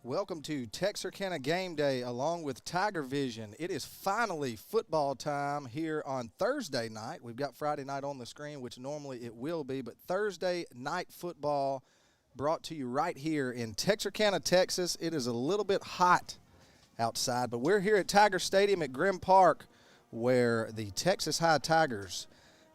Welcome to Texarkana Gameday along with Tiger Vision. It is finally football time here on Thursday night. We've got Friday night on the screen, which normally it will be, but Thursday night football brought to you right here in Texarkana, Texas. It is a little bit hot outside, but we're here at Tiger Stadium at Grimm Park where the Texas High Tigers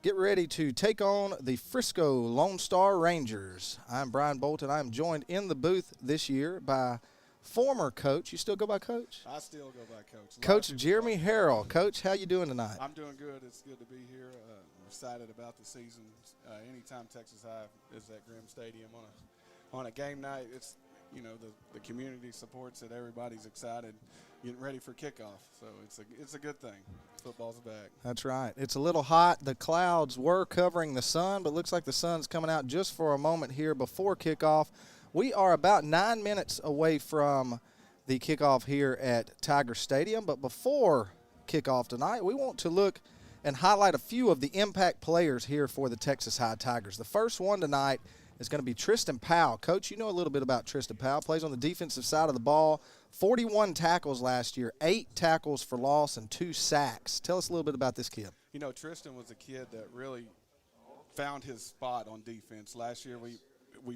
get ready to take on the Frisco Lone Star Rangers. I'm Brian Bolton. I'm joined in the booth this year by former coach. You still go by coach? I still go by coach. Coach Jeremy Harrell. Coach, how you doing tonight? I'm doing good. It's good to be here. I'm excited about the season. Anytime Texas High is at Grimm Stadium on a game night, it's, you know, the community supports it. Everybody's excited, getting ready for kickoff. So it's a good thing. Football's back. That's right. It's a little hot. The clouds were covering the sun, but looks like the sun's coming out just for a moment here before kickoff. We are about 9 minutes away from the kickoff here at Tiger Stadium. But before kickoff tonight, we want to look and highlight a few of the impact players here for the Texas High Tigers. The first one tonight is going to be Tristan Powell. Coach, you know a little bit about Tristan Powell. Plays on the defensive side of the ball. 41 tackles last year, 8 tackles for loss, and 2 sacks. Tell us a little bit about this kid. You know, Tristan was a kid that really found his spot on defense. Last year we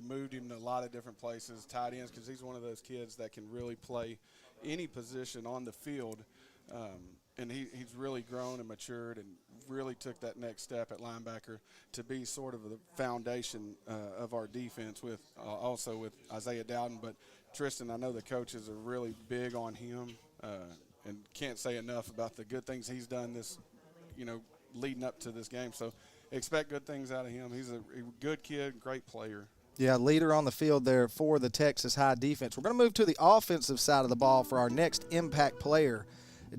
moved him to a lot of different places, tight ends, because he's one of those kids that can really play any position on the field. And he's really grown and matured and really took that next step at linebacker to be sort of the foundation of our defense with also with Isaiah Dowden. But Tristan, I know the coaches are really big on him and can't say enough about the good things he's done this, you know, leading up to this game. So expect good things out of him. He's a good kid, great player. Yeah, leader on the field there for the Texas High defense. We're going to move to the offensive side of the ball for our next impact player.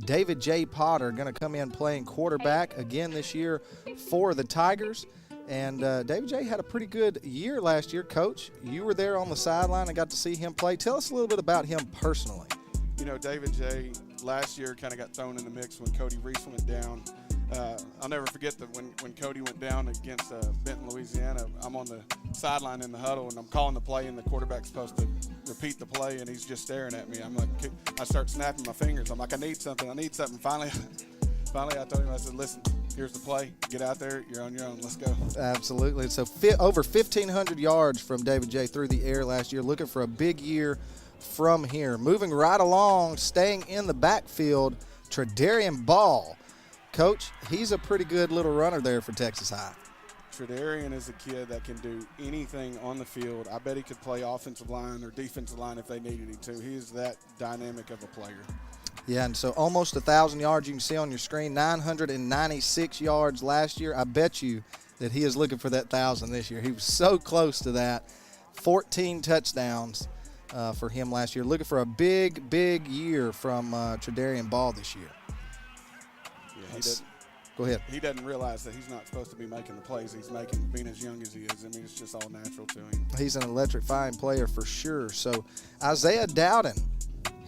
David J. Potter going to come in playing quarterback again this year for the Tigers. And David J. had a pretty good year last year. Coach, you were there on the sideline and got to see him play. Tell us a little bit about him personally. You know, David J. last year kind of got thrown in the mix when Cody Reese went down. I'll never forget that when Cody went down against Benton, Louisiana, I'm on the sideline in the huddle, and I'm calling the play, and the quarterback's supposed to repeat the play, and he's just staring at me. I'm like, I start snapping my fingers. I'm like, I need something. Finally, I told him, I said, listen, here's the play. Get out there. You're on your own. Let's go. Absolutely. So over 1,500 yards from David J. through the air last year. Looking for a big year from here. Moving right along, staying in the backfield, Tredarian Ball. Coach, he's a pretty good little runner there for Texas High. Tredarian is a kid that can do anything on the field. I bet he could play offensive line or defensive line if they needed him to. He's that dynamic of a player. Yeah, and so almost 1,000 yards you can see on your screen, 996 yards last year. I bet you that he is looking for that 1,000 this year. He was so close to that. 14 touchdowns for him last year. Looking for a big, big year from Tredarian Ball this year. Go ahead. He doesn't realize that he's not supposed to be making the plays he's making, being as young as he is. I mean, it's just all natural to him. He's an electrifying player for sure. So Isaiah Dowden,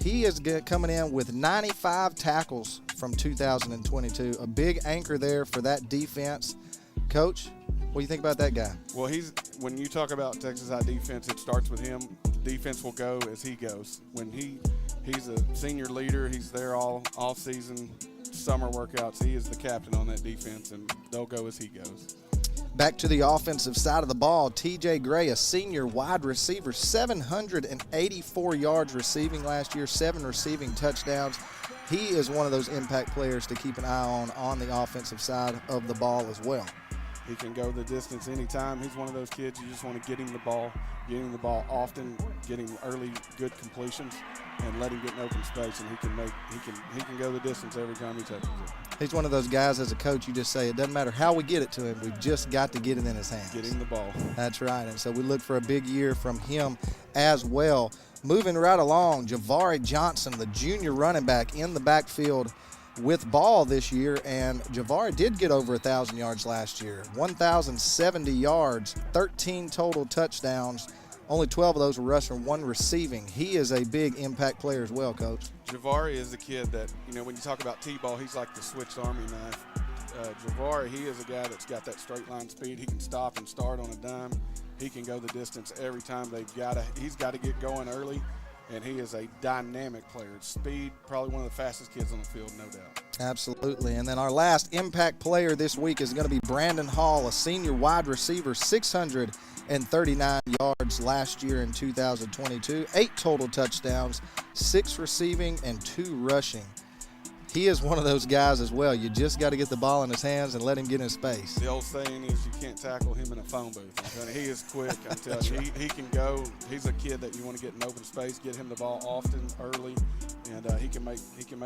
he is coming in with 95 tackles from 2022. A big anchor there for that defense. Coach, what do you think about that guy? Well, when you talk about Texas High defense, it starts with him. Defense will go as he goes. When he's a senior leader, he's there all season. Summer workouts, he is the captain on that defense, and they'll go as he goes. Back to the offensive side of the ball, T.J. Gray, a senior wide receiver, 784 yards receiving last year, 7 receiving touchdowns. He is one of those impact players to keep an eye on the offensive side of the ball as well. He can go the distance anytime. He's one of those kids you just want to get him the ball often, get him early good completions, and let him get in open space, and he can go the distance every time he touches it. He's one of those guys as a coach you just say it doesn't matter how we get it to him, we've just got to get it in his hands. Get him the ball. That's right, and so we look for a big year from him as well. Moving right along, Javari Johnson, the junior running back in the backfield with ball this year, and Javari did get over 1,000 yards last year. 1,070 yards, 13 total touchdowns. Only 12 of those were rushing, 1 receiving. He is a big impact player as well, Coach. Javari is the kid that, when you talk about T-ball, he's like the switched Army knife. Javari, he is a guy that's got that straight line speed. He can stop and start on a dime. He can go the distance every time he's got to get going early. And he is a dynamic player. Speed, probably one of the fastest kids on the field, no doubt. Absolutely. And then our last impact player this week is going to be Brandon Hall, a senior wide receiver, 639 yards last year in 2022, 8 total touchdowns, 6 receiving, and 2 rushing. He is one of those guys as well. You just got to get the ball in his hands and let him get in space. The old saying is you can't tackle him in a phone booth. He is quick. I'm telling you, he can go. He's a kid that you want to get in open space, get him the ball often, early, and he can make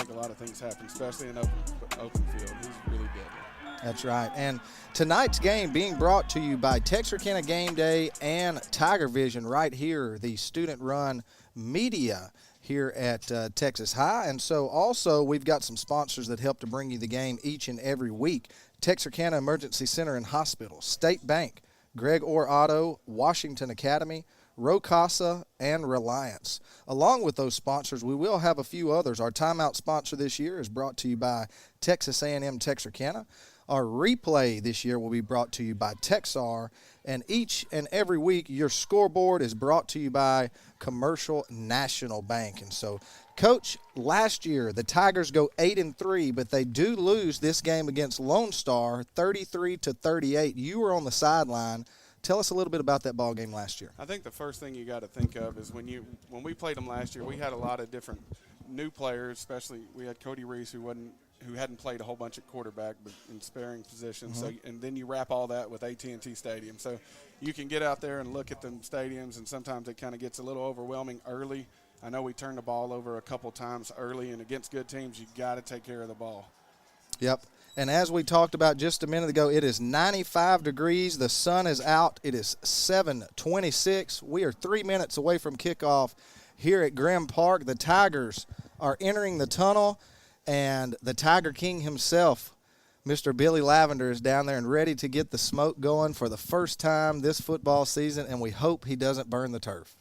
a lot of things happen, especially in open field. He's really deadly. That's right. And tonight's game being brought to you by Texarkana Gameday and Tiger Vision right here, the student-run media here at Texas High. And so also we've got some sponsors that help to bring you the game each and every week. Texarkana Emergency Center and Hospital, State Bank, Greg Orr Auto, Washington Academy, Rocasa, and Reliance. Along with those sponsors, we will have a few others. Our timeout sponsor this year is brought to you by Texas A&M Texarkana. Our replay this year will be brought to you by Texar, and each and every week your scoreboard is brought to you by Commercial National Bank. And so, Coach, last year the Tigers go 8-3, but they do lose this game against Lone Star 33-38. You were on the sideline. Tell us a little bit about that ball game last year. I think the first thing you got to think of is when we played them last year, we had a lot of different new players, especially we had Cody Reese who hadn't played a whole bunch at quarterback but in sparing positions. So, and then you wrap all that with AT&T Stadium. So you can get out there and look at them stadiums, and sometimes it kind of gets a little overwhelming early. I know we turned the ball over a couple times early, and against good teams, you got to take care of the ball. Yep. And as we talked about just a minute ago, it is 95 degrees. The sun is out. It is 7:26. We are 3 minutes away from kickoff here at Grimm Park. The Tigers are entering the tunnel, and the Tiger King himself, Mr. Billy Lavender, is down there and ready to get the smoke going for the first time this football season, and we hope he doesn't burn the turf.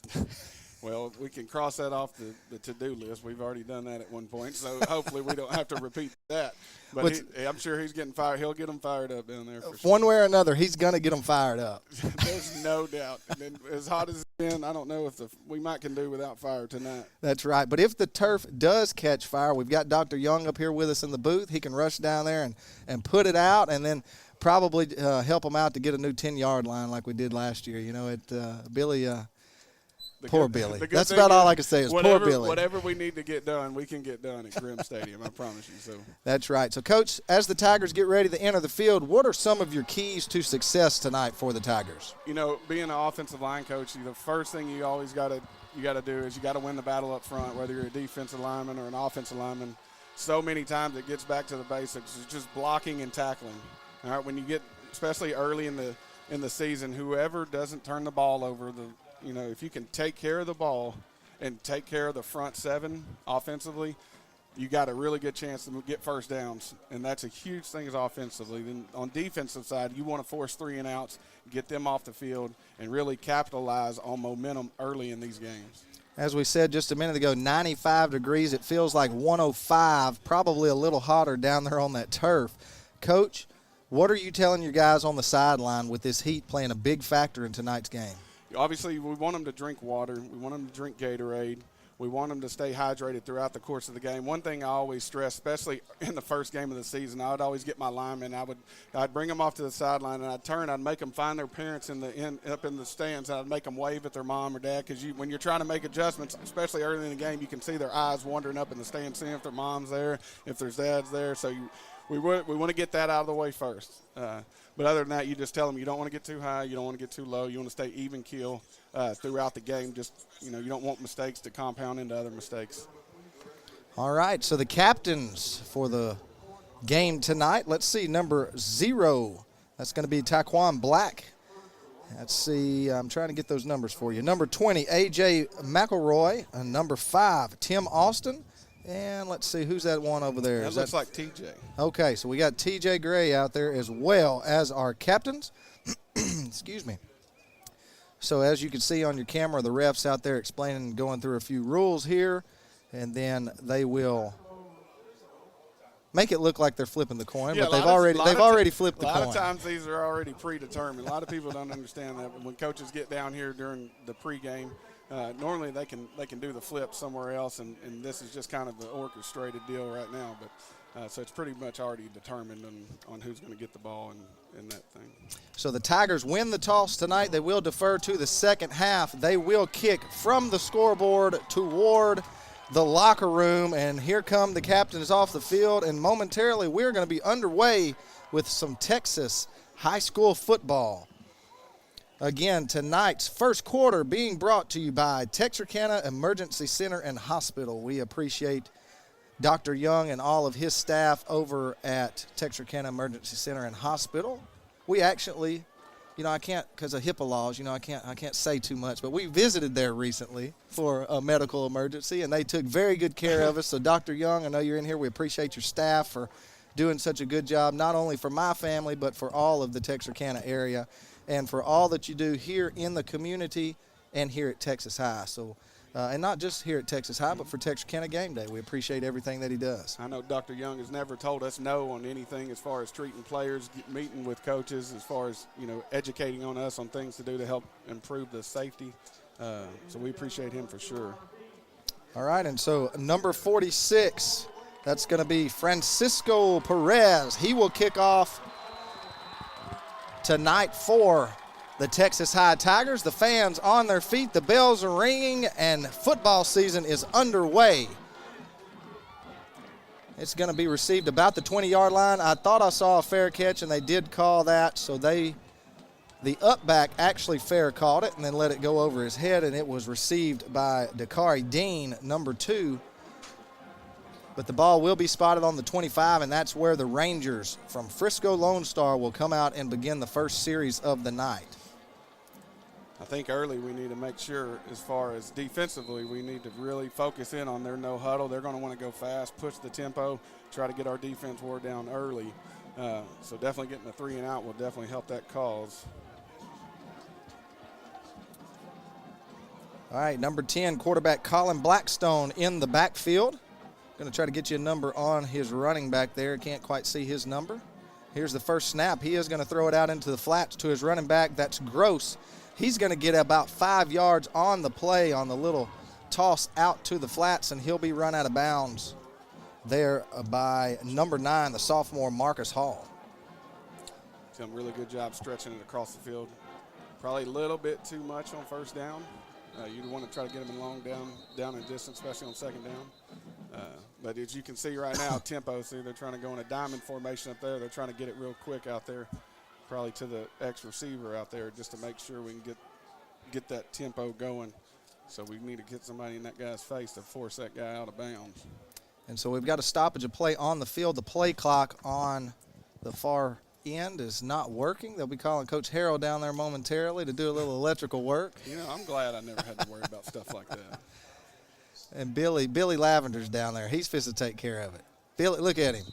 Well, we can cross that off the to-do list. We've already done that at one point, so hopefully we don't have to repeat that. But I'm sure he's getting fired. He'll get them fired up down there for sure. One way or another, he's going to get them fired up. There's no doubt. And then, as hot as it's been, I don't know if we might can do without fire tonight. That's right. But if the turf does catch fire, we've got Dr. Young up here with us in the booth. He can rush down there and put it out, and then probably help them out to get a new 10-yard line like we did last year. Billy poor Billy. That's about all I can say is poor Billy. Whatever we need to get done, we can get done at Grimm Stadium, I promise you. So that's right. So, Coach, as the Tigers get ready to enter the field, what are some of your keys to success tonight for the Tigers? Being an offensive line coach, the first thing you always got to do is you got to win the battle up front, whether you're a defensive lineman or an offensive lineman. So many times it gets back to the basics. It's just blocking and tackling. All right, when you get, especially early in the season, whoever doesn't turn the ball over, if you can take care of the ball and take care of the front seven offensively, you got a really good chance to get first downs, and that's a huge thing as offensively. Then on defensive side, you want to force 3 and outs, get them off the field, and really capitalize on momentum early in these games. As we said just a minute ago, 95 degrees. It feels like 105, probably a little hotter down there on that turf. Coach, what are you telling your guys on the sideline with this heat playing a big factor in tonight's game? Obviously, we want them to drink water. We want them to drink Gatorade. We want them to stay hydrated throughout the course of the game. One thing I always stress, especially in the first game of the season, I would always get my linemen. I'd bring them off to the sideline, and I'd make them find their parents up in the stands, and I'd make them wave at their mom or dad, because when you're trying to make adjustments, especially early in the game, you can see their eyes wandering up in the stands, seeing if their mom's there, if their dad's there. So we want to get that out of the way first. But other than that, you just tell them you don't want to get too high, you don't want to get too low, you want to stay even keel throughout the game. Just, you don't want mistakes to compound into other mistakes. All right, so the captains for the game tonight, let's see, number 0, that's going to be Taquan Black. Let's see, I'm trying to get those numbers for you. Number 20, A.J. McElroy. And number 5, Tim Austin. And let's see, who's that one over there? That looks like T.J. Okay, so we got T.J. Gray out there as well as our captains. Excuse me. So as you can see on your camera, the refs out there explaining and going through a few rules here. And then they will make it look like they're flipping the coin, but they've already flipped the coin. A lot of times these are already predetermined. A lot of people don't understand that. When coaches get down here during the pregame, normally they can do the flip somewhere else, and this is just kind of the orchestrated deal right now. But so it's pretty much already determined on who's going to get the ball in that thing. So the Tigers win the toss tonight. They will defer to the second half. They will kick from the scoreboard toward the locker room, and here come the captains off the field, and momentarily we're going to be underway with some Texas high school football. Again, tonight's first quarter being brought to you by Texarkana Emergency Center and Hospital. We appreciate Dr. Young and all of his staff over at Texarkana Emergency Center and Hospital. We actually, I can't, because of HIPAA laws, I can't say too much, but we visited there recently for a medical emergency, and they took very good care of us. So, Dr. Young, I know you're in here. We appreciate your staff for doing such a good job, not only for my family, but for all of the Texarkana area, and for all that you do here in the community and here at Texas High. So, and not just here at Texas High, but for Texarkana Gameday. We appreciate everything that he does. I know Dr. Young has never told us no on anything as far as treating players, meeting with coaches, as far as, educating on us on things to do to help improve the safety. So we appreciate him for sure. All right, and so number 46, that's going to be Francisco Perez. He will kick off tonight for the Texas High Tigers. The fans on their feet, the bells are ringing, and football season is underway. It's going to be received about the 20-yard line. I thought I saw a fair catch, and they did call that. So the upback actually fair called it and then let it go over his head, and it was received by Dakari Dean, number 2. But the ball will be spotted on the 25, and that's where the Rangers from Frisco Lone Star will come out and begin the first series of the night. I think early we need to make sure, as far as defensively, we need to really focus in on their no huddle. They're going to want to go fast, push the tempo, try to get our defense wore down early. So definitely getting a 3 and out will definitely help that cause. All right, number 10, quarterback Colin Blackstone in the backfield. Going to try to get you a number on his running back there. Can't quite see his number. Here's the first snap. He is going to throw it out into the flats to his running back. That's Gross. He's going to get about 5 yards on the play on the little toss out to the flats, and he'll be run out of bounds there by number 9, the sophomore Marcus Hall. Done a really good job stretching it across the field. Probably a little bit too much on first down. You'd want to try to get him in long down and distance, especially on second down. But as you can see right now, tempo, see they're trying to go in a diamond formation up there. They're trying to get it real quick out there, probably to the ex-receiver out there, just to make sure we can get that tempo going. So we need to get somebody in that guy's face to force that guy out of bounds. And so we've got a stoppage of play on the field. The play clock on the far end is not working. They'll be calling Coach Harrell down there momentarily to do a little electrical work. I'm glad I never had to worry about stuff like that. And Billy Lavender's down there. He's supposed to take care of it. Billy, look at him.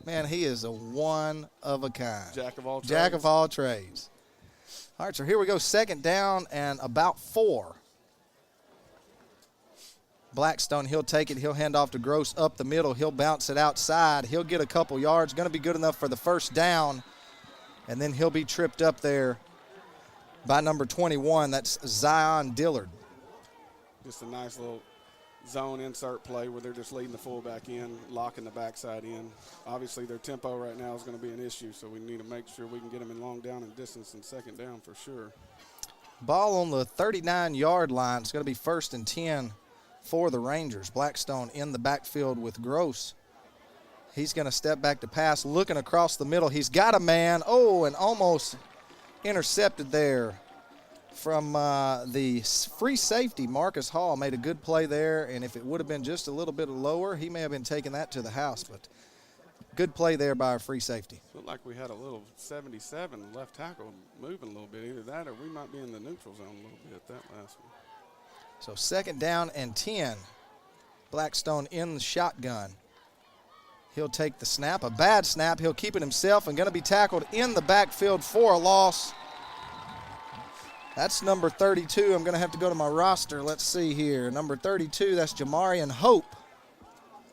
Man, he is a one of a kind. Jack of all trades. Jack of all trades. All right, so here we go. Second down and about 4. Blackstone, he'll take it. He'll hand off to Gross up the middle. He'll bounce it outside. He'll get a couple yards. Going to be good enough for the first down. And then he'll be tripped up there by number 21. That's Zion Dillard. Just a nice little zone insert play where they're just leading the fullback in, locking the backside in. Obviously, their tempo right now is going to be an issue, so we need to make sure we can get them in long down and distance and second down for sure. Ball on the 39-yard line. It's going to be 1st and 10 for the Rangers. Blackstone in the backfield with Gross. He's going to step back to pass, looking across the middle. He's got a man. Oh, and almost intercepted there from the free safety. Marcus Hall made a good play there, and if it would have been just a little bit lower, he may have been taking that to the house. But good play there by our free safety. Looked like we had a little 77 left tackle moving a little bit. Either that or we might be in the neutral zone a little bit that last one. So 2nd down and 10. Blackstone in the shotgun. He'll take the snap, a bad snap. He'll keep it himself and going to be tackled in the backfield for a loss. That's number 32. I'm going to have to go to my roster. Let's see here. Number 32, that's Jamarian Hope.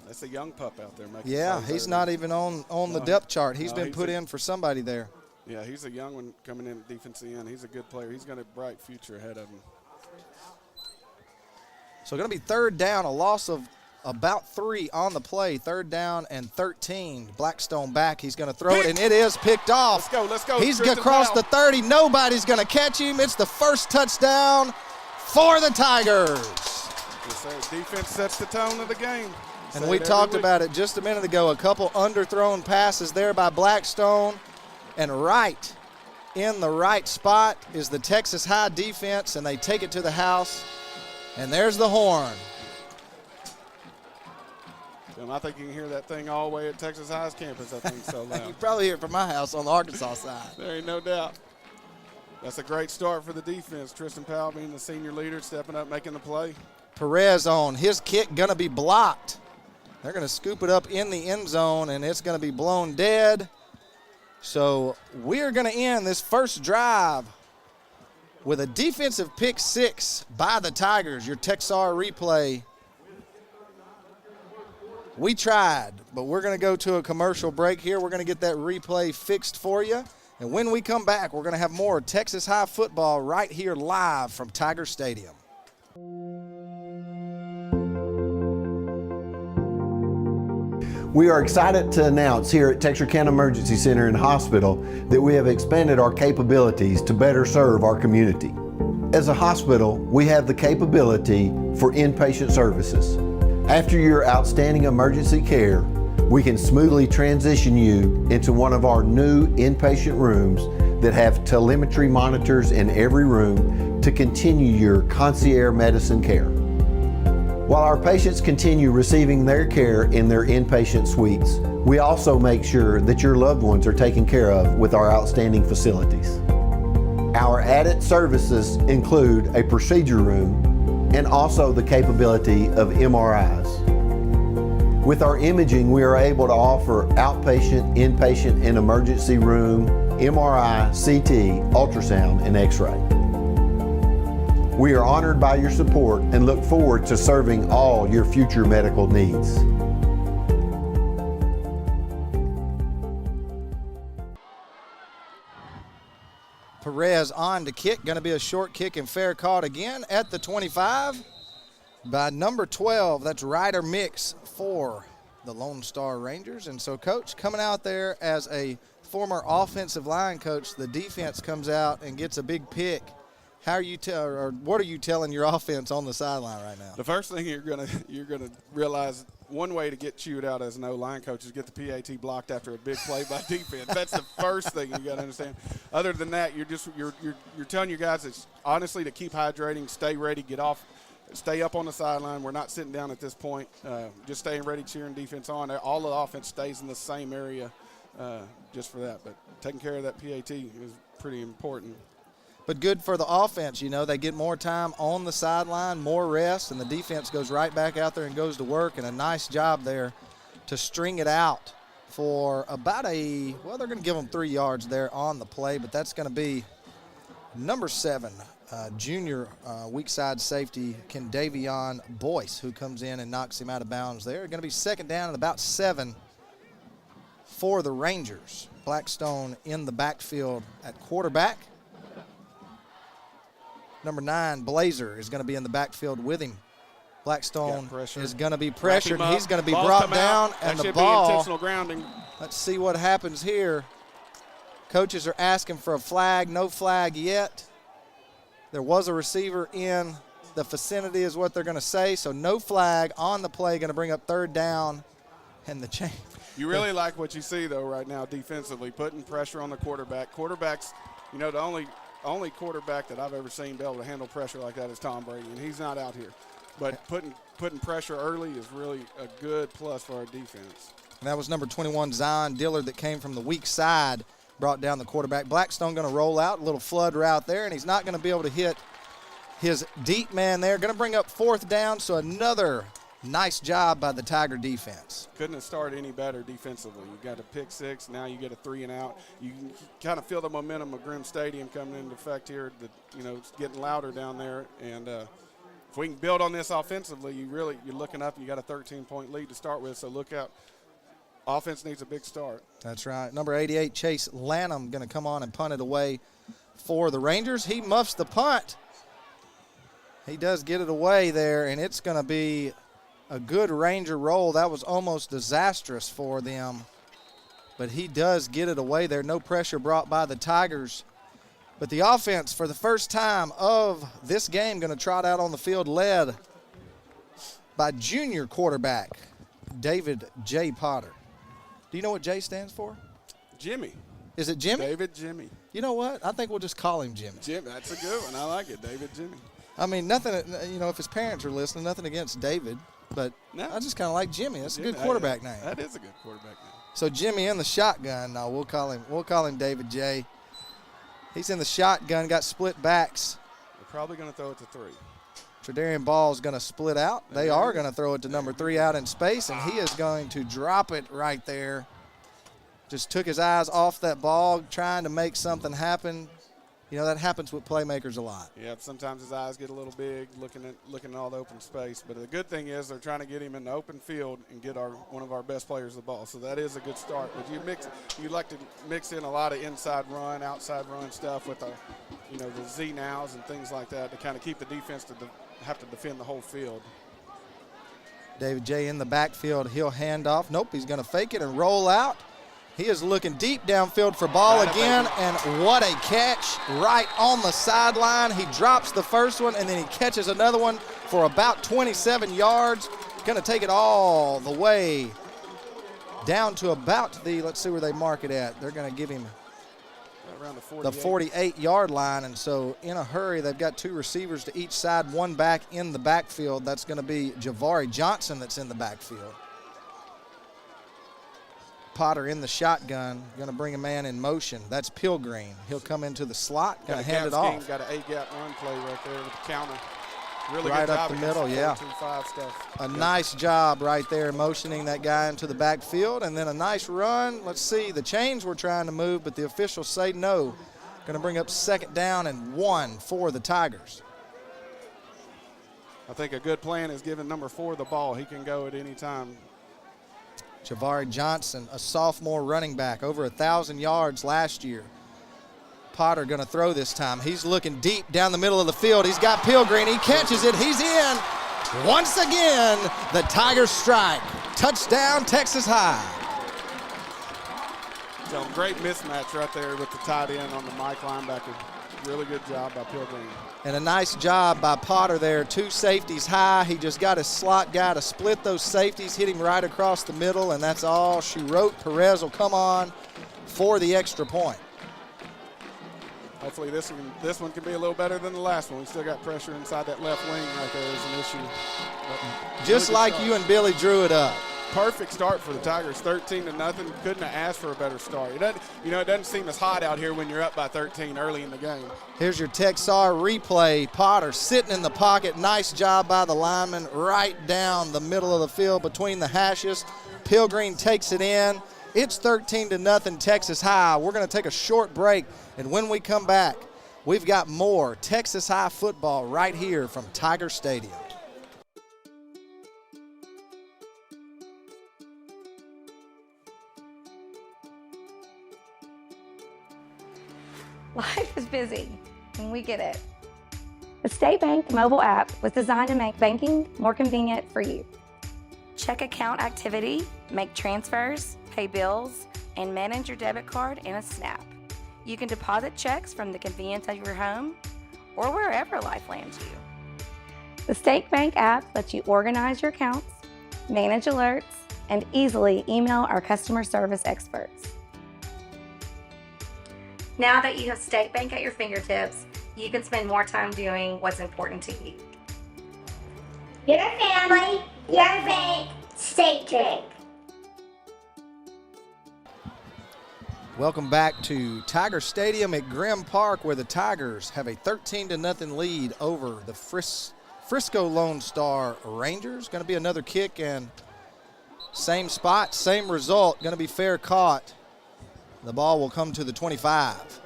That's a young pup out there making Yeah, plays he's there. not even on the depth chart. He's been put a- in for somebody there. Yeah, he's a young one coming in at defensive end. He's a good player. He's got a bright future ahead of him. So going to be 3rd down, a loss of about 3 on the play. 3rd down and 13. Blackstone back. He's going to throw it, and it is picked off. Let's go. He's Tristan across Powell. the 30. Nobody's going to catch him. It's the first touchdown for the Tigers. Yes, sir. Defense sets the tone of the game. And Say we it every talked week. about it just a minute ago. A couple underthrown passes there by Blackstone. And right in the right spot is the Texas High defense, and they take it to the house. And there's the horn. And I think you can hear that thing all the way at Texas High's campus. That thing's so You loud. probably hear it from my house on the Arkansas side. There ain't no doubt. That's a great start for the defense. Tristan Powell being the senior leader, stepping up, making the play. Perez on his kick, going to be blocked. They're going to scoop it up in the end zone, and it's going to be blown dead. So we're going to end this first drive with a defensive pick 6 by the Tigers. Your Texar replay. We tried, but we're going to go to a commercial break here. We're going to get that replay fixed for you. And when we come back, we're going to have more Texas High football right here live from Tiger Stadium. We are excited to announce here at Texarkana Emergency Center and Hospital that we have expanded our capabilities to better serve our community. As a hospital, we have the capability for inpatient services. After your outstanding emergency care, we can smoothly transition you into one of our new inpatient rooms that have telemetry monitors in every room to continue your concierge medicine care. While our patients continue receiving their care in their inpatient suites, we also make sure that your loved ones are taken care of with our outstanding facilities. Our added services include a procedure room and also the capability of MRIs. With our imaging, we are able to offer outpatient, inpatient, and emergency room, MRI, CT, ultrasound, and X-ray. We are honored by your support and look forward to serving all your future medical needs. Perez on to kick. Going to be a short kick and fair caught again at the 25 by number 12. That's Ryder Mix for the Lone Star Rangers. And so, Coach, coming out there as a former offensive line coach, the defense comes out and gets a big pick. How are you or what are you telling your offense on the sideline right now? The first thing you're gonna realize, one way to get chewed out as an O-line coach is get the PAT blocked after a big play by defense. That's the first thing you got to understand. Other than that, you're telling your guys it's honestly to keep hydrating, stay ready, get off, stay up on the sideline. We're not sitting down at this point. Just staying ready, cheering defense on. All the offense stays in the same area, just for that. But taking care of that PAT is pretty important. But good for the offense, you know. They get more time on the sideline, more rest, and the defense goes right back out there and goes to work. And a nice job there to string it out for about they're going to give them 3 yards there on the play, but that's going to be number 7, junior weak side safety, Kendavion Boyce, who comes in and knocks him out of bounds there. Going to be 2nd down and about 7 for the Rangers. Blackstone in the backfield at quarterback. Number 9, Blazer, is going to be in the backfield with him. Blackstone is going to be pressured. He's going to be brought down, and the ball. Intentional grounding. Let's see what happens here. Coaches are asking for a flag. No flag yet. There was a receiver in the vicinity is what they're going to say. So no flag on the play. Going to bring up 3rd down. And the You really like what you see, though, right now defensively, putting pressure on the quarterback. Quarterbacks, the only quarterback that I've ever seen be able to handle pressure like that is Tom Brady, and he's not out here. But putting pressure early is really a good plus for our defense. And that was number 21, Zion Dillard, that came from the weak side, brought down the quarterback. Blackstone going to roll out, a little flood route there, and he's not going to be able to hit his deep man there. Going to bring up 4th down, so another nice job by the Tiger defense. Couldn't have started any better defensively. You got a pick 6, now you get a 3 and out. You can kind of feel the momentum of Grimm Stadium coming into effect here. It's getting louder down there, and if we can build on this offensively, you're looking up. You got a 13-point lead to start with, so look out. Offense needs a big start. That's right. Number 88, Chase Lanham, going to come on and punt it away for the Rangers. He muffs the punt. He does get it away there, and it's going to be a good Ranger roll. That was almost disastrous for them, but he does get it away there. No pressure brought by the Tigers. But the offense, for the first time of this game, going to trot out on the field, led by junior quarterback David J. Potter. Do you know what J stands for? Jimmy. Is it Jimmy? David Jimmy. You know what? I think we'll just call him Jimmy. Jimmy, that's a good one. I like it, David Jimmy. I mean, nothing, if his parents are listening, nothing against David, but no. I just kind of like Jimmy. That's a good quarterback name. That is a good quarterback name. So Jimmy in the shotgun. No, we'll call him David J. He's in the shotgun, got split backs. They're probably going to throw it to 3. Tredarian Ball's going to split out. They are going to throw it to number 3 out in space, and he is going to drop it right there. Just took his eyes off that ball, trying to make something happen. That happens with playmakers a lot. Yeah, sometimes his eyes get a little big, looking at all the open space. But the good thing is they're trying to get him in the open field and get one of our best players the ball. So that is a good start. But you like to mix in a lot of inside run, outside run stuff with the Z nows and things like that to kind of keep the defense to have to defend the whole field. David J. in the backfield. He'll hand off. Nope, he's going to fake it and roll out. He is looking deep downfield for ball again, and what a catch right on the sideline. He drops the first one, and then he catches another one for about 27 yards. Going to take it all the way down to about let's see where they mark it at. They're going to give him around the 48-yard line, and so in a hurry, they've got 2 receivers to each side, 1 back in the backfield. That's going to be Javari Johnson that's in the backfield. Potter in the shotgun, going to bring a man in motion. That's Pilgreen. He'll come into the slot, going to hand it off. Got an A-gap run play right there with the counter. Really right good up job the middle, yeah. A nice job right there motioning that guy into the backfield, and then a nice run. Let's see, the chains were trying to move, but the officials say no. Going to bring up 2nd down and 1 for the Tigers. I think a good plan is giving number 4 the ball. He can go at any time. Javari Johnson, a sophomore running back, over 1,000 yards last year. Potter going to throw this time. He's looking deep down the middle of the field. He's got Pilgreen. He catches it. He's in. Once again, the Tigers strike. Touchdown, Texas High. So great mismatch right there with the tight end on the Mike linebacker. Really good job by Pilgreen. And a nice job by Potter there. 2 safeties high. He just got his slot guy to split those safeties, hit him right across the middle, and that's all she wrote. Perez will come on for the extra point. Hopefully this one can be a little better than the last one. We still got pressure inside that left wing right there is an issue. But just really like you and Billy drew it up. Perfect start for the Tigers, 13-0. Couldn't have asked for a better start. It doesn't seem as hot out here when you're up by 13 early in the game. Here's your Texar replay. Potter sitting in the pocket. Nice job by the lineman right down the middle of the field between the hashes. Pilgreen takes it in. It's 13-0 Texas High. We're going to take a short break, and when we come back, we've got more Texas High football right here from Tiger Stadium. Life is busy, and we get it. The State Bank mobile app was designed to make banking more convenient for you. Check account activity, make transfers, pay bills, and manage your debit card in a snap. You can deposit checks from the convenience of your home or wherever life lands you. The State Bank app lets you organize your accounts, manage alerts, and easily email our customer service experts. Now that you have State Bank at your fingertips, you can spend more time doing what's important to you. Your family, your bank, State Bank. Welcome back to Tiger Stadium at Grimm Park, where the Tigers have a 13-0 lead over the Frisco Lone Star Rangers. Going to be another kick, and same spot, same result. Going to be fair caught. The ball will come to the 25.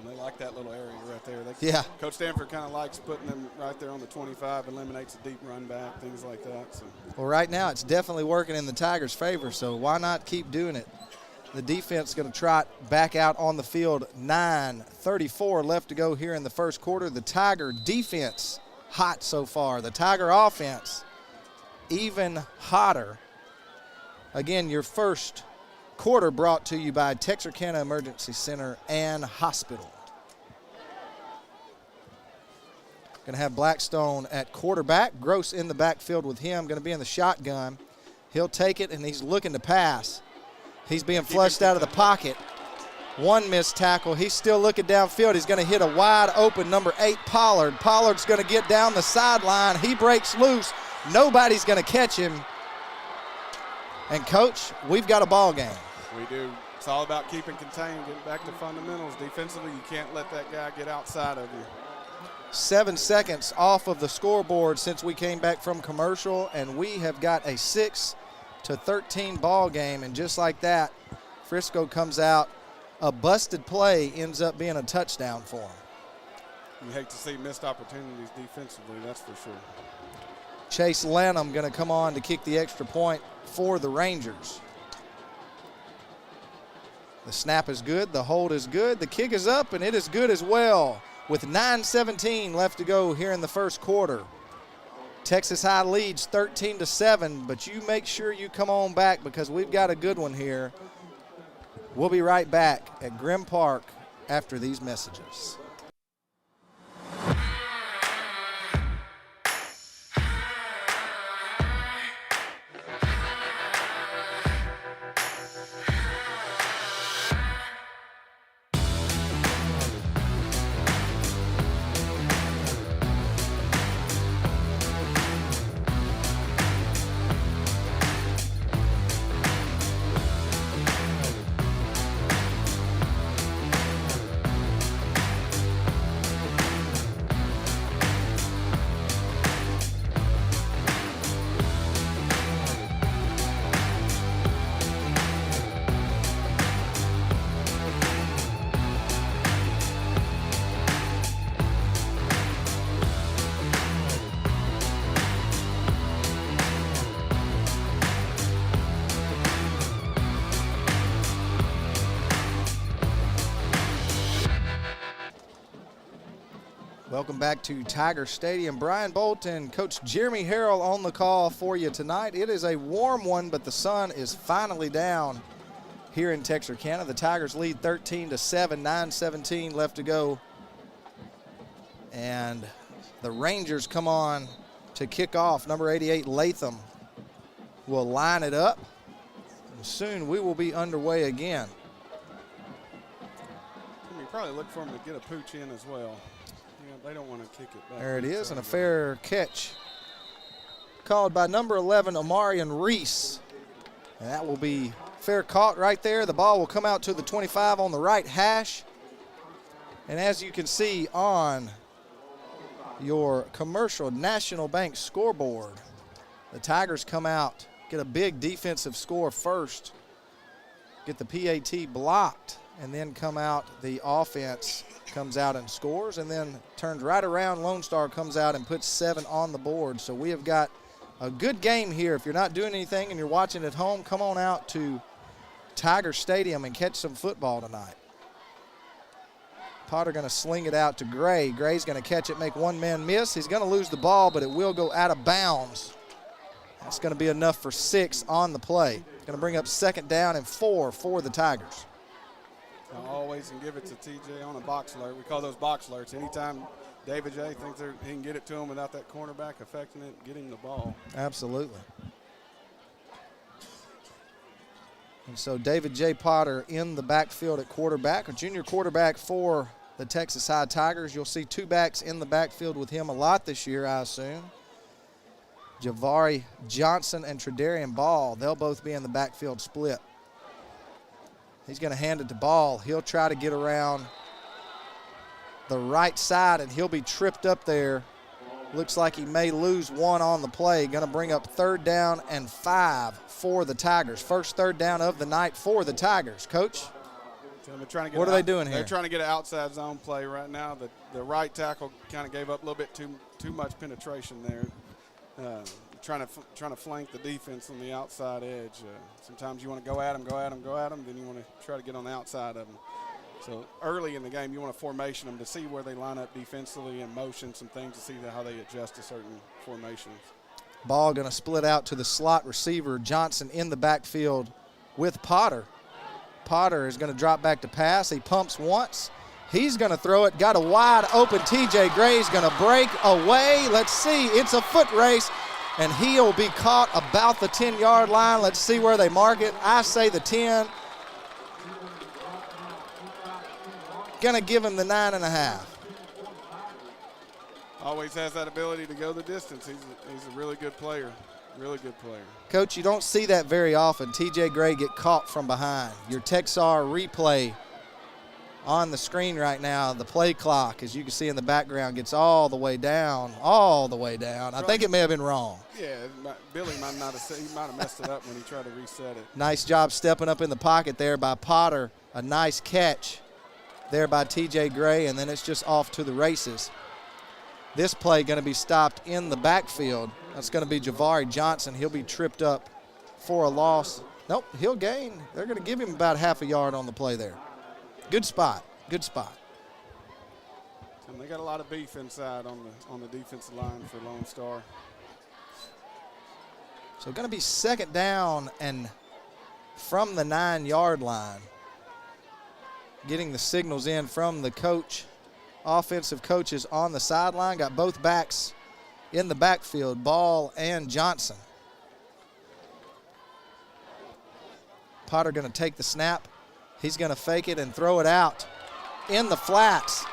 They like that little area right there. Yeah. Coach Stanford kind of likes putting them right there on the 25, eliminates a deep run back, things like that. So. Well, right now it's definitely working in the Tigers' favor, so why not keep doing it? The defense is going to trot back out on the field. 9:34 left to go here in the first quarter. The Tiger defense hot so far. The Tiger offense even hotter. Again, your first quarter brought to you by Texarkana Emergency Center and Hospital. Going to have Blackstone at quarterback. Gross in the backfield with him. Going to be in the shotgun. He'll take it, and he's looking to pass. He's being flushed out of the pocket. One missed tackle. He's still looking downfield. He's going to hit a wide open number 8, Pollard. Pollard's going to get down the sideline. He breaks loose. Nobody's going to catch him. And, Coach, we've got a ball game. We do. It's all about keeping contained, getting back to fundamentals. Defensively, you can't let that guy get outside of you. 7 seconds off of the scoreboard since we came back from commercial, and we have got a 6-13 ball game. And just like that, Frisco comes out. A busted play ends up being a touchdown for him. You hate to see missed opportunities defensively, that's for sure. Chase Lanham going to come on to kick the extra point for the Rangers. The snap is good, the hold is good, the kick is up, and it is good as well. With 9:17 left to go here in the first quarter. Texas High leads 13-7, but you make sure you come on back because we've got a good one here. We'll be right back at Grimm Park after these messages. Welcome back to Tiger Stadium. Brian Bolton, Coach Jeremy Harrell on the call for you tonight. It is a warm one, but the sun is finally down here in Texarkana. The Tigers lead 13-7, 9:17 left to go. And the Rangers come on to kick off. Number 88, Latham, will line it up. And soon we will be underway again. You probably look for them to get a pooch in as well. They don't want to kick it back. There it is, and a fair catch called by number 11, Amarian Reese. And that will be fair caught right there. The ball will come out to the 25 on the right hash. And as you can see on your commercial National Bank scoreboard, the Tigers come out, get a big defensive score first, get the PAT blocked, and then come out, the offense comes out and scores, and then turns right around. Lone Star comes out and puts 7 on the board. So we have got a good game here. If you're not doing anything and you're watching at home, come on out to Tiger Stadium and catch some football tonight. Potter going to sling it out to Gray. Gray's going to catch it, make one man miss. He's going to lose the ball, but it will go out of bounds. That's going to be enough for 6 on the play. Going to bring up 2nd down and 4 for the Tigers. Always and give it to TJ on a box alert. We call those box alerts. Anytime David J thinks he can get it to him without that cornerback affecting it, getting the ball. Absolutely. And so David J. Potter in the backfield at quarterback, a junior quarterback for the Texas High Tigers. You'll see two backs in the backfield with him a lot this year, I assume. Javari Johnson and Tredarian Ball, they'll both be in the backfield split. He's going to hand it to Ball. He'll try to get around the right side, and he'll be tripped up there. Looks like he may lose one on the play. Going to bring up 3rd down and 5 for the Tigers. First 3rd down of the night for the Tigers. Coach, what are they doing here? They're trying to get an outside zone play right now. The right tackle kind of gave up a little bit too much penetration there. Trying to flank the defense on the outside edge. Sometimes you want to go at them. Then you want to try to get on the outside of them. So early in the game, you want to formation them to see where they line up defensively and motion some things to see how they adjust to certain formations. Ball going to split out to the slot receiver. Johnson in the backfield with Potter. Potter is going to drop back to pass. He pumps once. He's going to throw it. Got a wide open T.J. Gray's going to break away. Let's see. It's a foot race, and he'll be caught about the 10-yard line. Let's see where they mark it. I say the 10. Going to give him the 9.5. Always has that ability to go the distance. He's a really good player. Really good player. Coach, you don't see that very often. T.J. Gray get caught from behind. Your Texar replay on the screen right now, the play clock, as you can see in the background, gets all the way down. I think it may have been wrong. Yeah, Billy might have messed it up when he tried to reset it. Nice job stepping up in the pocket there by Potter. A nice catch there by T.J. Gray, and then it's just off to the races. This play going to be stopped in the backfield. That's going to be Javari Johnson. He'll be tripped up for a loss. Nope, he'll gain. They're going to give him about half a yard on the play there. Good spot. And they got a lot of beef inside on the defensive line for Lone Star. So going to be 2nd down and from the 9-yard line. Getting the signals in from the coach. Offensive coaches on the sideline. Got both backs in the backfield, Ball and Johnson. Potter going to take the snap. He's going to fake it and throw it out in the flats.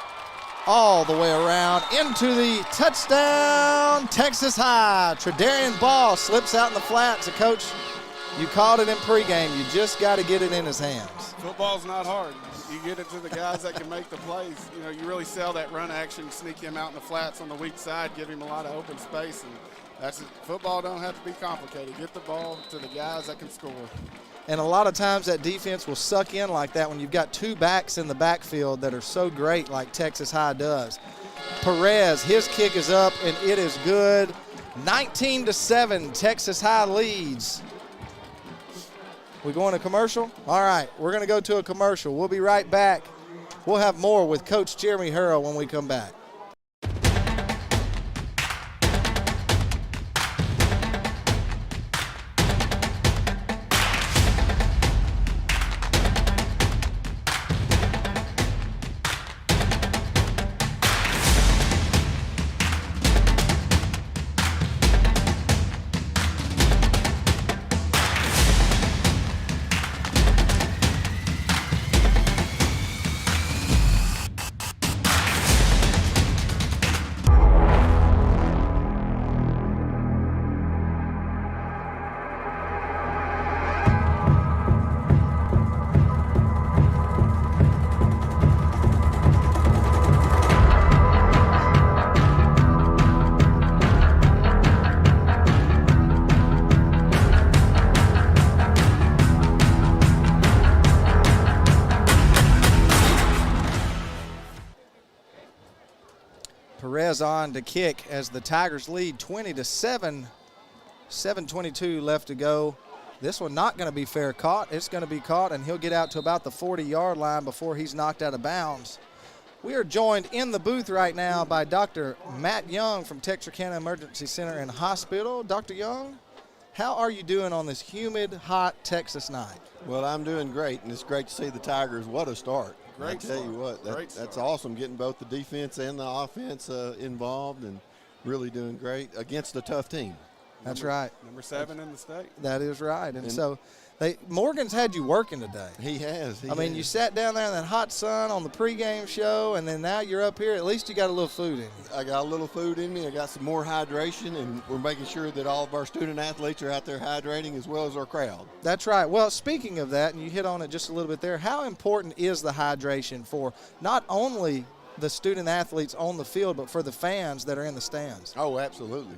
All the way around into the touchdown, Texas High. Tredarian Ball slips out in the flats. So, Coach, you called it in pregame. You just got to get it in his hands. Football's not hard. You get it to the guys that can make the plays. You know, you really sell that run action, sneak him out in the flats on the weak side, give him a lot of open space, and that's it. Football don't have to be complicated. Get the ball to the guys that can score. And a lot of times that defense will suck in like that when you've got two backs in the backfield that are so great like Texas High does. Perez, his kick is up, and it is good. 19-7, Texas High leads. We going to commercial? All right, we're going to go to a commercial. We'll be right back. We'll have more with Coach Jeremy Hurrow when we come back. Perez on to kick as the Tigers lead 20-7. 7:22 left to go. This one not going to be fair caught. It's going to be caught, and he'll get out to about the 40-yard line before he's knocked out of bounds. We are joined in the booth right now by Dr. Matt Young from Texarkana Emergency Center and Hospital. Dr. Young, how are you doing on this humid, hot Texas night? Well, I'm doing great, and it's great to see the Tigers. What a start. Great I tell you what, that's awesome, getting both the defense and the offense involved and really doing great against a tough team. That's right. Number 7 in the state. That is right. And so Morgan's had you working today. He has. I mean, you sat down there in that hot sun on the pregame show, and then now you're up here. At least you got a little food in you. I got a little food in me. I got some more hydration, and we're making sure that all of our student athletes are out there hydrating as well as our crowd. That's right. Well, speaking of that, and you hit on it just a little bit there, how important is the hydration for not only the student athletes on the field, but for the fans that are in the stands? Oh, absolutely.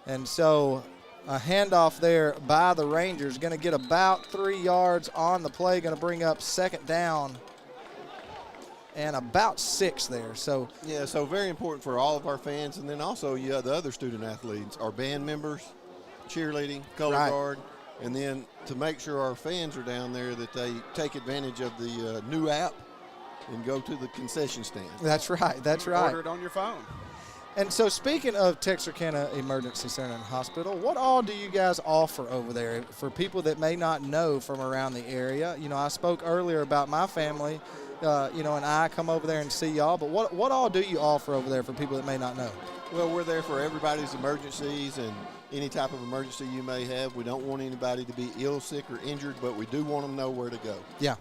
And so a handoff there by the Rangers, going to get about 3 yards on the play, going to bring up second down and about 6 there. So yeah, so very important for all of our fans, and then also the other student athletes, our band members, cheerleading, color guard, and then to make sure our fans are down there that they take advantage of the new app and go to the concession stand. That's right. That's right. Order it on your phone. And so speaking of Texarkana Emergency Center and Hospital, what all do you guys offer over there for people that may not know from around the area? You know, I spoke earlier about my family, and I come over there and see y'all, but what all do you offer over there for people that may not know? Well, we're there for everybody's emergencies and any type of emergency you may have. We don't want anybody to be ill, sick, or injured, but we do want them to know where to go. Yeah.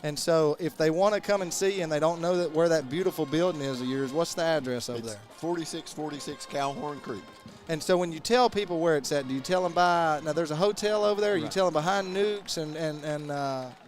And so if they want to come and see you and they don't know where that beautiful building is of yours, what's the address over there? 4646 Calhorn Creek. And so when you tell people where it's at, do you tell them now there's a hotel over there, or you tell them behind Nukes and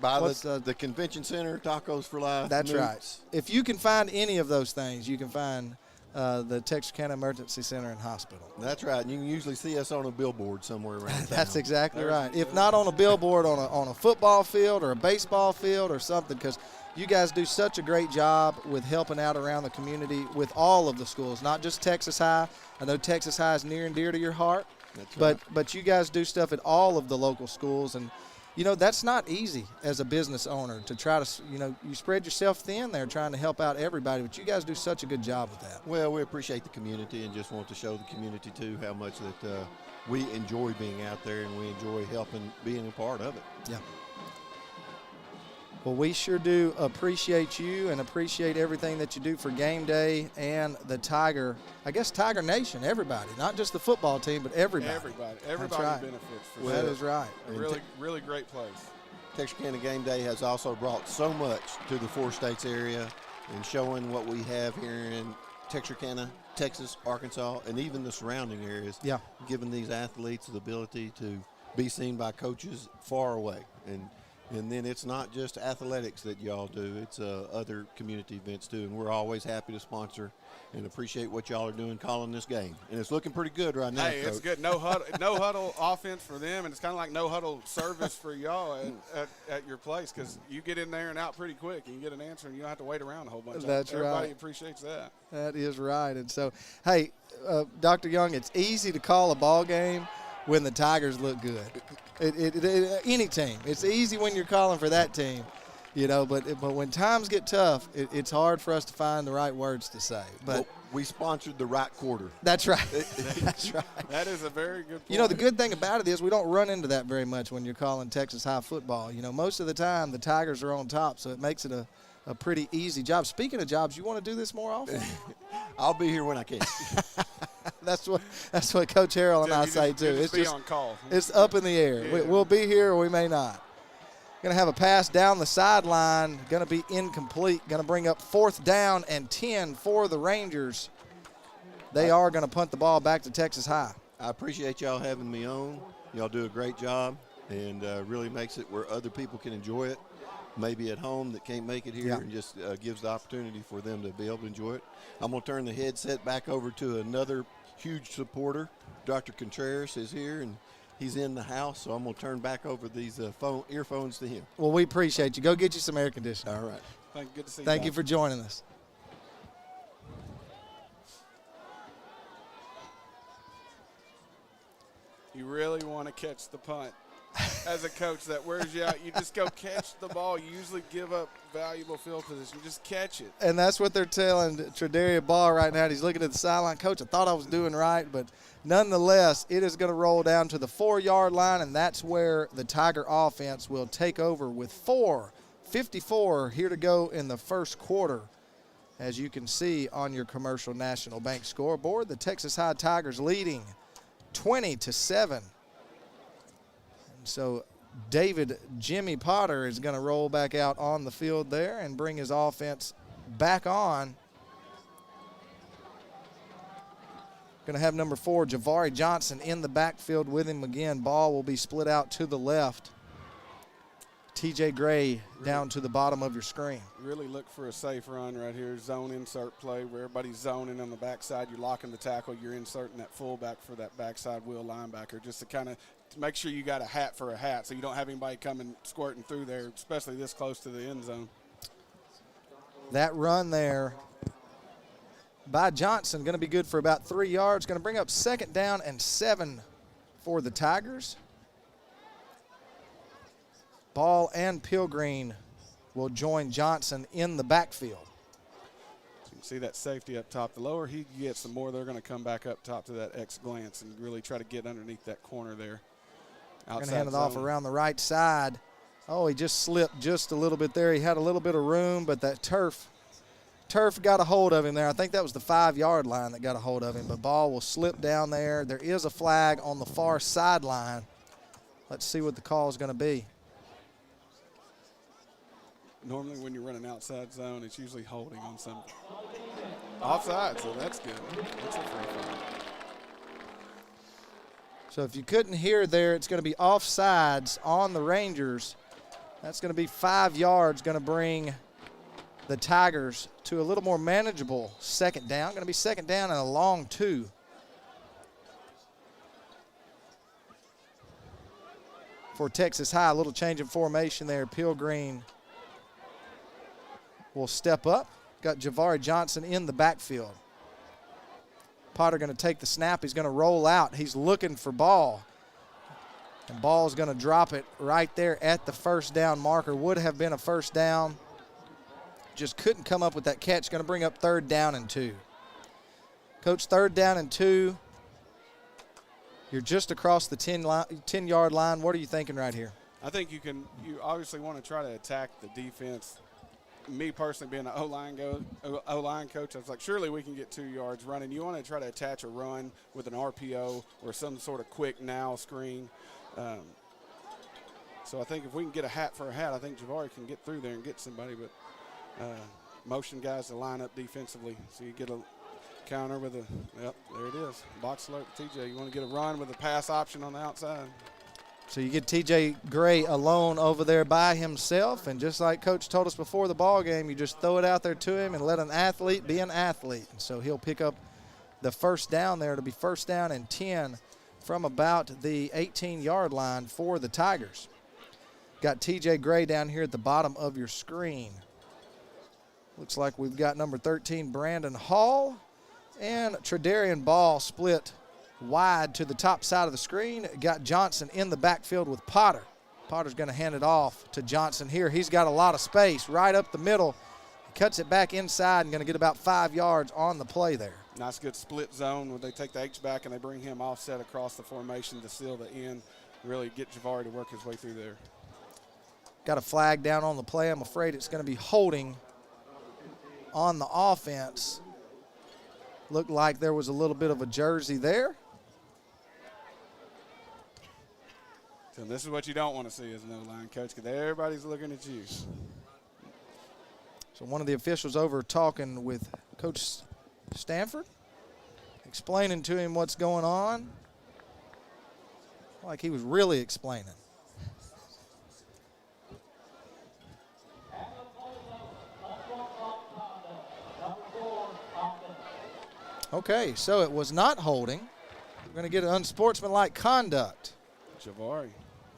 by the convention center, Tacos for Life. That's Nukes. right. If you can find any of those things, you can find the Texarkana Emergency Center and Hospital. That's right. And you can usually see us on a billboard somewhere around town. That's exactly right. If not on a billboard, on a football field or a baseball field or something, because you guys do such a great job with helping out around the community with all of the schools, not just Texas High. I know Texas High is near and dear to your heart, that's right. but you guys do stuff at all of the local schools, and you know that's not easy as a business owner to try to, you spread yourself thin there trying to help out everybody, but you guys do such a good job with that. Well, we appreciate the community and just want to show the community too how much that we enjoy being out there and we enjoy helping being a part of it. Yeah. Well, we sure do appreciate you and appreciate everything that you do for Game Day and the Tiger Nation, everybody, not just the football team, but everybody. Everybody right. benefits from That is right. Really great place. Texarkana Gameday has also brought so much to the 4 states area and showing what we have here in Texarkana, Texas, Arkansas, and even the surrounding areas. Yeah. Giving these athletes the ability to be seen by coaches far away. And then it's not just athletics that y'all do, it's other community events too. And we're always happy to sponsor and appreciate what y'all are doing calling this game. And it's looking pretty good right now, Hey, Coach. it's good. No huddle offense for them, and it's kind of like no huddle service for y'all at your place, because you get in there and out pretty quick. You can get an answer, and you don't have to wait around a whole bunch. Everybody appreciates that. That is right. And so, hey, Dr. Young, it's easy to call a ball game when the Tigers look good. Any team. It's easy when you're calling for that team, but when times get tough, it's hard for us to find the right words to say. But well, we sponsored the right quarter. That's right. That's right. That is a very good point. The good thing about it is we don't run into that very much when you're calling Texas High football. Most of the time the Tigers are on top, so it makes it a pretty easy job. Speaking of jobs, you want to do this more often? I'll be here when I can. That's what Coach Harrell and I say too. It's just on call. It's up in the air. Yeah. We'll be here or we may not. Going to have a pass down the sideline. Going to be incomplete. Going to bring up 4th down and 10 for the Rangers. They are going to punt the ball back to Texas High. I appreciate y'all having me on. Y'all do a great job and really makes it where other people can enjoy it. Maybe at home that can't make it here, and just gives the opportunity for them to be able to enjoy it. I'm going to turn the headset back over to another huge supporter. Dr. Contreras is here, and he's in the house, so I'm going to turn back over these earphones to him. Well, we appreciate you. Go get you some air conditioning. All right. Thank you. Good to see you. Thank you for joining us. You really want to catch the punt. As a coach, that wears you out. You just go catch the ball. You usually give up valuable field position. Just catch it. And that's what they're telling Tredaria Ball right now. He's looking at the sideline. Coach, I thought I was doing right, but nonetheless, it is going to roll down to the 4-yard line, and that's where the Tiger offense will take over with 4:54 here to go in the first quarter. As you can see on your Commercial National Bank scoreboard, the Texas High Tigers leading 20-7. So David Jimmy Potter is going to roll back out on the field there and bring his offense back on. Going to have number 4, Javari Johnson, in the backfield with him again. Ball will be split out to the left. TJ Gray down to the bottom of your screen. Really look for a safe run right here. Zone insert play where everybody's zoning on the backside. You're locking the tackle. You're inserting that fullback for that backside wheel linebacker just to kind of make sure you got a hat for a hat so you don't have anybody coming squirting through there, especially this close to the end zone. That run there by Johnson going to be good for about 3 yards. Going to bring up 2nd down and 7 for the Tigers. Ball and Pilgreen will join Johnson in the backfield. So you can see that safety up top. The lower he gets, the more they're going to come back up top to that X glance and really try to get underneath that corner there. Going to hand it off around the right side. Oh, he just slipped just a little bit there. He had a little bit of room, but that turf got a hold of him there. I think that was the 5-yard line that got a hold of him, but ball will slip down there. There is a flag on the far sideline. Let's see what the call is going to be. Normally when you're running outside zone, it's usually holding on some offside, so that's good. That's a free foul. So if you couldn't hear there, it's going to be offsides on the Rangers. That's going to be 5 yards, going to bring the Tigers to a little more manageable 2nd down. Going to be 2nd down and a long 2. For Texas High, a little change in formation there. Pilgreen will step up. Got Javari Johnson in the backfield. Potter going to take the snap. He's going to roll out. He's looking for Ball. And Ball's going to drop it right there at the 1st down marker. Would have been a 1st down. Just couldn't come up with that catch. Going to bring up 3rd down and 2. Coach, 3rd down and 2. You're just across the 10-yard line. What are you thinking right here? I think you obviously want to try to attack the defense. Me personally being an O-line coach, I was like, surely we can get 2 yards running. You want to try to attach a run with an RPO or some sort of quick now screen. So I think if we can get a hat for a hat, I think Javari can get through there and get somebody. But motion guys to line up defensively. So you get a counter with a, yep, there it is. Box alert, TJ. You want to get a run with a pass option on the outside. So you get TJ Gray alone over there by himself, and just like Coach told us before the ball game, you just throw it out there to him and let an athlete be an athlete. And so he'll pick up the 1st down there. It'll be 1st down and 10 from about the 18-yard line for the Tigers. Got TJ Gray down here at the bottom of your screen. Looks like we've got number 13, Brandon Hall, and Tredarian Ball split wide to the top side of the screen. Got Johnson in the backfield with Potter. Potter's going to hand it off to Johnson here. He's got a lot of space right up the middle. He cuts it back inside and going to get about 5 yards on the play there. Nice good split zone where they take the H-back and they bring him offset across the formation to seal the end. Really get Javari to work his way through there. Got a flag down on the play. I'm afraid it's going to be holding on the offense. Looked like there was a little bit of a jersey there. So this is what you don't want to see as an O-line coach, because everybody's looking at you. So one of the officials over talking with Coach Stanford, explaining to him what's going on. Like he was really explaining. Okay, so it was not holding. We're going to get an unsportsmanlike conduct. Javari.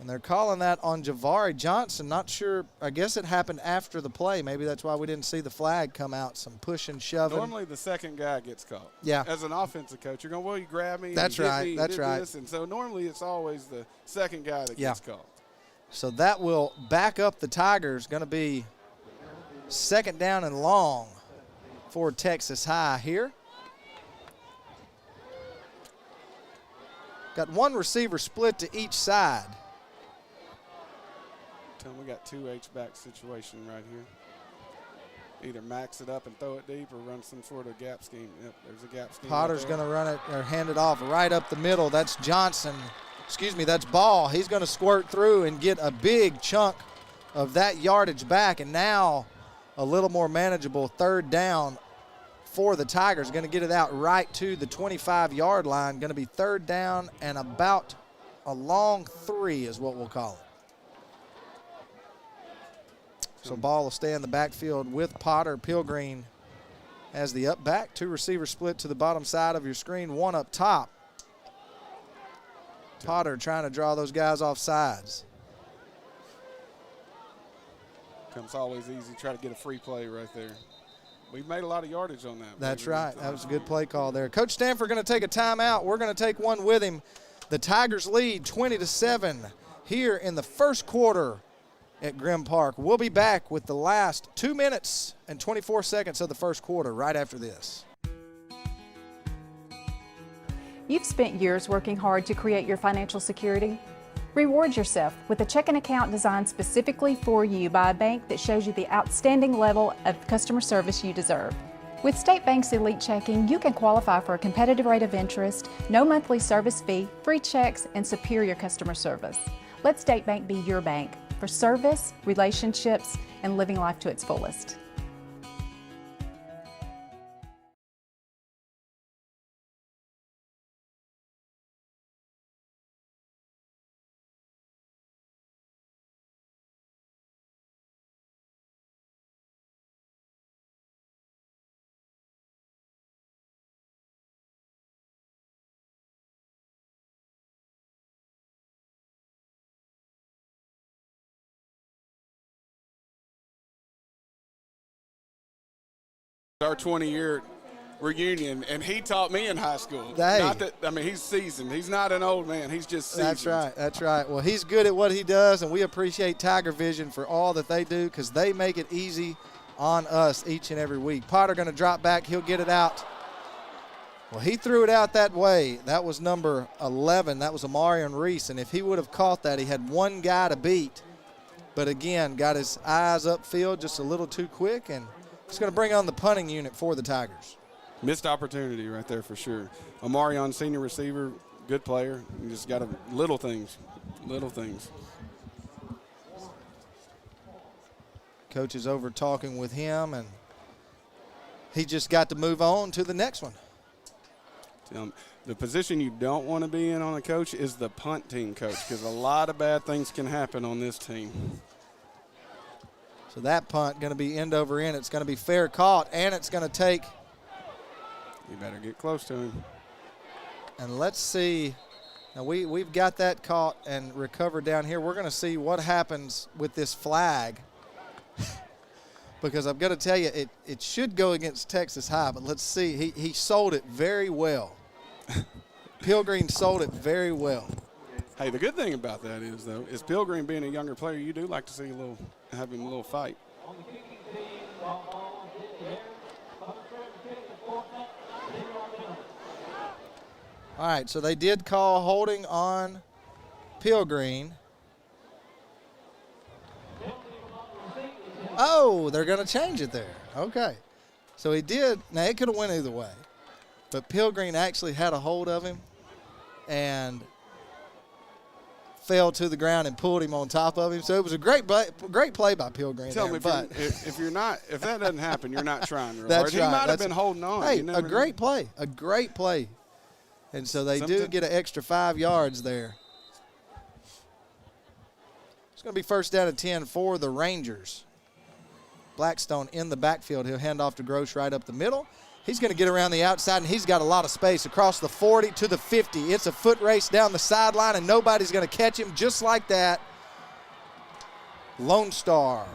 And they're calling that on Javari Johnson. Not sure. I guess it happened after the play. Maybe that's why we didn't see the flag come out. Some pushing, shoving. Normally the 2nd guy gets caught. Yeah. As an offensive coach, you're going, well, you grab me. That's you hit right. me, That's right. This. And so normally it's always the 2nd guy that gets caught. So that will back up the Tigers. Going to be 2nd down and long for Texas High here. Got one receiver split to each side. Tell them we got 2 H-back situation right here. Either max it up and throw it deep or run some sort of gap scheme. Yep, there's a gap scheme. Potter's going to run it or hand it off right up the middle. That's Johnson That's ball. He's going to squirt through and get a big chunk of that yardage back, and now a little more manageable third down for the Tigers. Going to get it out right to the 25-yard line. Going to be third down and about a long 3 is what we'll call it. So ball will stay in the backfield with Potter. Pilgreen has the up back. 2 receivers split to the bottom side of your screen, 1 up top. Potter trying to draw those guys off sides. It's always easy. Try to get a free play right there. We've made a lot of yardage on that. That's right. That was a good play call there. Coach Stanford going to take a timeout. We're going to take one with him. The Tigers lead 20-7 here in the first quarter at Grimm Park. We'll be back with the last 2 minutes and 24 seconds of the first quarter right after this. You've spent years working hard to create your financial security. Reward yourself with a checking account designed specifically for you by a bank that shows you the outstanding level of customer service you deserve. With State Bank's Elite Checking, you can qualify for a competitive rate of interest, no monthly service fee, free checks, and superior customer service. Let State Bank be your bank for service, relationships, and living life to its fullest. Our 20-year reunion, and he taught me in high school. Hey. Not that, I mean, he's seasoned. He's not an old man. He's just seasoned. That's right. That's right. Well, he's good at what he does, and we appreciate Tiger Vision for all that they do because they make it easy on us each and every week. Potter going to drop back. He'll get it out. Well, he threw it out that way. That was number 11. That was Amarian Reese, and if he would have caught that, he had one guy to beat. But, again, got his eyes upfield just a little too quick, and it's going to bring on the punting unit for the Tigers. Missed opportunity right there for sure. Amarion, senior receiver, good player. You just got to little things. Coach is over talking with him, and he just got to move on to the next one. The position you don't want to be in on a coach is the punt team coach because a lot of bad things can happen on this team. So that punt going to be end over end. It's going to be fair caught, and it's going to take. You better get close to him. And let's see. Now we've got that caught and recovered down here. We're going to see what happens with this flag because I'm going to tell you it should go against Texas High, but let's see. He sold it very well. Pilgreen sold it very well. Hey, the good thing about that is, though, is Pilgreen being a younger player, you do like to see having a little fight. All right, so they did call holding on Pilgreen. Oh, they're going to change it there. Okay. So he did. Now, it could have went either way. But Pilgreen actually had a hold of him and fell to the ground and pulled him on top of him. So it was a great play by Pilgreen. Tell me, but if that doesn't happen, you're not trying real that's hard. Right. He might have been holding on. Hey, a great play. And so they do get an extra 5 yards there. It's going to be first down and 10 for the Rangers. Blackstone in the backfield. He'll hand off to Gross right up the middle. He's going to get around the outside, and he's got a lot of space across the 40 to the 50. It's a foot race down the sideline, and nobody's going to catch him just like that. Lone Star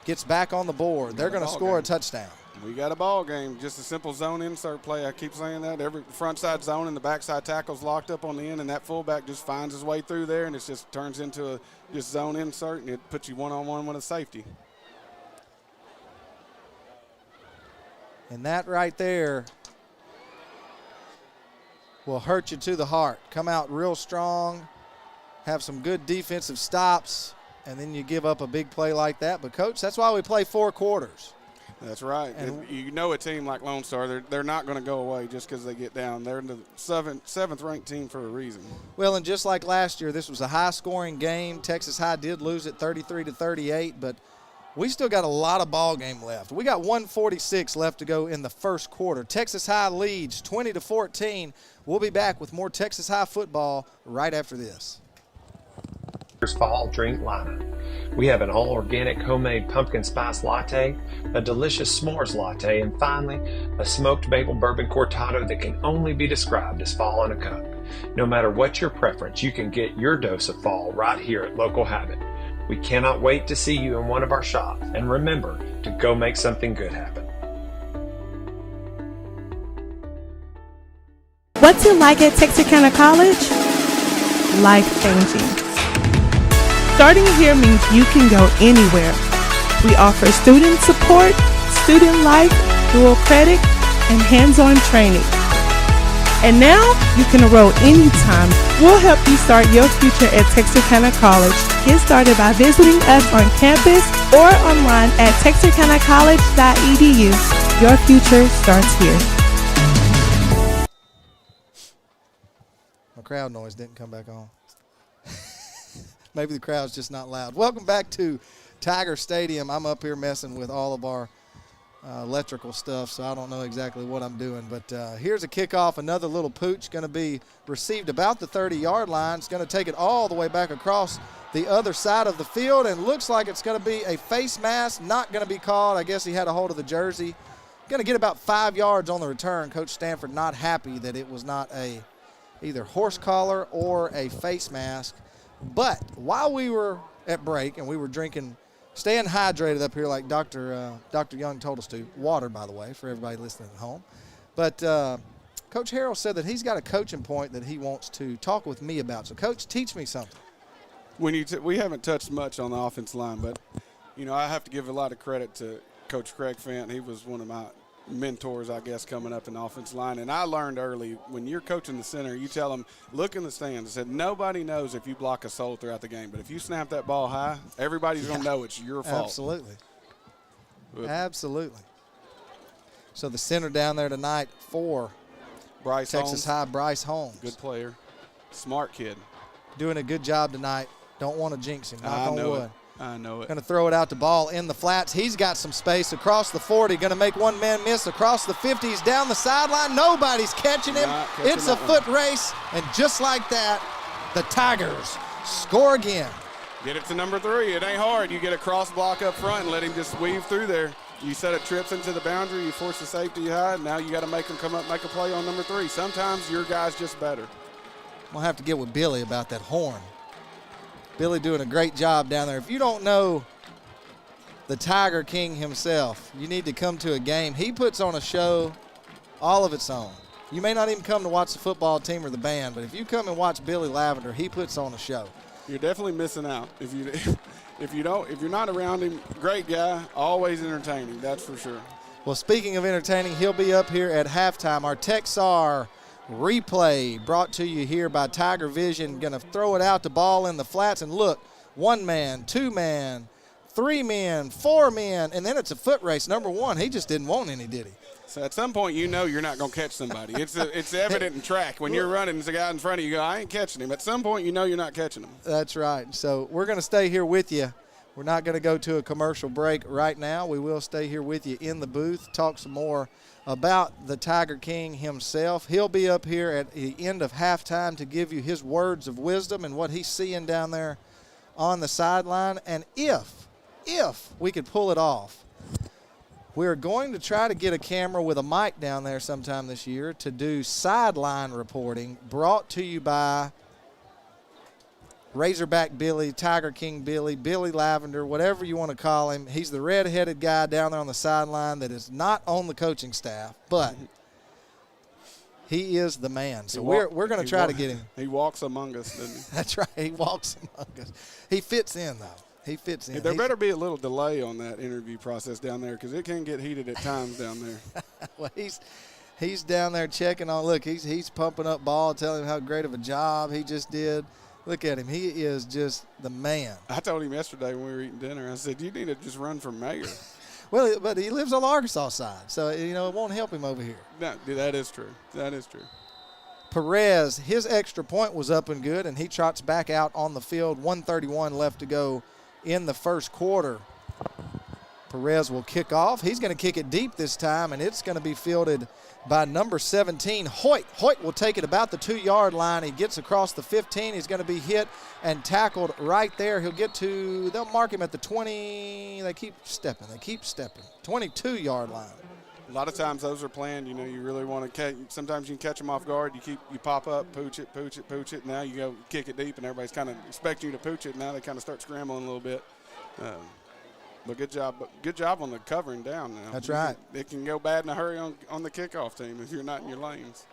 gets back on the board. They're going to score a touchdown. We got a ball game. Just a simple zone insert play. I keep saying that. Every front side zone and the backside tackle's locked up on the end, and that fullback just finds his way through there, and it just turns into a just zone insert, and it puts you one-on-one with a safety. And that right there will hurt you to the heart. Come out real strong, have some good defensive stops, and then you give up a big play like that. But, Coach, that's why we play 4 quarters. That's right. And you know, a team like Lone Star, they're not going to go away just because they get down. They're the seventh-ranked team for a reason. Well, and just like last year, this was a high-scoring game. Texas High did lose it 33-38, but we still got a lot of ball game left. We got 1:46 left to go in the first quarter. Texas High leads 20-14. We'll be back with more Texas High football right after this. Fall drink lineup. We have an all-organic homemade pumpkin spice latte, a delicious s'mores latte, and finally, a smoked maple bourbon cortado that can only be described as fall in a cup. No matter what your preference, you can get your dose of fall right here at Local Habit. We cannot wait to see you in one of our shops, and remember to go make something good happen. What's it like at Texarkana College? Life-changing. Starting here means you can go anywhere. We offer student support, student life, dual credit, and hands-on training. And now you can enroll anytime. We'll help you start your future at Texarkana College. Get started by visiting us on campus or online at texarkanacollege.edu. Your future starts here. My crowd noise didn't come back on. Maybe the crowd's just not loud. Welcome back to Tiger Stadium. I'm up here messing with all of our electrical stuff, so I don't know exactly what I'm doing. But here's a kickoff. Another little pooch going to be received about the 30-yard line. It's going to take it all the way back across the other side of the field, and looks like it's going to be a face mask. Not going to be called. I guess he had a hold of the jersey. Going to get about 5 yards on the return. Coach Stanford not happy that it was not either horse collar or a face mask. But while we were at break and we were drinking, staying hydrated up here like Dr. Young told us to, water, by the way, for everybody listening at home. But Coach Harrell said that he's got a coaching point that he wants to talk with me about. So, Coach, teach me something. We haven't touched much on the offensive line, but, you know, I have to give a lot of credit to Coach Craig Fant. He was one of my mentors, I guess, coming up in the offensive line. And I learned early, when you're coaching the center, you tell them, look in the stands. I said, nobody knows if you block a soul throughout the game, but if you snap that ball high, everybody's going to know it's your fault. Absolutely. Absolutely. So the center down there tonight for Texas High, Bryce Holmes. Good player. Smart kid. Doing a good job tonight. Don't want to jinx him. Knock on wood. I know it. Going to throw it out the ball in the flats. He's got some space across the 40. Going to make one man miss across the 50s down the sideline. Nobody's catching him. It's a foot race. And just like that, the Tigers score again. Get it to number 3. It ain't hard. You get a cross block up front and let him just weave through there. You set it trips into the boundary. You force the safety high. Now you got to make him come up, make a play on number 3. Sometimes your guy's just better. We'll have to get with Billy about that horn. Billy doing a great job down there. If you don't know the Tiger King himself, you need to come to a game. He puts on a show all of its own. You may not even come to watch the football team or the band, but if you come and watch Billy Lavender, he puts on a show. You're definitely missing out if you're not around him. Great guy, always entertaining, that's for sure. Well, speaking of entertaining, he'll be up here at halftime. Our Texar replay brought to you here by Tiger Vision. Going to throw it out, the ball in the flats, and look, 1 man, 2 man, 3 men, 4 men, and then it's a foot race. Number 1, he just didn't want any, did he? So at some point, you know you're not going to catch somebody. It's evident in track. When you're running, there's a guy in front of you, I ain't catching him. At some point, you know you're not catching him. That's right. So we're going to stay here with you. We're not going to go to a commercial break right now. We will stay here with you in the booth, talk some more about the Tiger King himself. He'll be up here at the end of halftime to give you his words of wisdom and what he's seeing down there on the sideline. And if we could pull it off, we're going to try to get a camera with a mic down there sometime this year to do sideline reporting, brought to you by Razorback Billy, Tiger King Billy, Billy Lavender, whatever you want to call him. He's the red-headed guy down there on the sideline that is not on the coaching staff, but he is the man. So we're going to try to get him. He walks among us, doesn't he? That's right. He walks among us. He fits in, though. He fits in. There better be a little delay on that interview process down there because it can get heated at times down there. Well, he's down there checking on. Look, he's pumping up ball, telling him how great of a job he just did. Look at him. He is just the man. I told him yesterday when we were eating dinner, I said, you need to just run for mayor. Well, but he lives on the Arkansas side, so, it won't help him over here. No, that is true. That is true. Perez, his extra point was up and good, and he trots back out on the field. 1:31 left to go in the first quarter. Perez will kick off. He's going to kick it deep this time, and it's going to be fielded by number 17, Hoyt. Hoyt will take it about the 2-yard line. He gets across the 15. He's going to be hit and tackled right there. They'll mark him at the 20. They keep stepping. 22-yard line. A lot of times those are planned. You really want to catch. Sometimes you can catch them off guard. You pop up, pooch it. Now you go kick it deep, and everybody's kind of expecting you to pooch it. Now they kind of start scrambling a little bit. But good job on the covering down now. That's right. It can go bad in a hurry on the kickoff team if you're not in your lanes.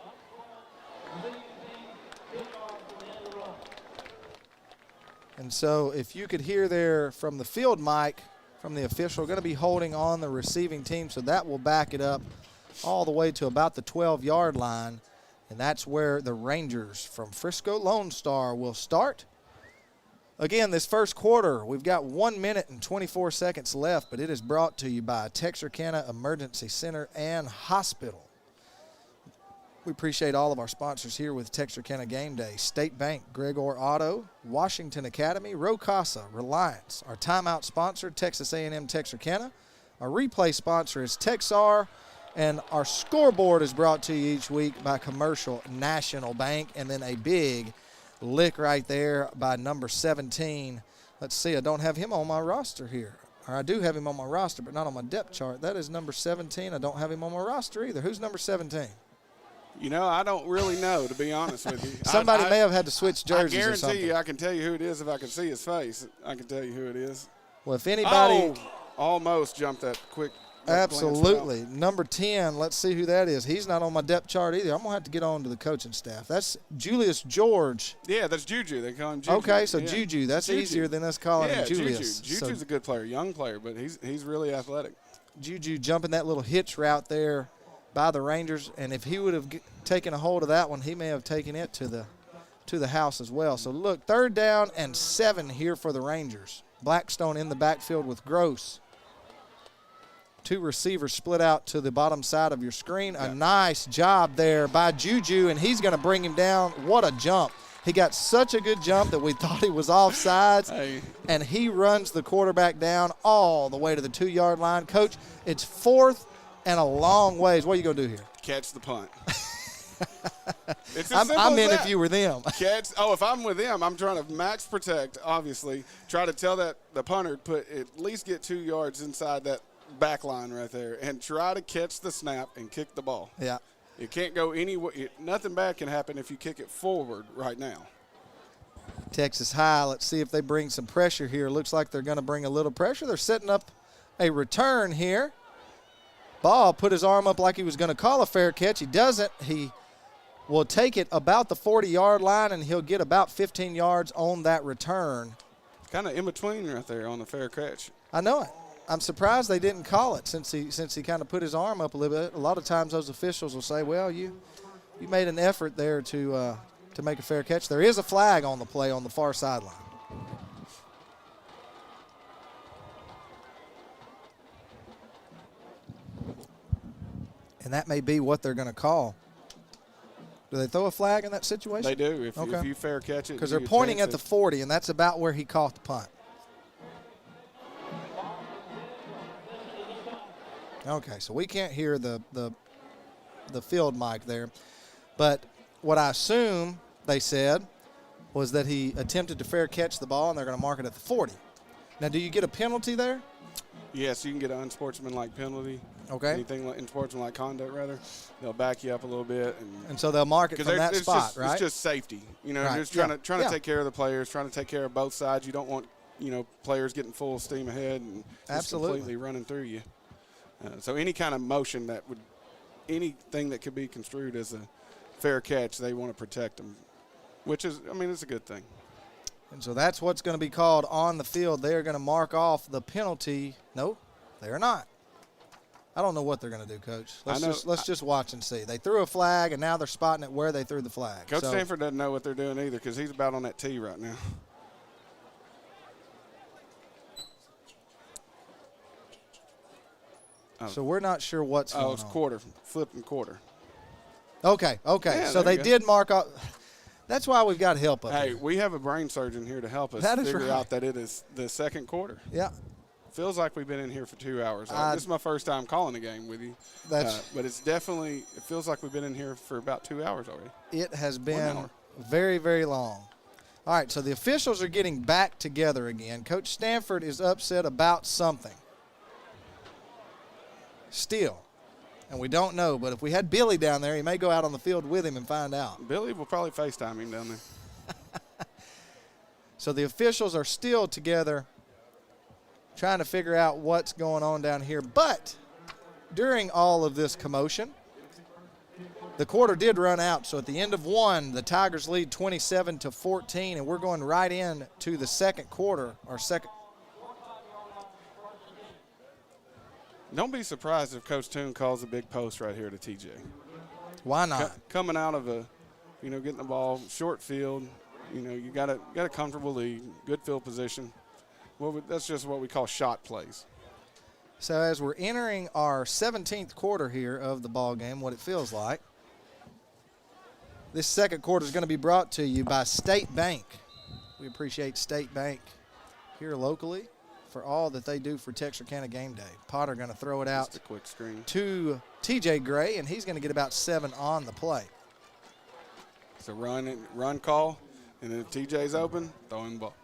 And so if you could hear there from the field mic, from the official, going to be holding on the receiving team, so that will back it up all the way to about the 12-yard line. And that's where the Rangers from Frisco Lone Star will start. Again, this first quarter, we've got 1 minute and 24 seconds left, but it is brought to you by Texarkana Emergency Center and Hospital. We appreciate all of our sponsors here with Texarkana Gameday: State Bank, Gregor Auto, Washington Academy, Rocasa, Reliance. Our timeout sponsor, Texas A&M Texarkana. Our replay sponsor is Texar, and our scoreboard is brought to you each week by Commercial National Bank, and then a big lick right there by number 17. Let's see, I don't have him on my roster here. Or I do have him on my roster, but not on my depth chart. That is number 17. I don't have him on my roster either. Who's number 17? I don't really know, to be honest with you. Somebody may have had to switch jerseys I or something. guarantee you I can tell you who it is if I can see his face. I can tell you who it is. Well, if anybody almost jumped that quick. Absolutely. Number 10, let's see who that is. He's not on my depth chart either. I'm going to have to get on to the coaching staff. That's Julius George. Yeah, that's Juju. They call him Juju. Okay, so Juju. That's Juju. Easier than us calling him Julius. Juju's a good player, young player, but he's really athletic. Juju jumping that little hitch route there by the Rangers, and if he would have taken a hold of that one, he may have taken it to the house as well. So, look, 3rd down and 7 here for the Rangers. Blackstone in the backfield with Gross. 2 receivers split out to the bottom side of your screen. A nice job there by Juju, and he's going to bring him down. What a jump. He got such a good jump that we thought he was offsides, and he runs the quarterback down all the way to the 2-yard line. Coach, it's 4th and a long ways. What are you going to do here? Catch the punt. I'm in if you were them. If I'm with them, I'm trying to max protect, obviously. Try to tell the punter to at least get 2 yards inside that back line right there and try to catch the snap and kick the ball. Yeah. It can't go anywhere. Nothing bad can happen if you kick it forward right now. Texas High, let's see if they bring some pressure here. Looks like they're going to bring a little pressure. They're setting up a return here. Ball put his arm up like he was going to call a fair catch. He doesn't. He will take it about the 40-yard line, and he'll get about 15 yards on that return. Kind of in between right there on the fair catch. I know it. I'm surprised they didn't call it since he kind of put his arm up a little bit. A lot of times those officials will say, well, you made an effort there to make a fair catch. There is a flag on the play on the far sideline. And that may be what they're going to call. Do they throw a flag in that situation? They do. If you fair catch it. Because they're pointing at the 40, and that's about where he caught the punt. Okay, so we can't hear the field mic there. But what I assume they said was that he attempted to fair catch the ball, and they're going to mark it at the 40. Now, do you get a penalty there? Yes, you can get an unsportsmanlike penalty. Okay. Anything like unsportsmanlike conduct, rather. They'll back you up a little bit. And so they'll mark it from that spot, right? It's just safety. Right. Just trying to take care of the players, trying to take care of both sides. You don't want, players getting full steam ahead and just completely running through you. So any kind of motion anything that could be construed as a fair catch, they want to protect them, which is, it's a good thing. And so that's what's going to be called on the field. They're going to mark off the penalty. No, they're not. I don't know what they're going to do, Coach. Let's just watch and see. They threw a flag, and now they're spotting it where they threw the flag. Coach Stanford doesn't know what they're doing either because he's about on that tee right now. So we're not sure what's going on. Oh, it's quarter, flipping quarter. Okay. Yeah, So they did mark up. That's why we've got help up Hey, here. we have a brain surgeon here to help us figure out that it is the second quarter. Yeah. Feels like we've been in here for 2 hours. This is my first time calling a game with you. But it's definitely, it feels like we've been in here for about 2 hours already. It has been very, very long. All right, so the officials are getting back together again. Coach Stanford is upset about something. Still. And we don't know, but if we had Billy down there, he may go out on the field with him and find out. Billy will probably FaceTime him down there. So the officials are still together trying to figure out what's going on down here. But during all of this commotion, the quarter did run out. So at the end of one, the Tigers lead 27-14, and we're going right in to the second quarter, or second. Don't be surprised if Coach Toon calls a big post right here to TJ. Why not? Coming out of getting the ball, short field, you got a comfortable lead, good field position. Well, that's just what we call shot plays. So as we're entering our 17th quarter here of the ball game, what it feels like, this second quarter is going to be brought to you by State Bank. We appreciate State Bank here locally for all that they do for Texarkana Game Day. Potter going to throw it out Just a quick screen to TJ Gray, and he's going to get about 7 on the play. It's a run call, and then if TJ's open, throw him the ball.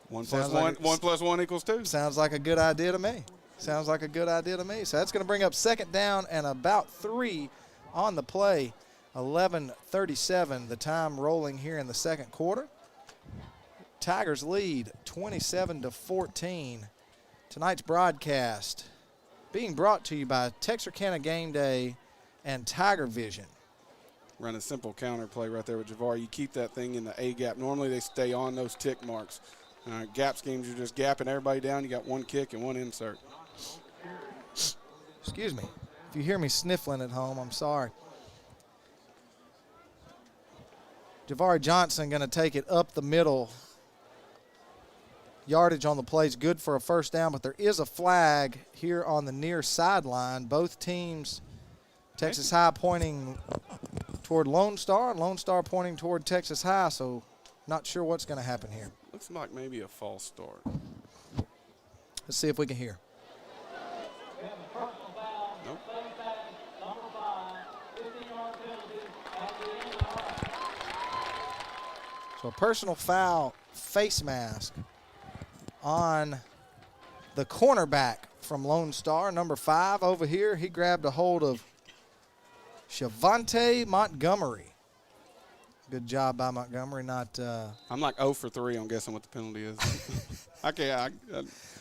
1 plus 1 equals 2. Sounds like a good idea to me. So that's going to bring up second down and about 3 on the play. 11:37, the time rolling here in the second quarter. Tigers lead 27-14. Tonight's broadcast being brought to you by Texarkana Gameday and Tiger Vision. Run a simple counter play right there with Javar. You keep that thing in the A gap. Normally they stay on those tick marks. Gap schemes, you're just gapping everybody down. You got 1 kick and 1 insert. Excuse me. If you hear me sniffling at home, I'm sorry. Javari Johnson going to take it up the middle. Yardage on the play is good for a first down, but there is a flag here on the near sideline. Both teams, Texas High pointing toward Lone Star, and Lone Star pointing toward Texas High, so not sure what's going to happen here. Looks like maybe a false start. Let's see if we can hear. Nope. So a personal foul face mask on the cornerback from Lone Star, number 5 over here. He grabbed a hold of Shavante Montgomery. Good job by Montgomery. I'm like 0 for 3 on guessing what the penalty is.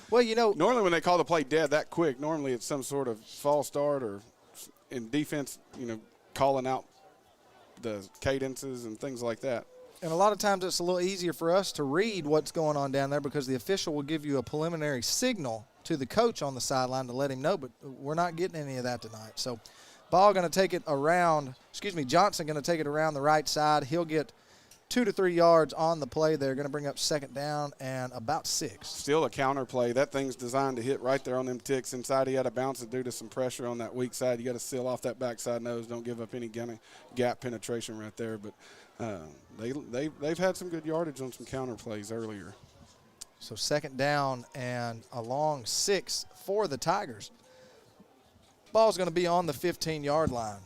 Well, normally when they call the play dead that quick, normally it's some sort of false start or in defense, calling out the cadences and things like that. And a lot of times it's a little easier for us to read what's going on down there because the official will give you a preliminary signal to the coach on the sideline to let him know, but we're not getting any of that tonight. So ball going to take it around, Johnson going to take it around the right side. He'll get 2 to 3 yards on the play. They're going to bring up second down and about 6. Still a counter play. That thing's designed to hit right there on them ticks inside. He had to bounce it due to some pressure on that weak side. You got to seal off that backside nose. Don't give up any gap penetration right there. But they've had some good yardage on some counter plays earlier. So second down and a long 6 for the Tigers. Ball's going to be on the 15-yard line.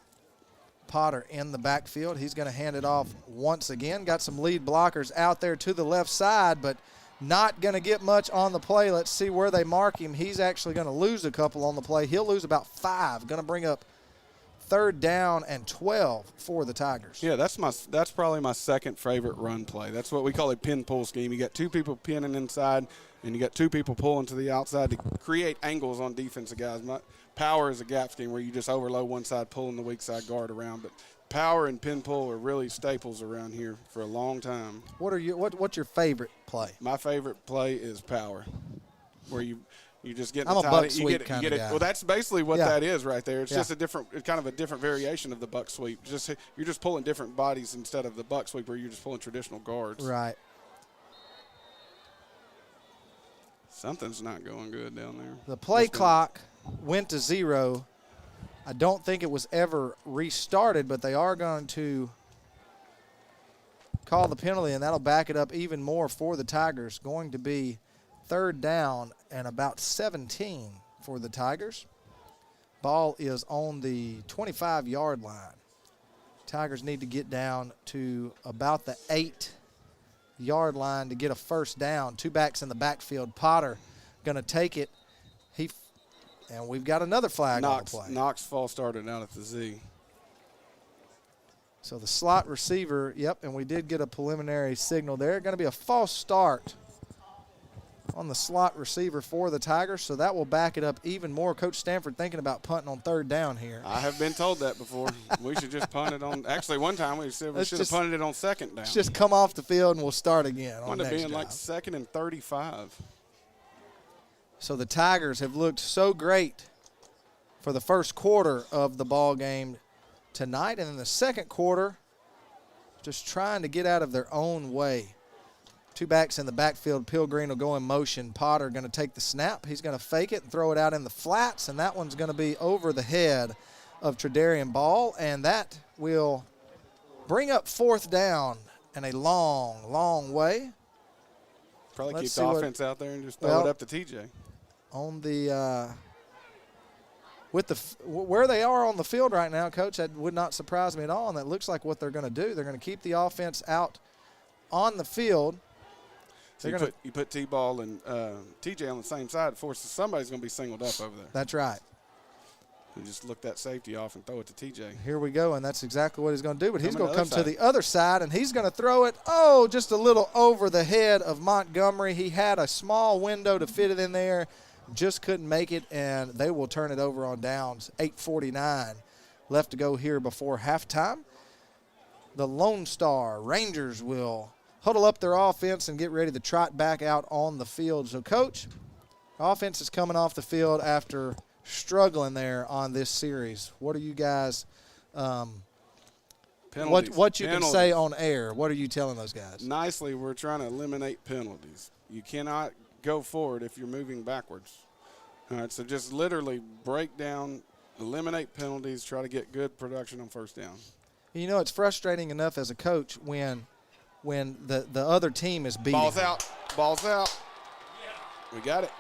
Potter in the backfield. He's going to hand it off once again. Got some lead blockers out there to the left side, but not going to get much on the play. Let's see where they mark him. He's actually going to lose a couple on the play. He'll lose about 5. Going to bring up third down and 12 for the Tigers. Yeah, that's probably my second favorite run play. That's what we call a pin pull scheme. You got 2 people pinning inside, and you got 2 people pulling to the outside to create angles on defensive guys. Power is a gap scheme where you just overload one side, pulling the weak side guard around. But power and pin pull are really staples around here for a long time. What's your favorite play? My favorite play is power, where you just get. I'm a buck sweep kind of guy. Well, that's basically what that is right there. It's just a different variation of the buck sweep. You're just pulling different bodies instead of the buck sweep, where you're just pulling traditional guards. Right. Something's not going good down there. The play clock went to 0. I don't think it was ever restarted, but they are going to call the penalty, and that'll back it up even more for the Tigers. Going to be 3rd down and about 17 for the Tigers. Ball is on the 25-yard line. Tigers need to get down to about the 8-yard line to get a first down. 2 backs in the backfield. Potter going to take it. And we've got another flag on the play. Knox false started out at the Z. So the slot receiver, yep, and we did get a preliminary signal there. Going to be a false start on the slot receiver for the Tigers, so that will back it up even more. Coach Stanford thinking about punting on 3rd down here. I have been told that before. We should just punt it on – actually, one time we said we should have punted it on 2nd down. Let's just come off the field and we'll start again on next next being drive. like 2nd and 35. So the Tigers have looked so great for the first quarter of the ball game tonight, and in the second quarter, just trying to get out of their own way. 2 backs in the backfield. Pilgreen will go in motion. Potter going to take the snap. He's going to fake it and throw it out in the flats, and that one's going to be over the head of Tredarian Ball, and that will bring up 4th down and a long, long way. Probably keep the offense out there and just throw it up to TJ. On the where they are on the field right now, Coach, that would not surprise me at all, and that looks like what they're going to do. They're going to keep the offense out on the field. So you put T-Ball and TJ on the same side, forces somebody's going to be singled up over there. That's right. You just look that safety off and throw it to TJ. Here we go, and that's exactly what he's going to do. But he's going to come side. to the other side, and he's going to throw it, just a little over the head of Montgomery. He had a small window to fit it in there, just couldn't make it, and they will turn it over on downs. 8:49 left to go here before halftime. The Lone Star Rangers will huddle up their offense and get ready to trot back out on the field. So, Coach, offense is coming off the field after struggling there on this series. What are you guys what you can say on air? What are you telling those guys? Nicely, we're trying to eliminate penalties. You cannot go forward if you're moving backwards. All right, so just literally break down, eliminate penalties, try to get good production on 1st down. You know, it's frustrating enough as a coach when the other team is beating. Ball's out. We got it.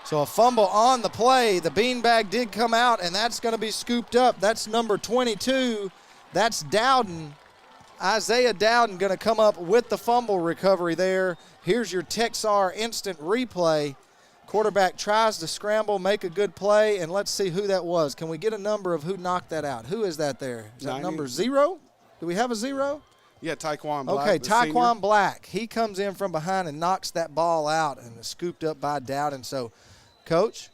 So a fumble on the play. The beanbag did come out, and that's going to be scooped up. That's number 22. That's Dowden. Isaiah Dowden going to come up with the fumble recovery there. Here's your Texar instant replay. Quarterback tries to scramble, make a good play, and let's see who that was. Can we get a number of who knocked that out? Who is that there? Is that number 0? Do we have a 0? Yeah, Taekwon Black. Okay, Taekwon Black. He comes in from behind and knocks that ball out and is scooped up by Dowden. So, Coach,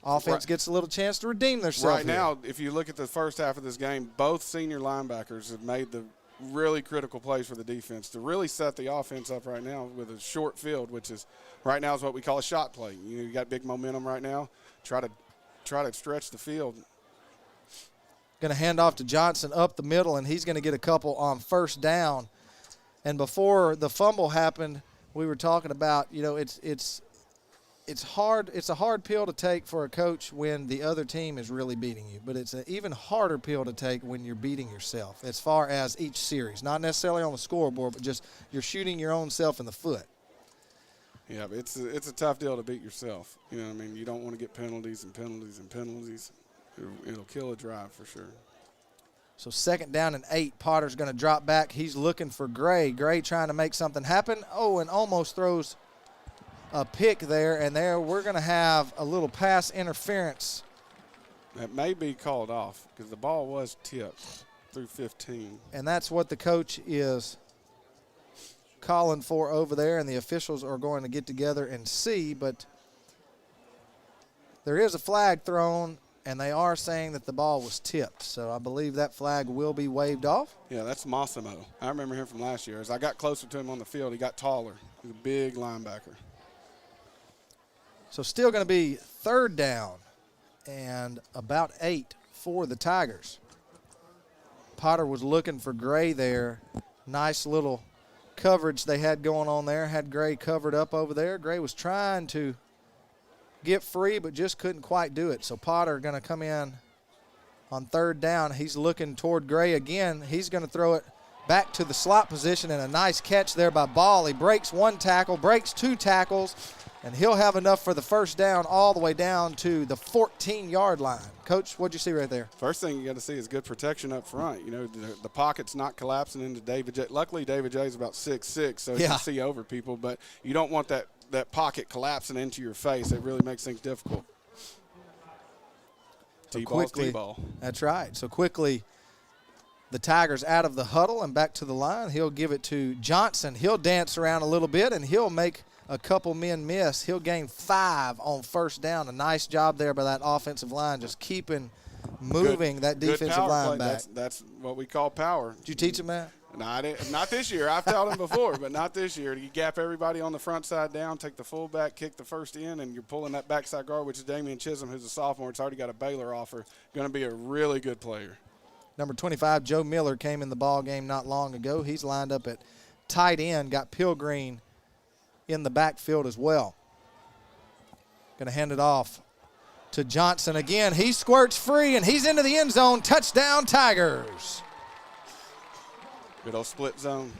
offense gets a little chance to redeem themselves. Right now, if you look at the first half of this game, both senior linebackers have made the really critical plays for the defense to really set the offense up right now with a short field, which is right now is what we call a shot play. You got big momentum right now. Try to stretch the field. Going to hand off to Johnson up the middle, and he's going to get a couple on 1st down. And before the fumble happened, we were talking about, it's hard. It's a hard pill to take for a coach when the other team is really beating you, but it's an even harder pill to take when you're beating yourself as far as each series. Not necessarily on the scoreboard, but just you're shooting your own self in the foot. Yeah, but it's a tough deal to beat yourself. You know what I mean? You don't want to get penalties and penalties and penalties. It'll kill a drive for sure. So 2nd down and 8. Potter's going to drop back. He's looking for Gray. Gray trying to make something happen. And almost throws a pick there. And there we're going to have a little pass interference. That may be called off because the ball was tipped through 15. And that's what the coach is calling for over there. And the officials are going to get together and see. But there is a flag thrown. And they are saying that the ball was tipped. So I believe that flag will be waved off. Yeah, that's Massimo. I remember him from last year. As I got closer to him on the field, he got taller. He's a big linebacker. So still going to be 3rd down and about 8 for the Tigers. Potter was looking for Gray there. Nice little coverage they had going on there. Had Gray covered up over there. Gray was trying to get free, but just couldn't quite do it. So Potter going to come in on third down. He's looking toward Gray again. He's going to throw it back to the slot position, and a nice catch there by Ball. He breaks one tackle, breaks two tackles, and he'll have enough for the first down all the way down to the 14-yard line. Coach, what'd you see right there? First thing you got to see is good protection up front. You know, the pocket's not collapsing into David J. Luckily, David J. is about 6'6", so he can see over people, but you don't want that pocket collapsing into your face. It really makes things difficult. So T-ball's quickly, T-ball. That's right. So quickly, the Tigers out of the huddle and back to the line. He'll give it to Johnson. He'll dance around a little bit, and he'll make a couple men miss. He'll gain 5 on first down. A nice job there by that offensive line, just keeping moving that defensive line back. That's what we call power. Did you teach him that? No, I didn't, not this year. I've taught him before, but not this year. You gap everybody on the front side down, take the fullback, kick the first in, and you're pulling that backside guard, which is Damian Chisholm, who's a sophomore. It's already got a Baylor offer. Going to be a really good player. Number 25, Joe Miller, came in the ball game not long ago. He's lined up at tight end, got Pilgreen in the backfield as well. Going to hand it off to Johnson again. He squirts free, and he's into the end zone. Touchdown, Tigers. Good old split zone.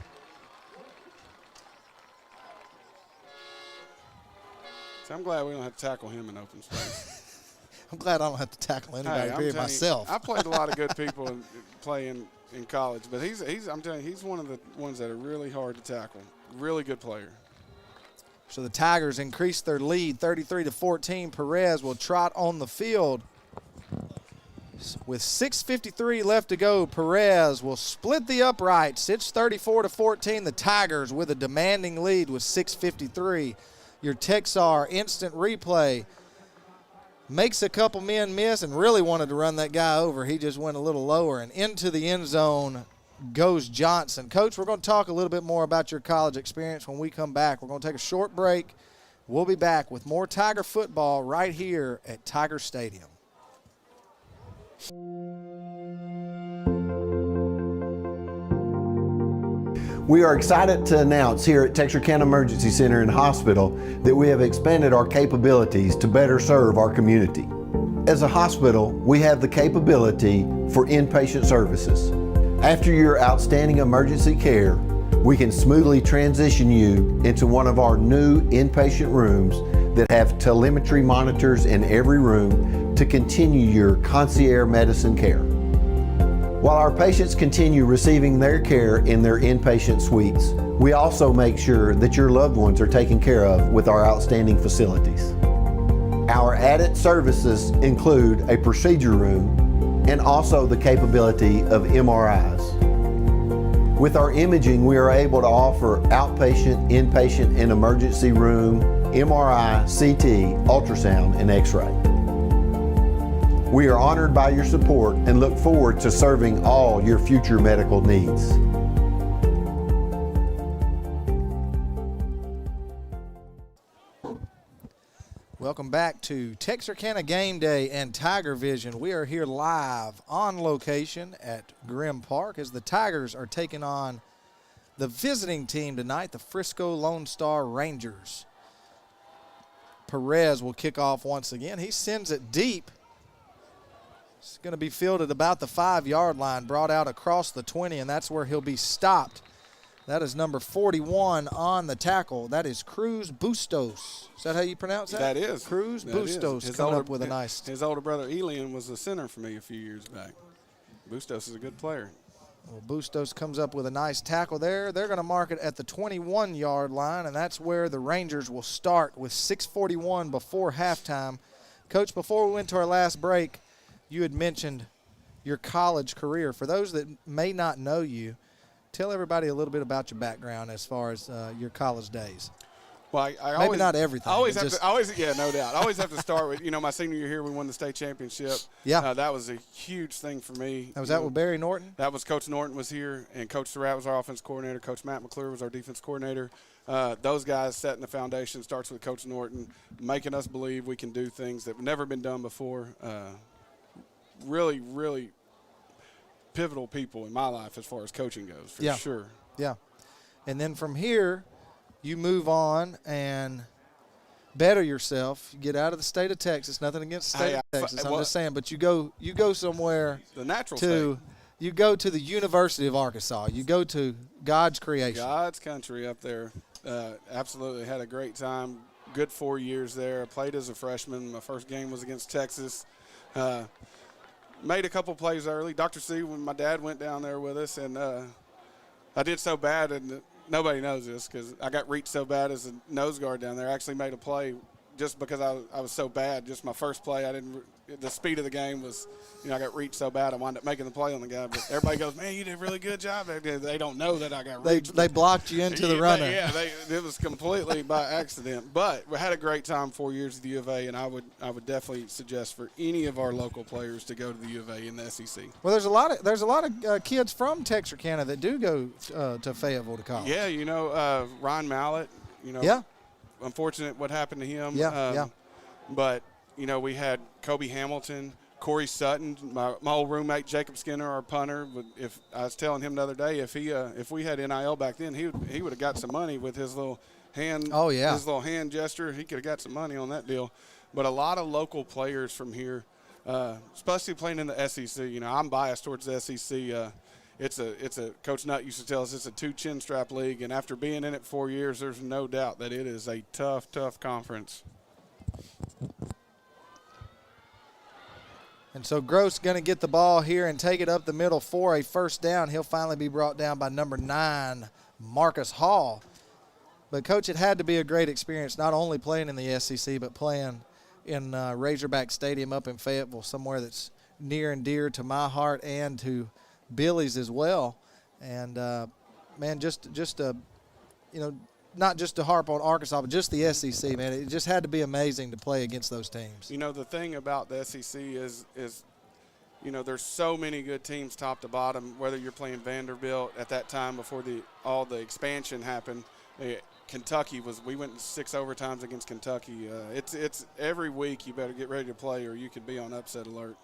So I'm glad we don't have to tackle him in open space. I'm glad I don't have to tackle anybody here myself. I played a lot of good people playing in college, but I'm telling you, he's one of the ones that are really hard to tackle. Really good player. So the Tigers increase their lead 33-14. Perez will trot on the field. With 6:53 left to go, Perez will split the uprights. It's 34-14. The Tigers with a demanding lead with 6:53. Your Texar instant replay makes a couple men miss and really wanted to run that guy over. He just went a little lower, and into the end zone goes Johnson. Coach, we're going to talk a little bit more about your college experience when we come back. We're going to take a short break. We'll be back with more Tiger football right here at Tiger Stadium. We are excited to announce here at Texarkana Emergency Center and Hospital that we have expanded our capabilities to better serve our community. As a hospital, we have the capability for inpatient services. After your outstanding emergency care, we can smoothly transition you into one of our new inpatient rooms that have telemetry monitors in every room to continue your concierge medicine care. While our patients continue receiving their care in their inpatient suites, we also make sure that your loved ones are taken care of with our outstanding facilities. Our added services include a procedure room and also the capability of MRIs. With our imaging, we are able to offer outpatient, inpatient, and emergency room, MRI, CT, ultrasound, and X-ray. We are honored by your support and look forward to serving all your future medical needs. Welcome back to Texarkana Game Day and Tiger Vision. We are here live on location at Grimm Park as the Tigers are taking on the visiting team tonight, the Frisco Lone Star Rangers. Perez will kick off once again. He sends it deep. It's going to be fielded about the 5-yard line, brought out across the 20, and that's where he'll be stopped. That is number 41 on the tackle. That is Cruz Bustos. Is that how you pronounce that? That is. Cruz Bustos coming up with a nice. His older brother Elian was the center for me a few years back. Bustos is a good player. Well, Bustos comes up with a nice tackle there. They're going to mark it at the 21-yard line, and that's where the Rangers will start with 6:41 before halftime. Coach, before we went to our last break, you had mentioned your college career. For those that may not know you, tell everybody a little bit about your background as far as your college days. Well, I maybe always, not everything. I always have to, yeah, no doubt. I always have to start with, my senior year here, we won the state championship. Yeah. That was a huge thing for me. Now, was that with Barry Norton? That was Coach Norton was here, and Coach Surratt was our offense coordinator. Coach Matt McClure was our defense coordinator. Those guys setting the foundation. Starts with Coach Norton, making us believe we can do things that have never been done before. Really, really pivotal people in my life as far as coaching goes, for sure. Yeah. And then from here, you move on and better yourself. You get out of the state of Texas. Nothing against the state of Texas. I'm just saying, but you go somewhere the natural to state. You go to the University of Arkansas. You go to God's creation. God's country up there. Absolutely had a great time. Good 4 years there. I played as a freshman. My first game was against Texas. Made a couple plays early. Dr. C, when my dad went down there with us, and I did so bad, and nobody knows this because I got reached so bad as a nose guard down there. I actually made a play just because I was so bad. Just my first play, the speed of the game was, I got reached so bad I wound up making the play on the guy. But everybody goes, man, you did a really good job. They don't know that I got reached. They blocked you into the runner. It was completely by accident. But we had a great time 4 years at the U of A, and I would definitely suggest for any of our local players to go to the U of A in the SEC. Well, there's a lot of kids from Texarkana that do go to Fayetteville to college. Yeah, Ryan Mallett. Yeah. Unfortunate what happened to him. Yeah. But we had Kobe Hamilton, Corey Sutton, my old roommate Jacob Skinner, our punter. If I was telling him the other day, if we had NIL back then, he would have got some money with his little hand. Oh yeah. His little hand gesture, he could have got some money on that deal. But a lot of local players from here, especially playing in the SEC. I'm biased towards the SEC. It's a Coach Nutt used to tell us it's a 2 chin strap league, and after being in it 4 years, there's no doubt that it is a tough conference. And so Gross going to get the ball here and take it up the middle for a first down. He'll finally be brought down by number 9, Marcus Hall. But, Coach, it had to be a great experience, not only playing in the SEC, but playing in Razorback Stadium up in Fayetteville, somewhere that's near and dear to my heart and to Billy's as well. And, man, just not just to harp on Arkansas, but just the SEC, man. It just had to be amazing to play against those teams. The thing about the SEC is there's so many good teams top to bottom, whether you're playing Vanderbilt at that time before all the expansion happened. Kentucky we went 6 overtimes against Kentucky. It's every week you better get ready to play or you could be on upset alert.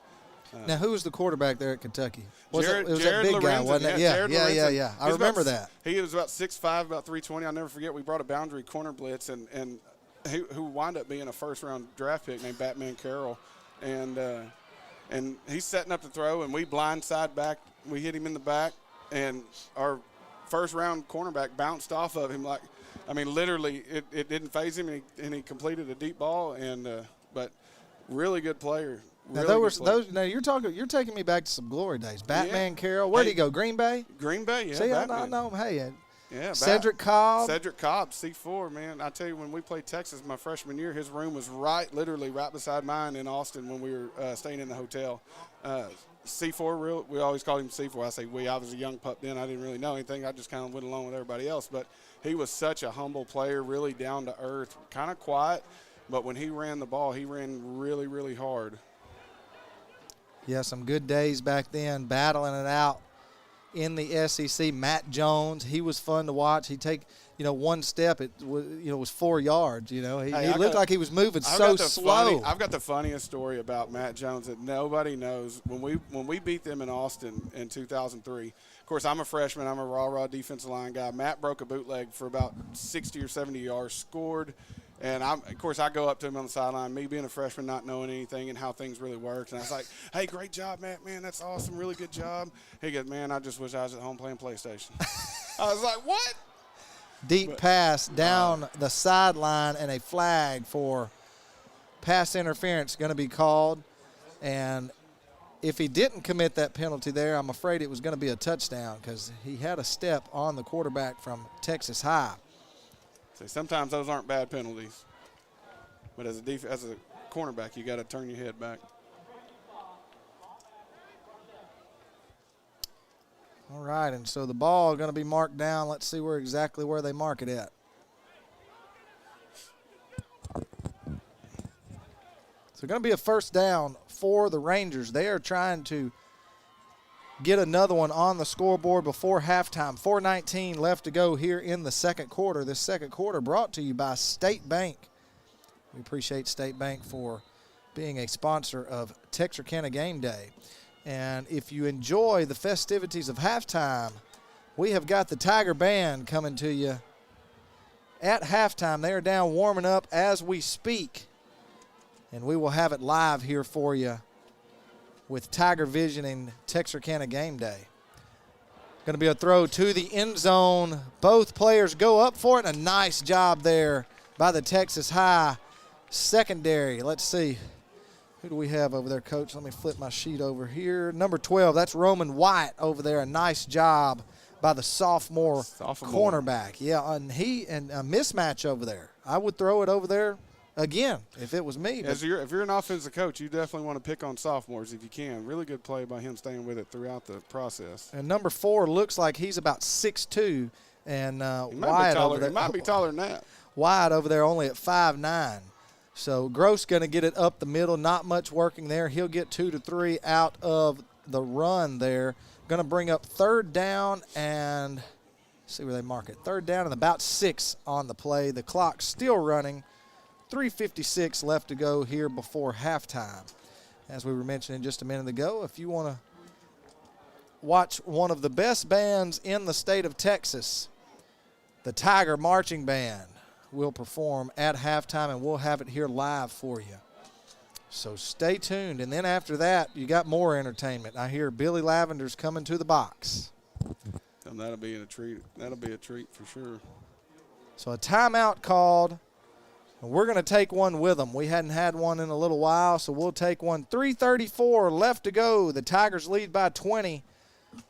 Now, who was the quarterback there at Kentucky? It was Jared that big Lorenzen, guy, wasn't it? Yeah. I remember that. He was about 6'5", about 320. I'll never forget we brought a boundary corner blitz, and who wound up being a first-round draft pick named Batman Carroll. And he's setting up to throw, and we blindside back. We hit him in the back, and our first-round cornerback bounced off of him literally it didn't faze him, and he completed a deep ball. But really good player. Now you're taking me back to some glory days. Batman Carroll, where'd he go? Green Bay. Yeah. See, Batman. I know. Hey, yeah. Cedric Cobb, C4, man. I tell you, when we played Texas my freshman year, his room was literally right beside mine in Austin when we were staying in the hotel. C4, we always called him C4. I say we. I was a young pup then. I didn't really know anything. I just kind of went along with everybody else. But he was such a humble player, really down to earth, kind of quiet. But when he ran the ball, he ran really, really hard. Yeah, some good days back then, battling it out in the SEC. Matt Jones, he was fun to watch. He'd take, one step, it was 4 yards. He looked like he was moving so slow. I've got the funniest story about Matt Jones that nobody knows. When we beat them in Austin in 2003, of course, I'm a freshman. I'm a raw defensive line guy. Matt broke a bootleg for about 60 or 70 yards, scored. And, I go up to him on the sideline, me being a freshman, not knowing anything and how things really work. And I was like, hey, great job, Matt. Man, that's awesome. Really good job. He goes, man, I just wish I was at home playing PlayStation. I was like, what? Deep pass down the sideline, and a flag for pass interference going to be called. And if he didn't commit that penalty there, I'm afraid it was going to be a touchdown because he had a step on the quarterback from Texas High. Sometimes those aren't bad penalties, but as a cornerback, you got to turn your head back. All right, and so the ball going to be marked down. Let's see exactly where they mark it at. So going to be a first down for the Rangers. They are trying to get another one on the scoreboard before halftime. 4:19 left to go here in the second quarter. This second quarter brought to you by State Bank. We appreciate State Bank for being a sponsor of Texarkana Gameday. And if you enjoy the festivities of halftime, we have got the Tiger Band coming to you at halftime. They are down warming up as we speak. And we will have it live here for you with Tiger Vision and Texarkana Gameday. Going to be a throw to the end zone. Both players go up for it. A nice job there by the Texas High secondary. Let's see. Who do we have over there, Coach? Let me flip my sheet over here. Number 12, that's Roman White over there. A nice job by the sophomore cornerback. Yeah, and a mismatch over there. I would throw it over there again if it was me. If you're an offensive coach, you definitely want to pick on sophomores if you can. Really good play by him staying with it throughout the process. And number 4 looks like he's about 6'2", and Wyatt over there. He might be taller than that. Wyatt over there only at 5'9". So Gross going to get it up the middle. Not much working there. He'll get 2 to 3 out of the run there. Going to bring up third down and see where they mark it. Third down and about 6 on the play. The clock's still running. 3:56 left to go here before halftime. As we were mentioning just a minute ago, if you want to watch one of the best bands in the state of Texas, the Tiger Marching Band will perform at halftime, and we'll have it here live for you. So stay tuned. And then after that, you got more entertainment. I hear Billy Lavender's coming to the box. And that'll be a treat. That'll be a treat for sure. So a timeout called. We're going to take one with them. We hadn't had one in a little while, so we'll take one. 3:34 left to go. The Tigers lead by 20.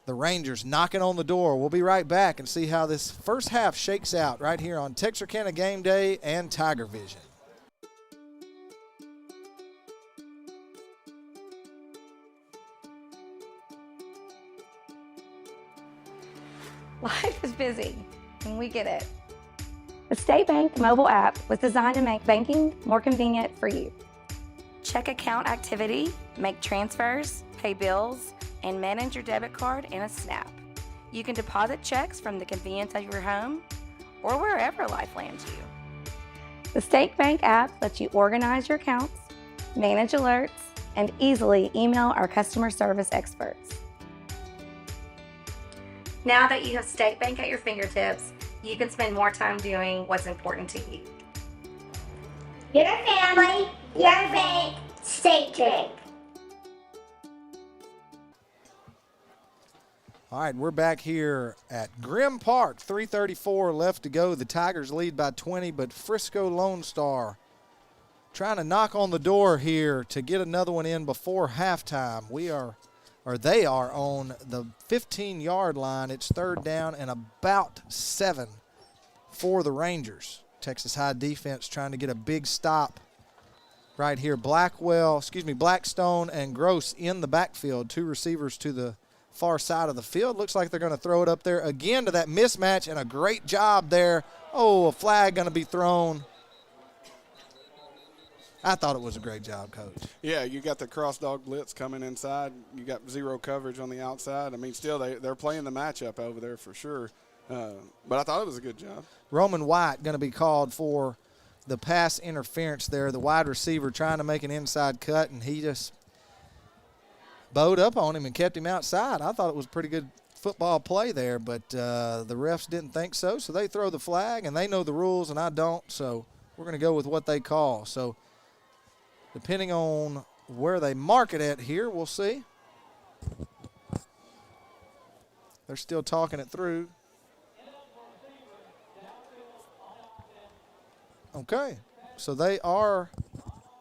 The Rangers knocking on the door. We'll be right back and see how this first half shakes out right here on Texarkana Gameday and Tiger Vision. Life is busy, and we get it. The State Bank mobile app was designed to make banking more convenient for you. Check account activity, make transfers, pay bills, and manage your debit card in a snap. You can deposit checks from the convenience of your home or wherever life lands you. The State Bank app lets you organize your accounts, manage alerts, and easily email our customer service experts. Now that you have State Bank at your fingertips, you can spend more time doing what's important to you. Your family, your bank, State Bank. All right, we're back here at Grimm Park. 3:34 left to go. The Tigers lead by 20, but Frisco Lone Star trying to knock on the door here to get another one in before halftime. They are on the 15-yard line. It's third down and about 7 for the Rangers. Texas High defense trying to get a big stop right here. Blackstone and Gross in the backfield. 2 receivers to the far side of the field. Looks like they're going to throw it up there again to that mismatch, and a great job there. Oh, a flag going to be thrown. I thought it was a great job, Coach. Yeah, you got the cross dog blitz coming inside. You got zero coverage on the outside. I mean, still they're playing the matchup over there for sure. But I thought it was a good job. Roman White going to be called for the pass interference there. The wide receiver trying to make an inside cut, and he just bowed up on him and kept him outside. I thought it was a pretty good football play there, but the refs didn't think so, so they throw the flag, and they know the rules, and I don't, so we're going to go with what they call. So depending on where they mark it at here, we'll see. They're still talking it through. Okay, so they are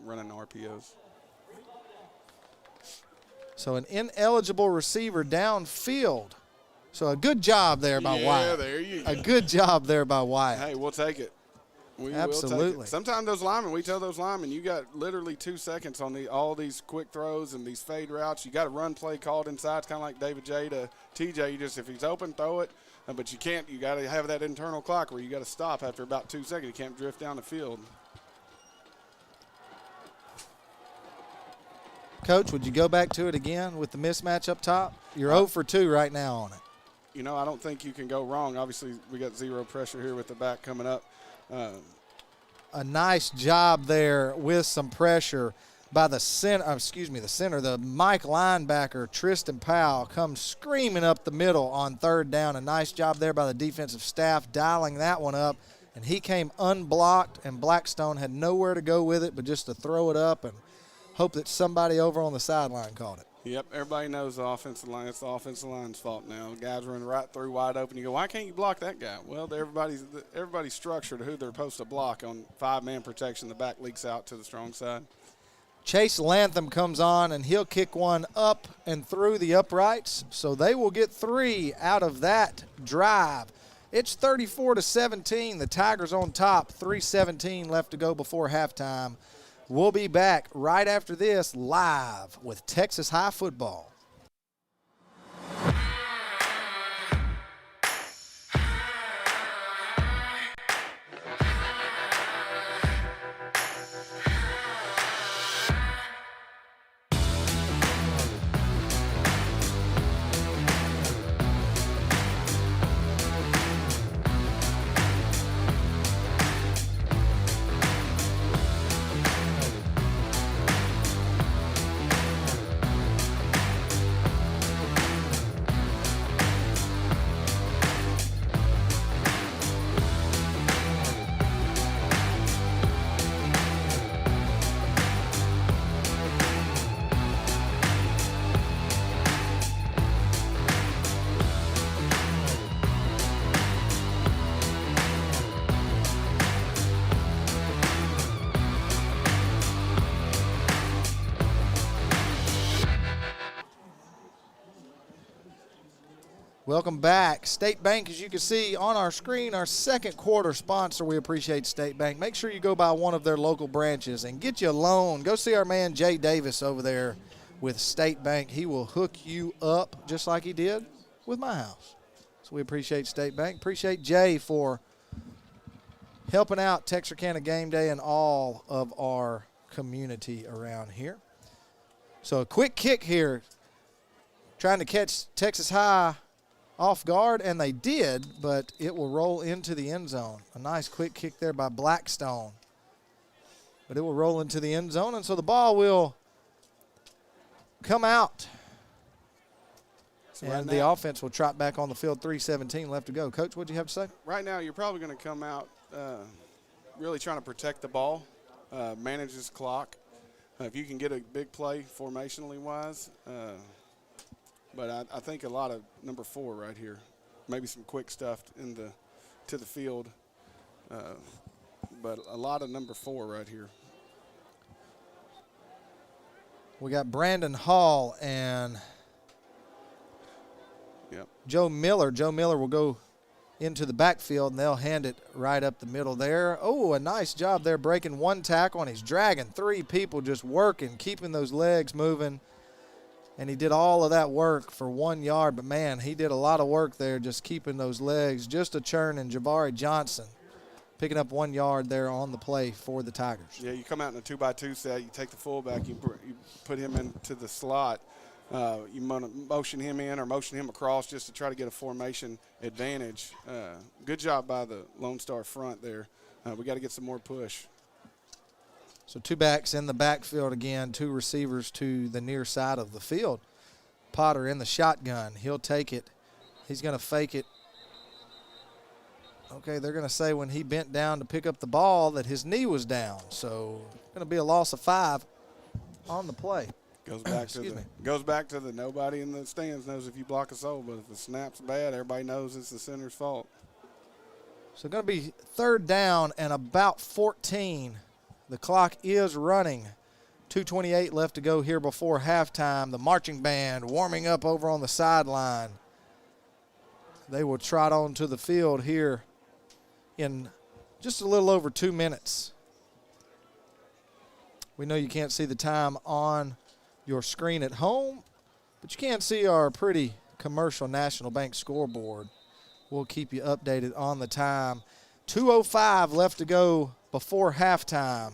running RPOs. So an ineligible receiver downfield. So a good job there by Wyatt. Yeah, there you go. A good job there by Wyatt. Hey, we'll take it. We Absolutely. will take it. Sometimes those linemen, we tell those linemen, you got literally 2 seconds on all these quick throws and these fade routes. You got a run play called inside. It's kind of like David J to TJ. You just, if he's open, throw it. But you can't. You got to have that internal clock where you got to stop after about 2 seconds. You can't drift down the field. Coach, would you go back to it again with the mismatch up top? You're 0 for 2 right now on it. You know, I don't think you can go wrong. Obviously, we got zero pressure here with the back coming up. A nice job there with some pressure by the center. The Mike linebacker, Tristan Powell, comes screaming up the middle on third down. A nice job there by the defensive staff dialing that one up. and he came unblocked, and Blackstone had nowhere to go with it but just to throw it up and hope that somebody over on the sideline caught it. Yep, everybody knows the offensive line. It's the offensive line's fault now. The guys running right through wide open. You go, why can't you block that guy? Well, everybody's structured who they're supposed to block on 5-man protection. The back leaks out to the strong side. Chase Lantham comes on, and he'll kick one up and through the uprights, so they will get 3 out of that drive. It's 34-17. The Tigers on top, 3:17 left to go before halftime. We'll be back right after this live with Texas High football. Welcome back. State Bank, as you can see on our screen, our second quarter sponsor. We appreciate State Bank. Make sure you go by one of their local branches and get you a loan. Go see our man Jay Davis over there with State Bank. He will hook you up just like he did with my house. So we appreciate State Bank. Appreciate Jay for helping out Texarkana Gameday and all of our community around here. So a quick kick here, trying to catch Texas High off guard, and they did, but it will roll into the end zone. A nice quick kick there by Blackstone. But it will roll into the end zone, and so the ball will come out. And the offense will trot back on the field, 3:17 left to go. Coach, what do you have to say? Right now, you're probably going to come out really trying to protect the ball, manage this clock. If you can get a big play formationally wise, but I think a lot of number 4 right here, maybe some quick stuff to the field, but a lot of number 4 right here. We got Brandon Hall and Joe Miller. Joe Miller will go into the backfield, and they'll hand it right up the middle there. Oh, a nice job there breaking one tackle, and he's dragging 3 people, just working, keeping those legs moving. And he did all of that work for 1 yard. But, man, he did a lot of work there just keeping those legs just a churn. And Jabari Johnson picking up 1 yard there on the play for the Tigers. Yeah, you come out in a 2-by-2 set. You take the fullback. You put him into the slot. You motion him in or motion him across just to try to get a formation advantage. Good job by the Lone Star front there. We got to get some more push. So 2 backs in the backfield again, 2 receivers to the near side of the field. Potter in the shotgun. He'll take it. He's going to fake it. Okay, they're going to say when he bent down to pick up the ball that his knee was down. So going to be a loss of 5 on the play. Goes back to the nobody in the stands knows if you block a soul, but if the snap's bad, everybody knows it's the center's fault. So going to be 3rd down and about 14. The clock is running. 2:28 left to go here before halftime. The marching band warming up over on the sideline. They will trot on to the field here in just a little over 2 minutes. We know you can't see the time on your screen at home, but you can see our pretty commercial National Bank scoreboard. We'll keep you updated on the time. 2:05 left to go before halftime.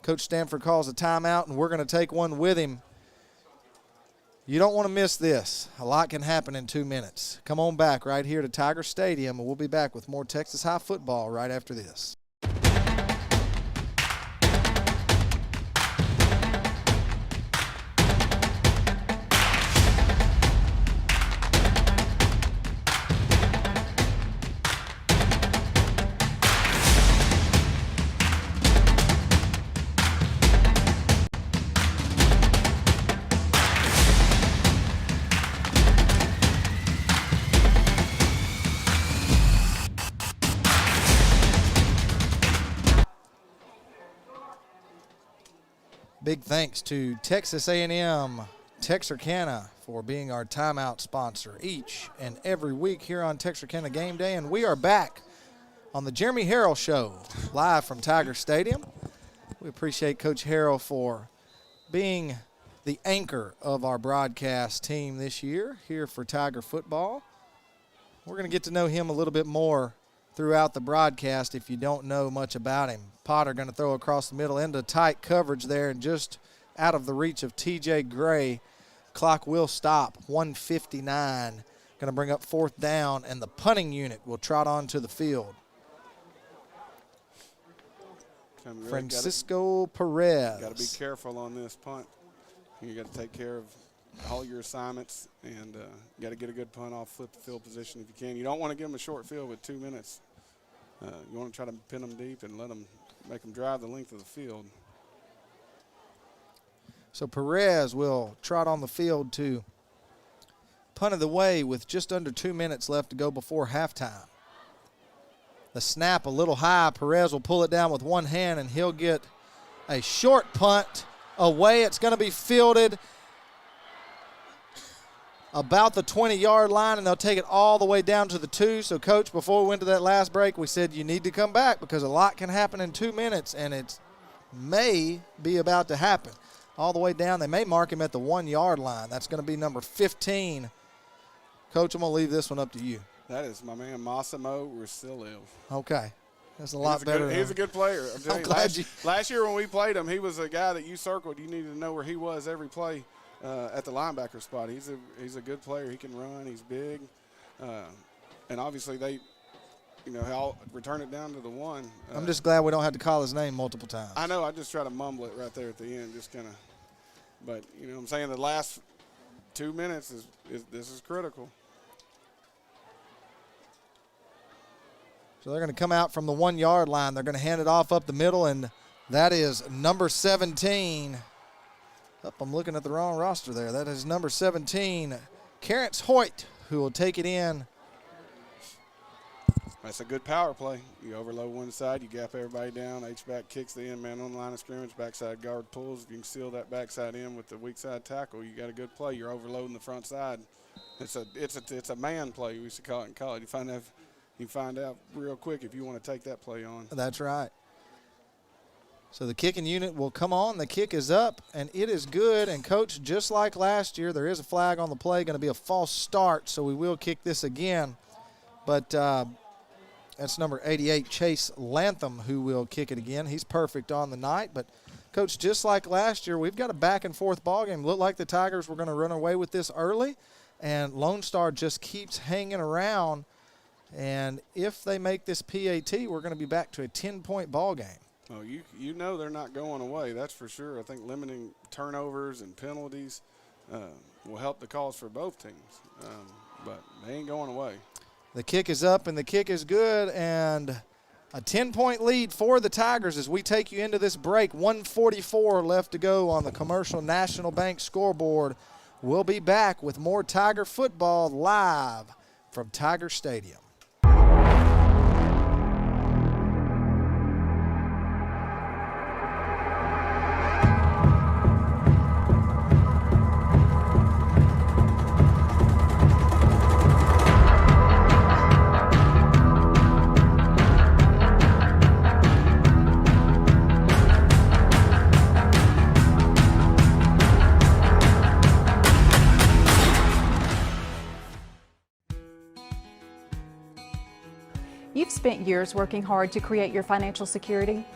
Coach Stanford calls a timeout, and we're going to take one with him. You don't want to miss this. A lot can happen in 2 minutes. Come on back right here to Tiger Stadium, and we'll be back with more Texas High football right after this. Big thanks to Texas A&M Texarkana for being our timeout sponsor each and every week here on Texarkana Game Day. And we are back on the Jeremy Harrell Show, live from Tiger Stadium. We appreciate Coach Harrell for being the anchor of our broadcast team this year here for Tiger football. We're going to get to know him a little bit more throughout the broadcast if you don't know much about him. Potter going to throw across the middle into tight coverage there and just out of the reach of T.J. Gray. Clock will stop, 1:59. Going to bring up 4th down, and the punting unit will trot onto the field. Francisco Perez. Got to be careful on this punt. You got to take care of all your assignments, and you got to get a good punt off, flip the field position if you can. You don't want to give them a short field with 2 minutes. You want to try to pin them deep and make them drive the length of the field. So Perez will trot on the field to punt it away with just under 2 minutes left to go before halftime. The snap a little high. Perez will pull it down with one hand, and he'll get a short punt away. It's going to be fielded about the 20-yard line, and they'll take it all the way down to the 2. So, Coach, before we went to that last break, we said you need to come back because a lot can happen in 2 minutes, and it may be about to happen. All the way down, they may mark him at the 1-yard line. That's going to be number 15. Coach, I'm going to leave this one up to you. That is my man, Massimo Rosillo. Okay. That's a lot better. He's a good player. I'm glad last year when we played him, he was a guy that you circled. You needed to know where he was every play. At the linebacker spot. He's a good player. He can run. He's big. And obviously I'll return it down to the 1. I'm just glad we don't have to call his name multiple times. I know. I just try to mumble it right there at the end, just kind of. But, I'm saying the last 2 minutes this is critical. So they're going to come out from the 1-yard line. They're going to hand it off up the middle, and that is number 17. I'm looking at the wrong roster there. That is number 17, Terrence Hoyt, who will take it in. That's a good power play. You overload one side, you gap everybody down. H-back kicks the end man on the line of scrimmage. Backside guard pulls. If you can seal that backside in with the weak side tackle, you got a good play. You're overloading the front side. It's a man play. We used to call it in college. You find out real quick if you want to take that play on. That's right. So the kicking unit will come on. The kick is up, and it is good. And, Coach, just like last year, there is a flag on the play, going to be a false start, so we will kick this again. But that's number 88, Chase Lantham, who will kick it again. He's perfect on the night. But, Coach, just like last year, we've got a back-and-forth ball game. Looked like the Tigers were going to run away with this early, and Lone Star just keeps hanging around. And if they make this PAT, we're going to be back to a 10-point ball game. Oh, you know they're not going away, that's for sure. I think limiting turnovers and penalties will help the cause for both teams. But they ain't going away. The kick is up, and the kick is good, and a 10-point lead for the Tigers as we take you into this break. 1:44 left to go on the Commercial National Bank scoreboard. We'll be back with more Tiger football live from Tiger Stadium. You've spent years working hard to create your financial security.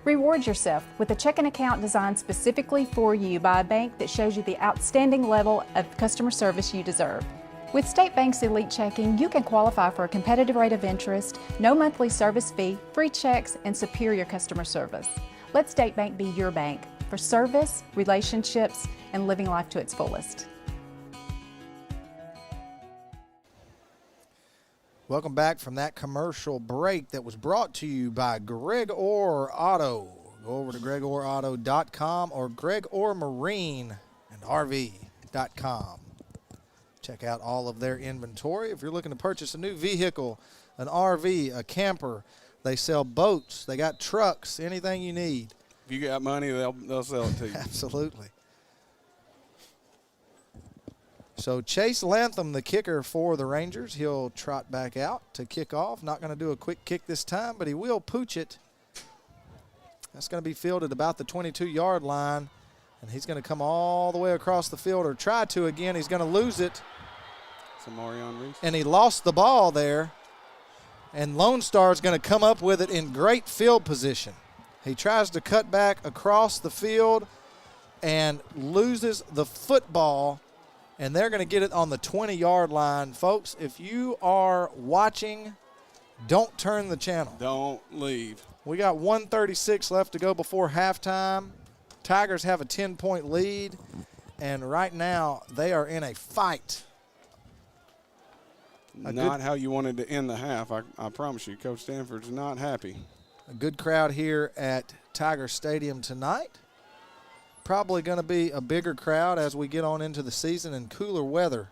Reward yourself with a checking account designed specifically for you by a bank that shows you the outstanding level of customer service you deserve. With State Bank's Elite Checking, you can qualify for a competitive rate of interest, no monthly service fee, free checks, and superior customer service. Let State Bank be your bank for service, relationships, and living life to its fullest. Welcome back from that commercial break that was brought to you by Greg Orr Auto. Go over to gregorauto.com or gregormarine&rv.com. Check out all of their inventory. If you're looking to purchase a new vehicle, an RV, a camper, they sell boats, they got trucks, anything you need. If you got money, they'll sell it to you. Absolutely. So Chase Lantham, the kicker for the Rangers, he'll trot back out to kick off. Not going to do a quick kick this time, but he will pooch it. That's going to be fielded about the 22-yard line, and he's going to come all the way across the field, or try to again. He's going to lose it. So Marion Reese. And he lost the ball there, and Lone Star is going to come up with it in great field position. He tries to cut back across the field and loses the football, and they're going to get it on the 20-yard line. Folks, if you are watching, don't turn the channel. Don't leave. We got 1:36 left to go before halftime. Tigers have a 10-point lead, and right now they are in a fight. Not how you wanted to end the half. I promise you, Coach Stanford's not happy. A good crowd here at Tiger Stadium tonight. Probably going to be a bigger crowd as we get on into the season and cooler weather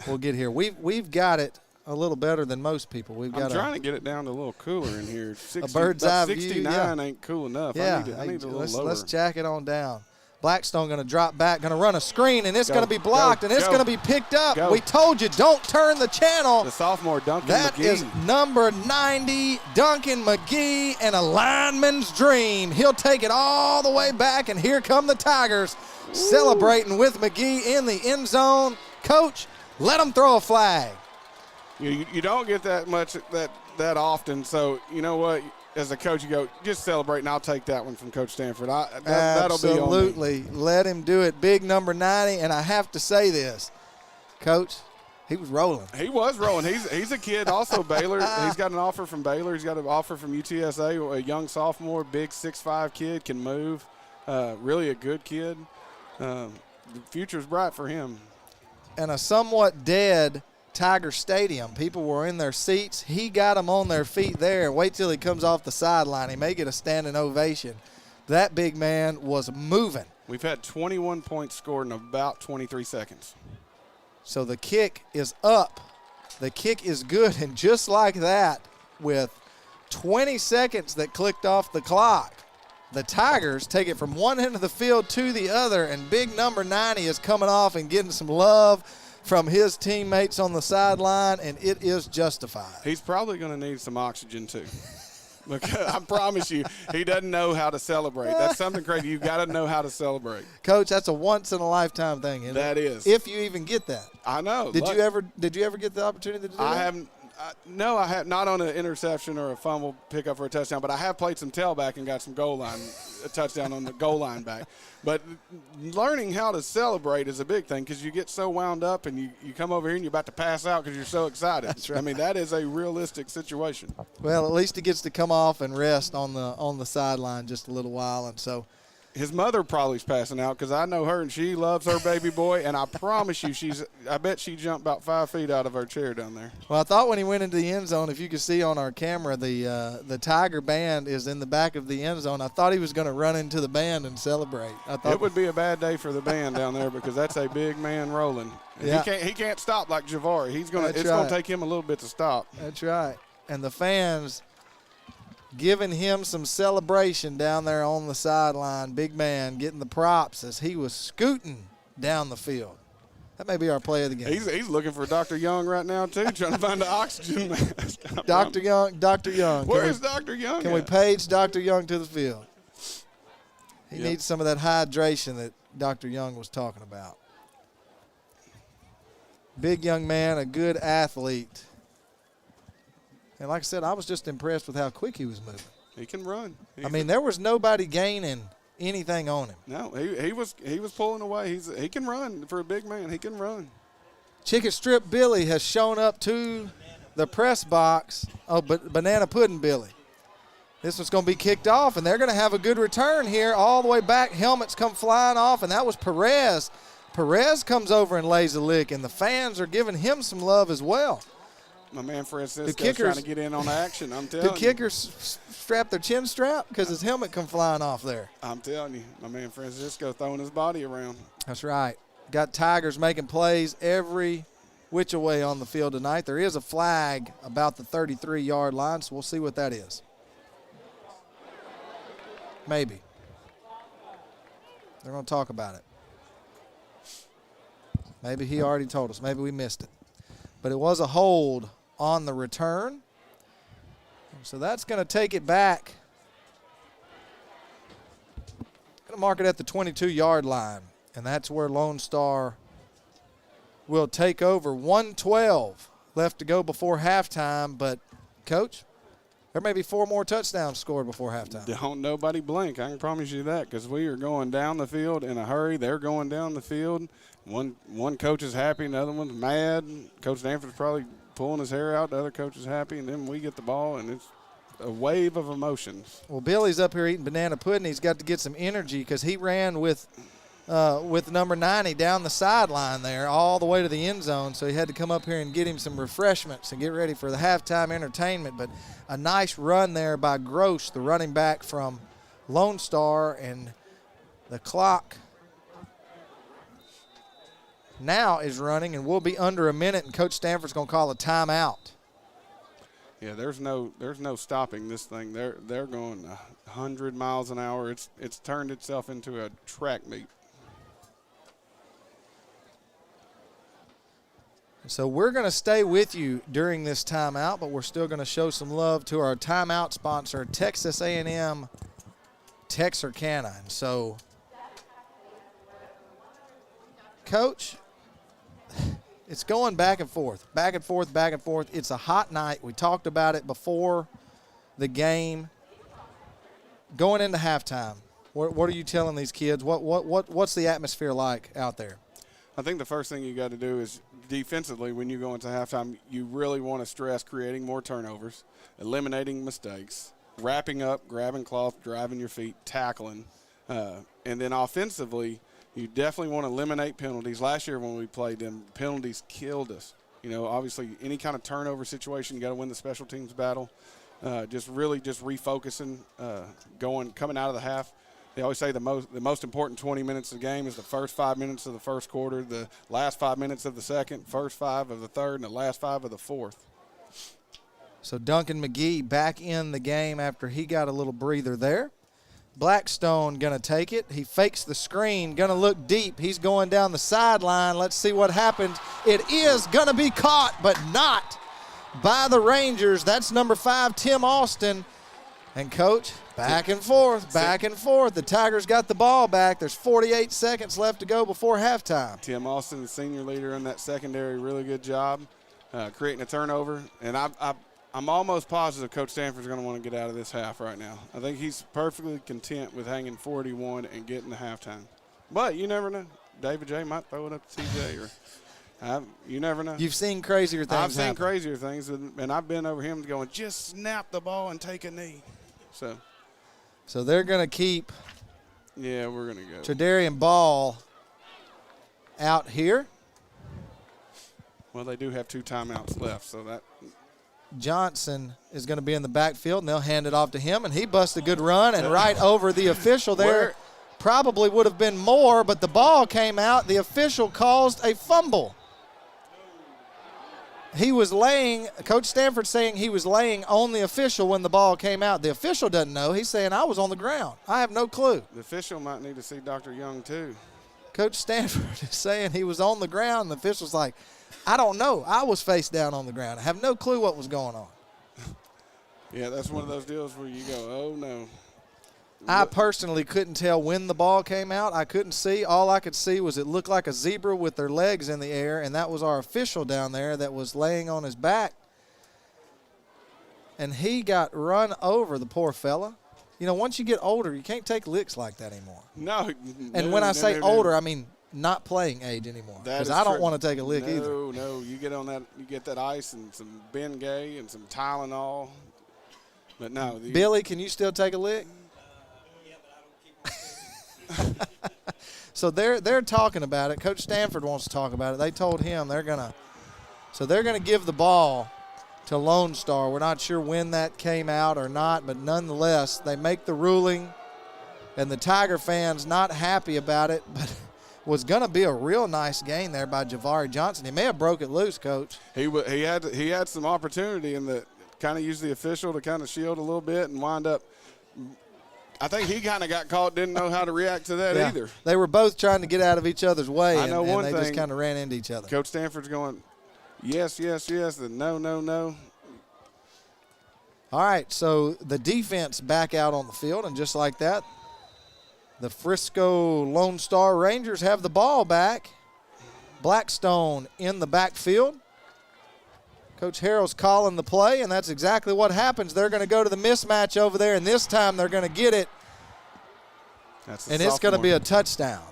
will get here. We've got it a little better than most people. I'm trying to get it down to a little cooler in here. A bird's eye view. 69 ain't cool enough. Yeah, I need a little lower. Let's jack it on down. Blackstone going to drop back, going to run a screen, and it's going to be blocked, and it's going to be picked up. We told you, don't turn the channel. The sophomore Duncan That McGee. is number 90, Duncan McGee, and a lineman's dream. He'll take it all the way back, and here come the Tigers celebrating with McGee in the end zone. Coach, let them throw a flag. You don't get that much that often, so you know what? As a coach, you go, just celebrate, and I'll take that one from Coach Stanford. That'll be on me. Absolutely. Let him do it. Big number 90, and I have to say this, Coach, he was rolling. He was rolling. He's a kid, also Baylor. He's got an offer from Baylor. He's got an offer from UTSA, a young sophomore, big 6'5" kid, can move. Really a good kid. The future's bright for him. And a somewhat dead Tiger Stadium. People were in their seats. He got them on their feet there. Wait till he comes off the sideline. He may get a standing ovation. That big man was moving. We've had 21 points scored in about 23 seconds. So the kick is up. The kick is good. And just like that, with 20 seconds that clicked off the clock, the Tigers take it from one end of the field to the other, and big number 90 is coming off and getting some love from his teammates on the sideline, and it is justified. He's probably going to need some oxygen too. Because I promise you, he doesn't know how to celebrate. That's something crazy. You've got to know how to celebrate. Coach, that's a once-in-a-lifetime thing, isn't it? That is. If you even get that. I know. Did you ever get the opportunity to do that? I haven't. No, I have not on an interception or a fumble pickup for a touchdown, but I have played some tailback and got some a touchdown on the goal line back. But learning how to celebrate is a big thing because you get so wound up and you come over here and you're about to pass out because you're so excited. That's right. I mean, that is a realistic situation. Well, at least he gets to come off and rest on the sideline just a little while, and so. His mother probably is passing out because I know her and she loves her baby boy, and I promise you I bet she jumped about 5 feet out of her chair down there. Well, I thought when he went into the end zone, if you could see on our camera, the Tiger band is in the back of the end zone. I thought he was going to run into the band and celebrate. I thought it would be a bad day for the band down there because that's a big man rolling. And yeah. He can't stop like Javari. It's going to take him a little bit to stop. That's right. And the fans giving him some celebration down there on the sideline. Big man getting the props as he was scooting down the field. That may be our play of the game. He's looking for Dr. Young right now, too, trying to find the oxygen mask. Dr. Young. Where is Dr. Young Can we page Dr. Young to the field? He needs some of that hydration that Dr. Young was talking about. Big young man, a good athlete. And like I said, I was just impressed with how quick he was moving. He can run. There was nobody gaining anything on him. No, he was pulling away. He can run for a big man. He can run. Chicken Strip Billy has shown up to the press box. Oh, but Banana Pudding Billy. This one's going to be kicked off, and they're going to have a good return here all the way back. Helmets come flying off, and that was Perez. Perez comes over and lays a lick, and the fans are giving him some love as well. My man Francisco's trying to get in on action, I'm telling you. Did kickers strap their chin strap? Because his helmet come flying off there. I'm telling you, my man Francisco throwing his body around. That's right. Got Tigers making plays every which way on the field tonight. There is a flag about the 33-yard line, so we'll see what that is. Maybe. They're going to talk about it. Maybe he already told us. Maybe we missed it. But it was a hold on the return. So that's going to take it back. Going to mark it at the 22-yard line. And that's where Lone Star will take over. 1:12 left to go before halftime. But, Coach, there may be 4 more touchdowns scored before halftime. Don't nobody blink. I can promise you that, because we are going down the field in a hurry. They're going down the field. One coach is happy, and the other one's mad. Coach Danforth's probably pulling his hair out. The other coach is happy, and then we get the ball, and it's a wave of emotions. Well, Billy's up here eating banana pudding. He's got to get some energy because he ran with number 90 down the sideline there all the way to the end zone, so he had to come up here and get him some refreshments and get ready for the halftime entertainment. But a nice run there by Gross, the running back from Lone Star, and the clock now is running, and we'll be under a minute, and Coach Stanford's going to call a timeout. Yeah, there's no stopping this thing. They're going 100 miles an hour. It's turned itself into a track meet. So we're going to stay with you during this timeout, but we're still going to show some love to our timeout sponsor, Texas A&M Texarkana. And so, Coach, it's going back and forth, back and forth, back and forth. It's a hot night. We talked about it before the game. Going into halftime, what are you telling these kids? What's the atmosphere like out there? I think the first thing you got to do is defensively, when you go into halftime, you really want to stress creating more turnovers, eliminating mistakes, wrapping up, grabbing cloth, driving your feet, tackling. And then offensively, you definitely want to eliminate penalties. Last year when we played them, penalties killed us. You know, obviously any kind of turnover situation, you got to win the special teams battle. Just refocusing, coming out of the half. They always say the most important 20 minutes of the game is the first 5 minutes of the first quarter, the last 5 minutes of the second, first 5 of the third, and the last 5 of the fourth. So Duncan McGee back in the game after he got a little breather there. Blackstone going to take it. He fakes the screen, going to look deep. He's going down the sideline. Let's see what happens. It is going to be caught, but not by the Rangers. That's number 5, Tim Austin. And, Coach, back and forth, back and forth. The Tigers got the ball back. There's 48 seconds left to go before halftime. Tim Austin, the senior leader in that secondary, really good job creating a turnover. And I'm almost positive Coach Stanford's going to want to get out of this half right now. I think he's perfectly content with hanging 41 and getting to halftime. But you never know. David J. might throw it up to TJ. You never know. You've seen crazier things I've seen happen. crazier things, and I've been over him going, just snap the ball and take a knee. So they're going to keep we're going to go. Tredarian Ball out here. Well, they do have 2 timeouts left, so that Johnson is going to be in the backfield, and they'll hand it off to him, and he busts a good run and right over the official there. Probably would have been more, but the ball came out. The official caused a fumble. He was laying, Coach Stanford saying he was laying on the official when the ball came out. The official doesn't know. He's saying, I was on the ground. I have no clue. The official might need to see Dr. Young too. Coach Stanford is saying he was on the ground. The official's like, I don't know. I was face down on the ground. I have no clue what was going on. Yeah, that's one of those deals where you go, oh, no. I personally couldn't tell when the ball came out. I couldn't see. All I could see was it looked like a zebra with their legs in the air, and that was our official down there that was laying on his back. And he got run over, the poor fella. You know, once you get older, you can't take licks like that anymore. No. And when I say older, I mean not playing age anymore. Because I don't want to take a lick either. No, you get on that, you get that ice and some Bengay and some Tylenol. But no. Billy, can you still take a lick? So they're talking about it. Coach Stanford wants to talk about it. They told him they're gonna give the ball to Lone Star. We're not sure when that came out or not, but nonetheless, they make the ruling, and the Tiger fans not happy about it, but was going to be a real nice gain there by Javari Johnson. He may have broke it loose, Coach. He had some opportunity, and the kind of used the official to kind of shield a little bit and wind up I think he kind of got caught, didn't know how to react to that either. They were both trying to get out of each other's way, I know and one they just thing. kind of ran into each other. Coach Stanford's going, yes, yes, yes, and no, no, no. All right, so the defense back out on the field, and just like that, the Frisco Lone Star Rangers have the ball back. Blackstone in the backfield. Coach Harrell's calling the play, and that's exactly what happens. They're going to go to the mismatch over there, and this time they're going to get it, and it's going to be a touchdown.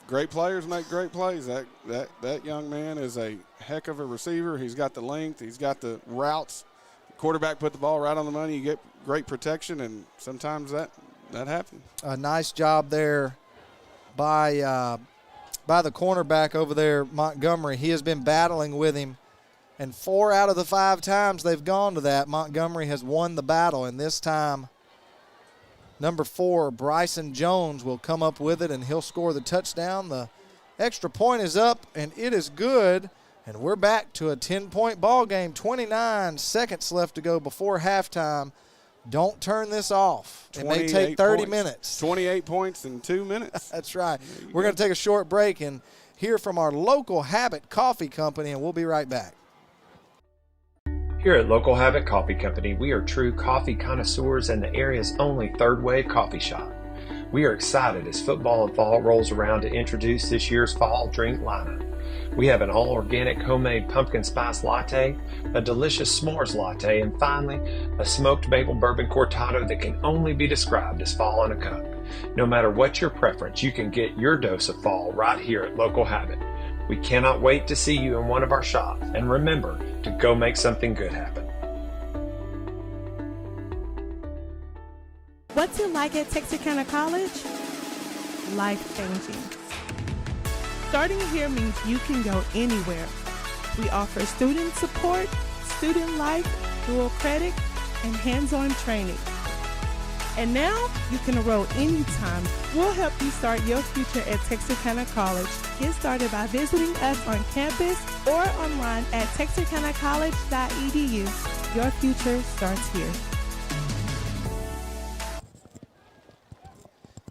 Great players make great plays. That young man is a heck of a receiver. He's got the length. He's got the routes. Quarterback put the ball right on the money. You get great protection, and sometimes that happens. A nice job there by the cornerback over there, Montgomery. He has been battling with him, and 4 out of the 5 times they've gone to that, Montgomery has won the battle, and this time number 4, Bryson Jones, will come up with it, and he'll score the touchdown. The extra point is up, and it is good, and we're back to a 10-point ball game. 29 seconds left to go before halftime. Don't turn this off. It may take 30 minutes. 28 points in 2 minutes. That's right. We're going to take a short break and hear from our local Habit Coffee Company, and we'll be right back. Here at Local Habit Coffee Company, we are true coffee connoisseurs and the area's only third wave coffee shop. We are excited as football and fall rolls around to introduce this year's fall drink lineup. We have an all-organic homemade pumpkin spice latte, a delicious s'mores latte, and finally, a smoked maple bourbon cortado that can only be described as fall in a cup. No matter what your preference, you can get your dose of fall right here at Local Habit. We cannot wait to see you in one of our shops, and remember to go make something good happen. What's it like at Texarkana College? Life-changing. Starting here means you can go anywhere. We offer student support, student life, dual credit, and hands-on training. And now you can enroll anytime. We'll help you start your future at Texarkana College. Get started by visiting us on campus or online at texarkanacollege.edu. Your future starts here.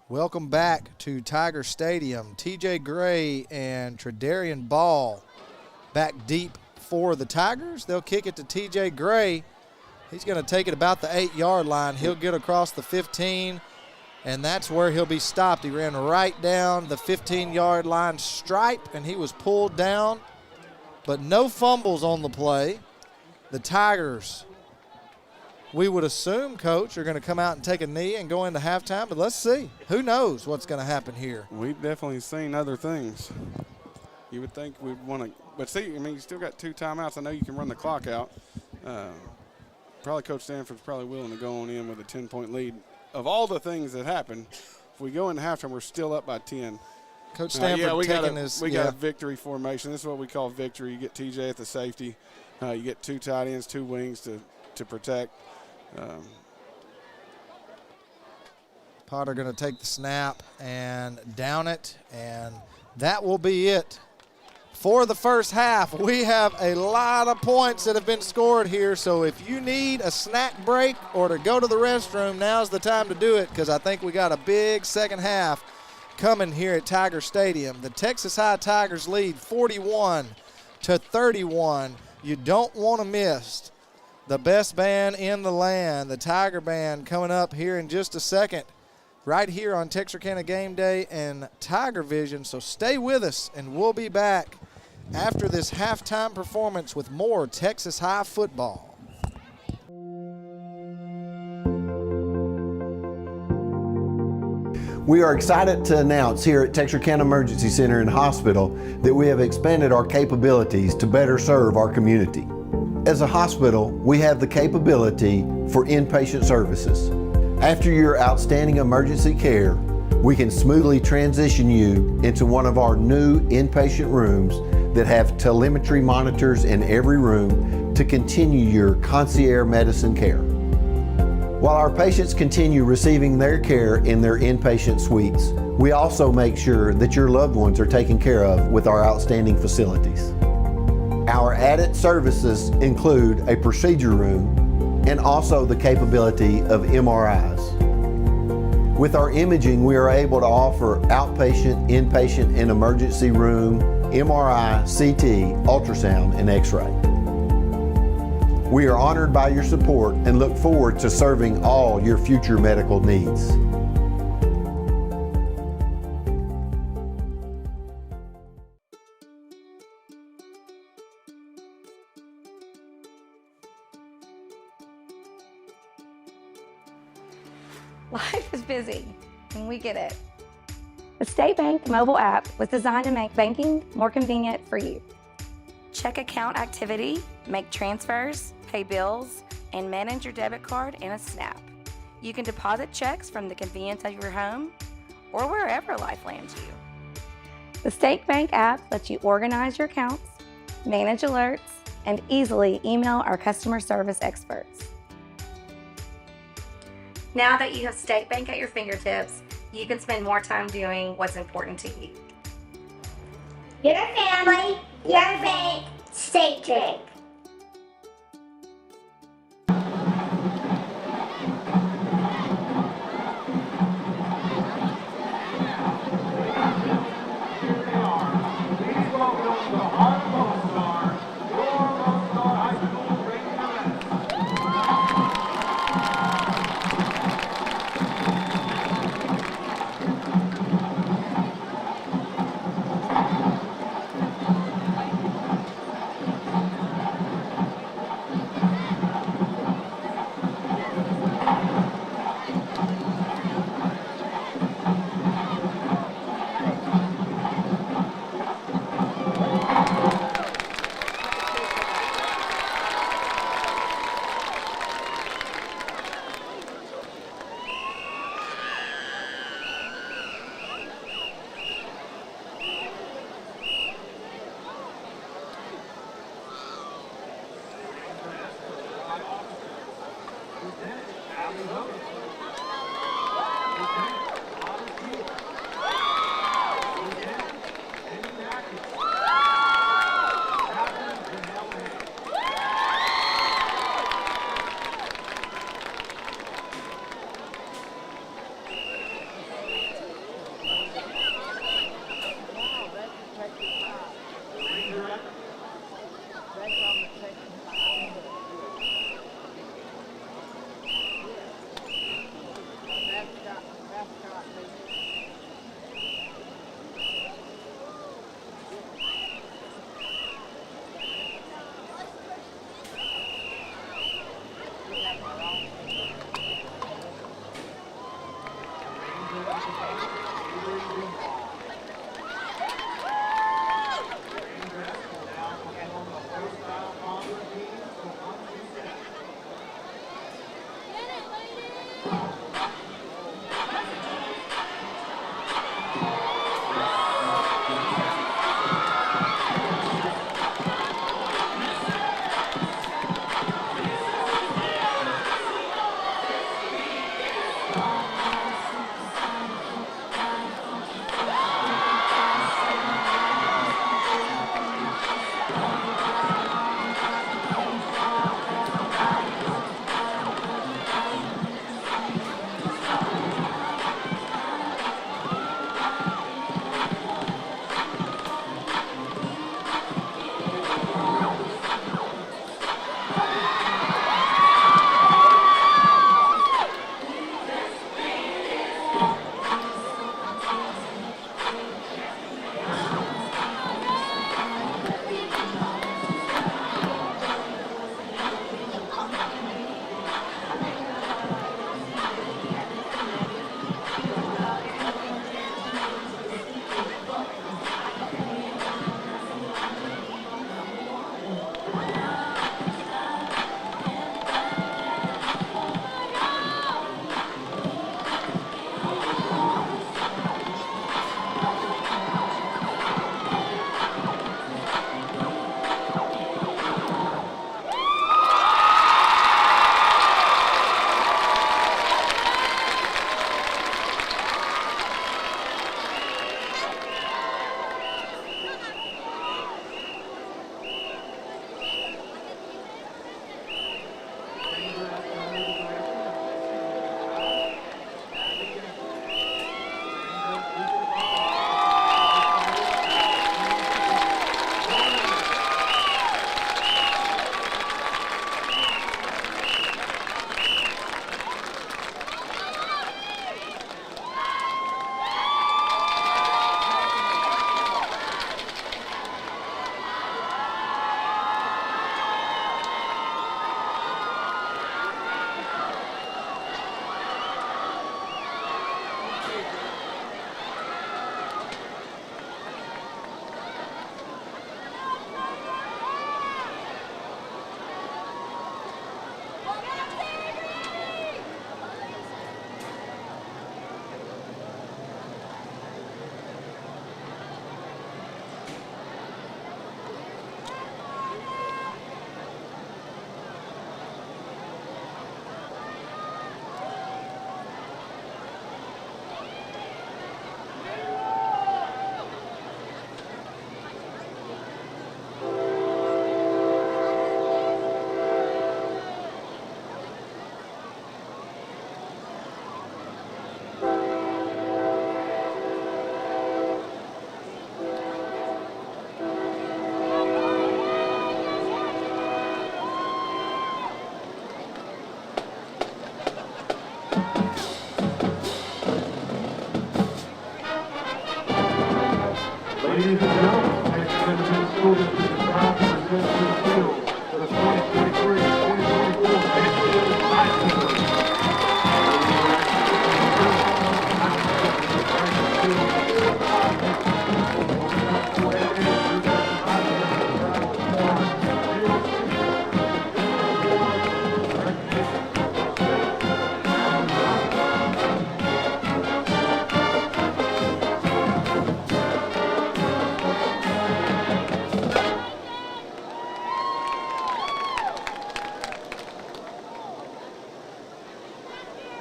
Welcome back to Tiger Stadium. TJ Gray and Tredarian Ball back deep for the Tigers. They'll kick it to TJ Gray. He's going to take it about the 8-yard line. He'll get across the 15, and that's where he'll be stopped. He ran right down the 15-yard line stripe, and he was pulled down, but no fumbles on the play. The Tigers, we would assume, Coach, are going to come out and take a knee and go into halftime, but let's see. Who knows what's going to happen here? We've definitely seen other things. You would think we'd want to, but see, I mean, you still got 2 timeouts. I know you can run the clock out. Probably Coach Stanford's probably willing to go on in with a 10-point lead. Of all the things that happen, if we go into halftime, we're still up by 10. Coach Stanford we got a victory formation. This is what we call victory. You get TJ at the safety. You get 2 tight ends, 2 wings to protect. Potter going to take the snap and down it, and that will be it. For the first half, we have a lot of points that have been scored here, so if you need a snack break or to go to the restroom, now's the time to do it, because I think we got a big second half coming here at Tiger Stadium. The Texas High Tigers lead 41-31. You don't want to miss the best band in the land, the Tiger Band, coming up here in just a second, right here on Texarkana Game Day and Tiger Vision. So stay with us, and we'll be back after this halftime performance with more Texas High football. We are excited to announce here at Texarkana Emergency Center and Hospital that we have expanded our capabilities to better serve our community. As a hospital, we have the capability for inpatient services. After your outstanding emergency care, we can smoothly transition you into one of our new inpatient rooms that have telemetry monitors in every room to continue your concierge medicine care. While our patients continue receiving their care in their inpatient suites, we also make sure that your loved ones are taken care of with our outstanding facilities. Our added services include a procedure room and also the capability of MRIs. With our imaging, we are able to offer outpatient, inpatient, and emergency room, MRI, CT, ultrasound, and X-ray. We are honored by your support and look forward to serving all your future medical needs. Life is busy, and we get it. The State Bank mobile app was designed to make banking more convenient for you. Check account activity, make transfers, pay bills, and manage your debit card in a snap. You can deposit checks from the convenience of your home or wherever life lands you. The State Bank app lets you organize your accounts, manage alerts, and easily email our customer service experts. Now that you have State Bank at your fingertips, you can spend more time doing what's important to you. Your family, your bank, State Bank.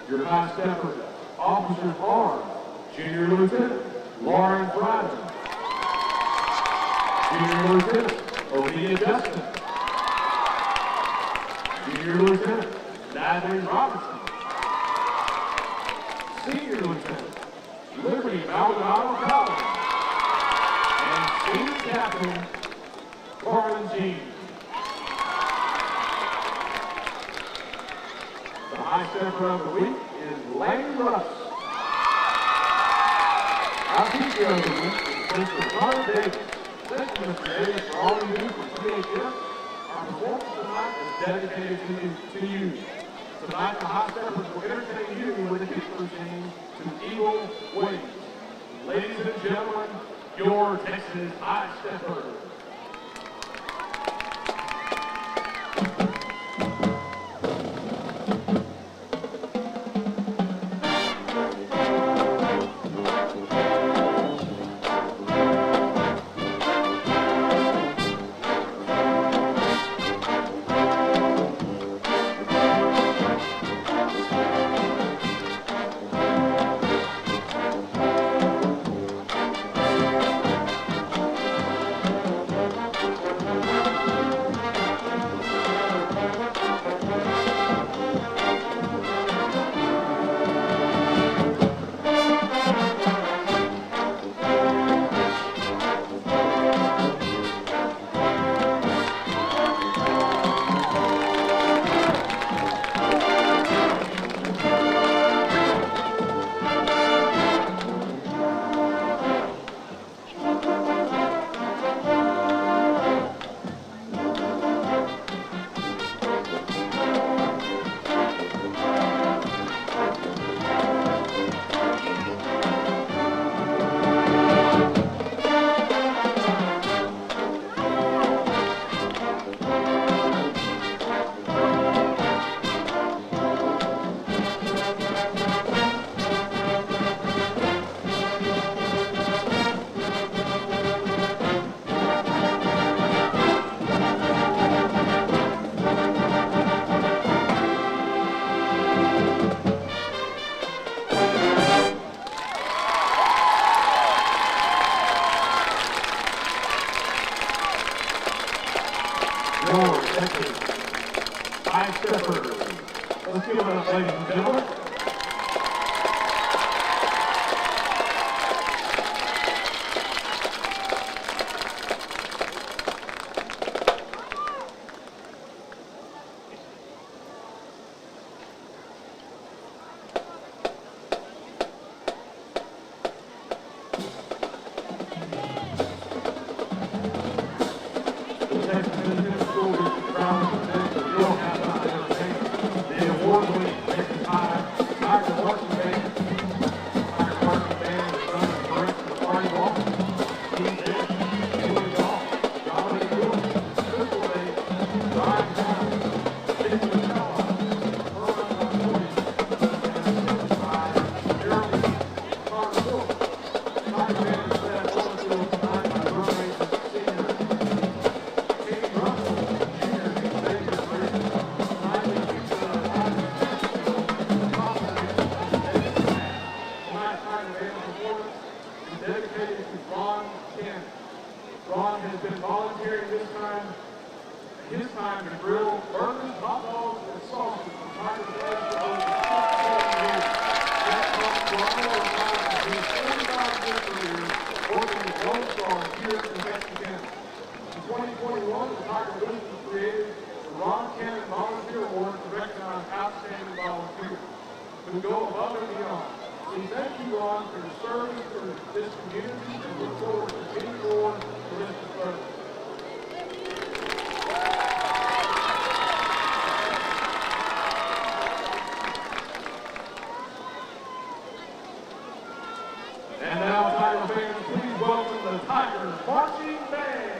Your high stepper, Officer's Arm, Junior Lieutenant Lauren Friday, Junior Lieutenant Olivia Justin, Junior Lieutenant Natalie Robinson, Senior Lieutenant Liberty Maldonado Collins, and Senior Captain Corin Jean. The high stepper of the week is Lane Russ. Our teacher of the week is Mr. Carter Davis. Thank you, Mr. Davis, for all you do for CHS. Our performance tonight is dedicated to you. Tonight, the high steppers will entertain you with a hit routine to Eagle Wings. Ladies and gentlemen, your Texas high steppers. High steppers. Let's give it up, ladies and gentlemen. And now, Tiger fans, please welcome the Tigers Marching Band.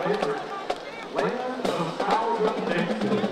favorite, Land of Thousand Dances.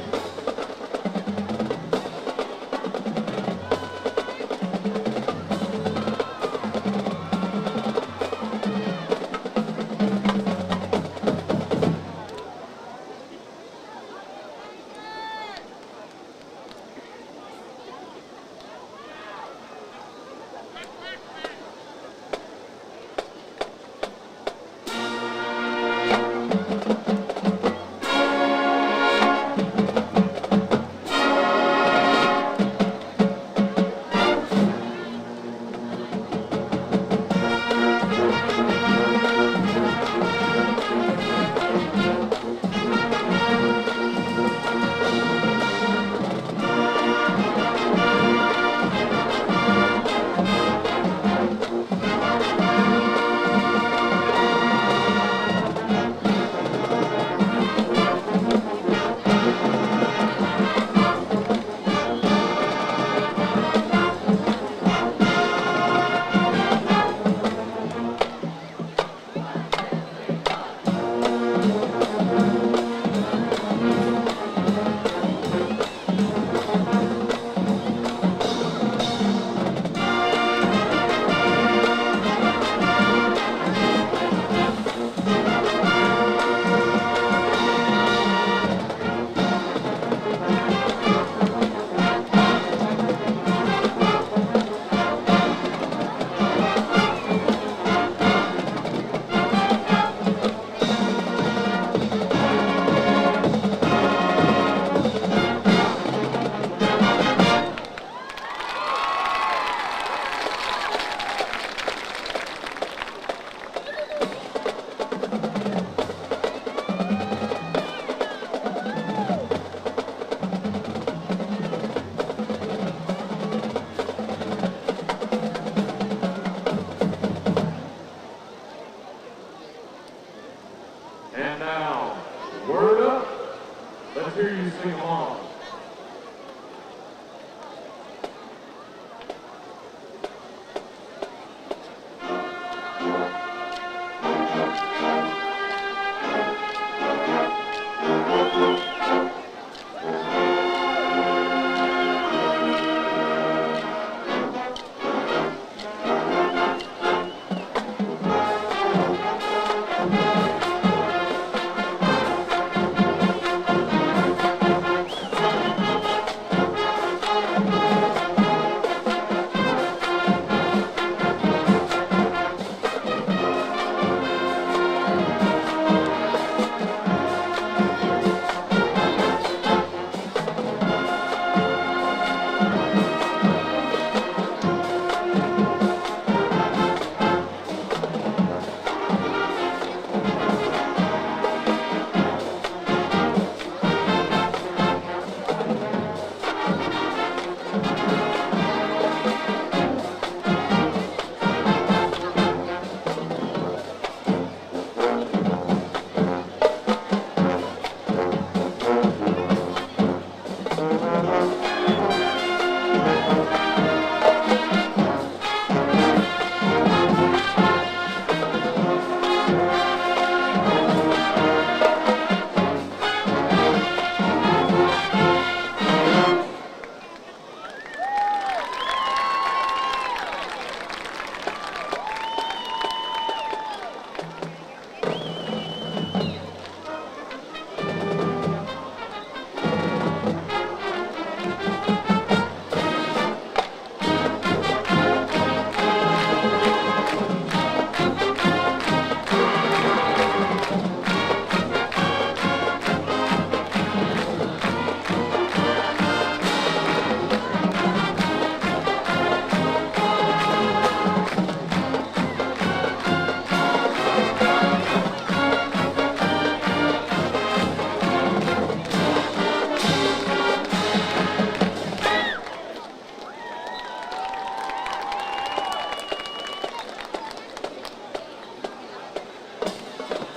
And now, word up. Let's hear you sing along.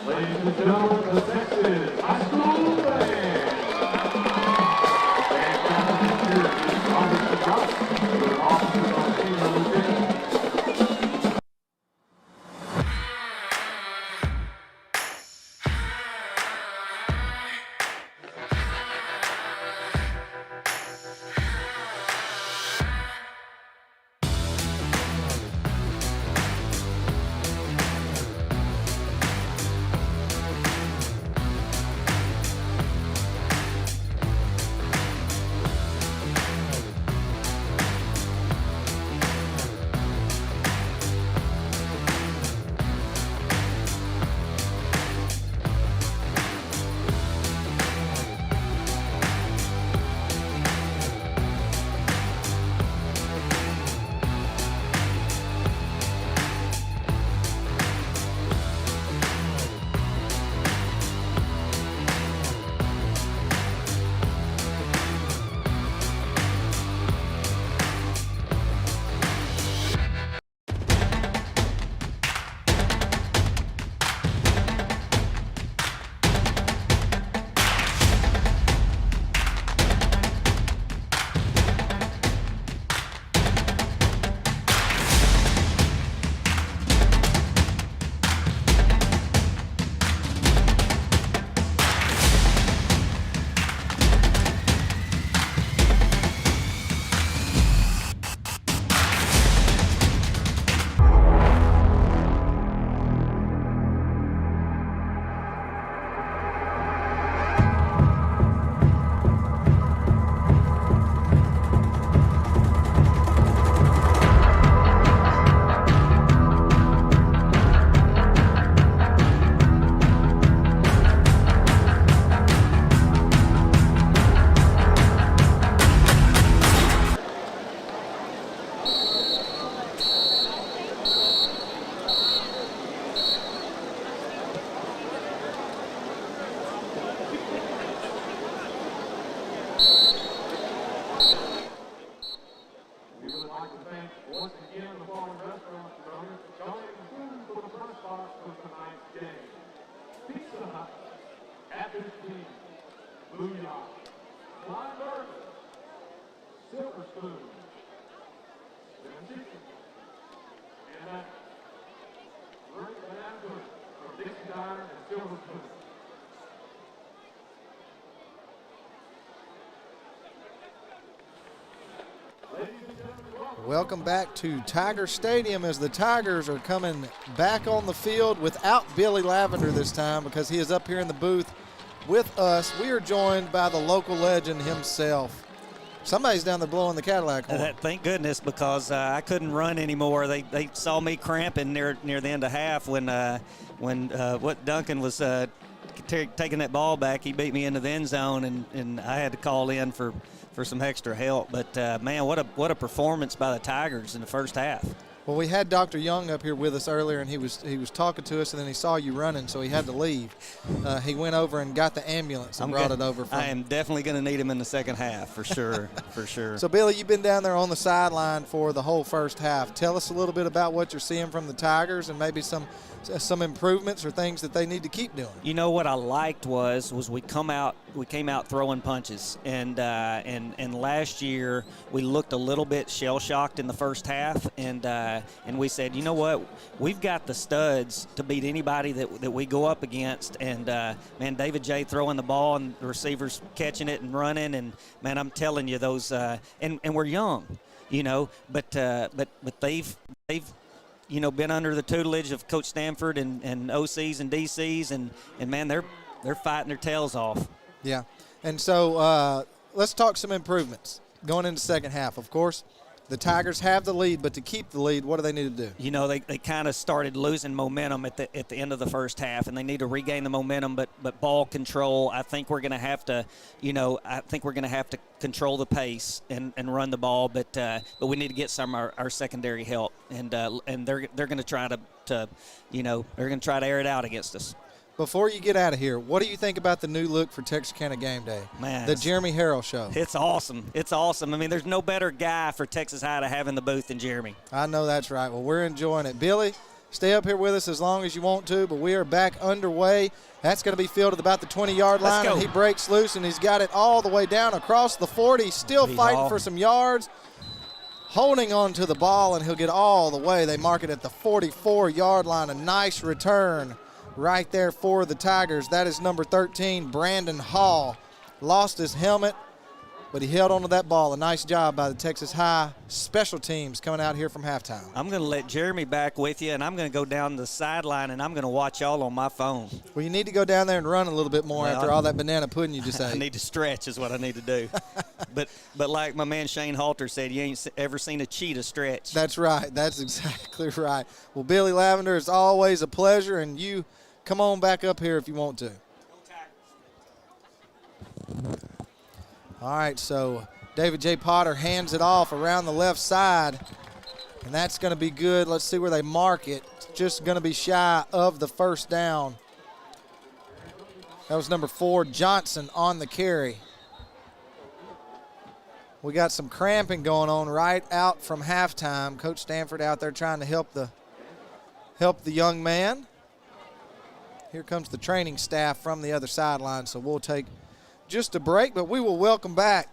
Ladies and gentlemen, the Texas High School Band. Band captain here is Robert Johnson, with officers on senior lieutenant. Booyah. Flying Burger, Silver Spoon, and Chicken. And that great banana pudding from Dixie Diner and Silver Spoon. Welcome back to Tiger Stadium as the Tigers are coming back on the field without Billy Lavender this time because he is up here in the booth with us. We are joined by the local legend himself. Somebody's down there blowing the Cadillac horn. Thank goodness, because I couldn't run anymore. They saw me cramping near the end of half when Duncan was taking that ball back. He beat me into the end zone, and I had to call in for some extra help. But man, what a performance by the Tigers in the first half. Well, we had Dr. Young up here with us earlier, and he was talking to us, and then he saw you running, so he had to leave. He went over and got the ambulance and brought it over. I am definitely going to need him in the second half, for sure, for sure. So, Billy, you've been down there on the sideline for the whole first half. Tell us a little bit about what you're seeing from the Tigers and maybe some improvements or things that they need to keep doing. You know what I liked was we came out throwing punches, and last year we looked a little bit shell shocked in the first half, and we said, you know what, we've got the studs to beat anybody that we go up against, and man, David J throwing the ball and the receivers catching it and running, and man, I'm telling you, those and we're young, you know, but they've you know, been under the tutelage of Coach Stanford and OCs and DCs, and man, they're fighting their tails off. Yeah, and so let's talk some improvements going into second half. Of course, the Tigers have the lead, but to keep the lead, what do they need to do? You know, they kind of started losing momentum at the end of the first half, and they need to regain the momentum. But ball control, I think we're going to have to, you know, control the pace and run the ball. But we need to get some of our secondary help, and they're going to try to you know, they're going to try to air it out against us. Before you get out of here, what do you think about the new look for Texarkana Gameday? Man, the Jeremy Harrell Show. It's awesome. It's awesome. I mean, there's no better guy for Texas High to have in the booth than Jeremy. I know that's right. Well, we're enjoying it. Billy, stay up here with us as long as you want to, but we are back underway. That's going to be fielded about the 20-yard line, and he breaks loose, and he's got it all the way down across the 40. Still fighting for some yards, holding on to the ball, and he'll get all the way. They mark it at the 44-yard line. A nice return right there for the Tigers. That is number 13, Brandon Hall. Lost his helmet, but he held onto that ball. A nice job by the Texas High special teams coming out here from halftime. I'm going to let Jeremy back with you, and I'm going to go down the sideline, and I'm going to watch y'all on my phone. Well, you need to go down there and run a little bit more after all that banana pudding you just ate. I need to stretch is what I need to do. but like my man Shane Halter said, you ain't ever seen a cheetah stretch. That's right. That's exactly right. Well, Billy Lavender, it's always a pleasure, and you come on back up here if you want to. All right, so David J. Potter hands it off around the left side, and that's going to be good. Let's see where they mark it. It's just going to be shy of the first down. That was number 4, Johnson, on the carry. We got some cramping going on right out from halftime. Coach Stanford out there trying to help the young man. Here comes the training staff from the other sideline, so we'll take just a break, but we will welcome back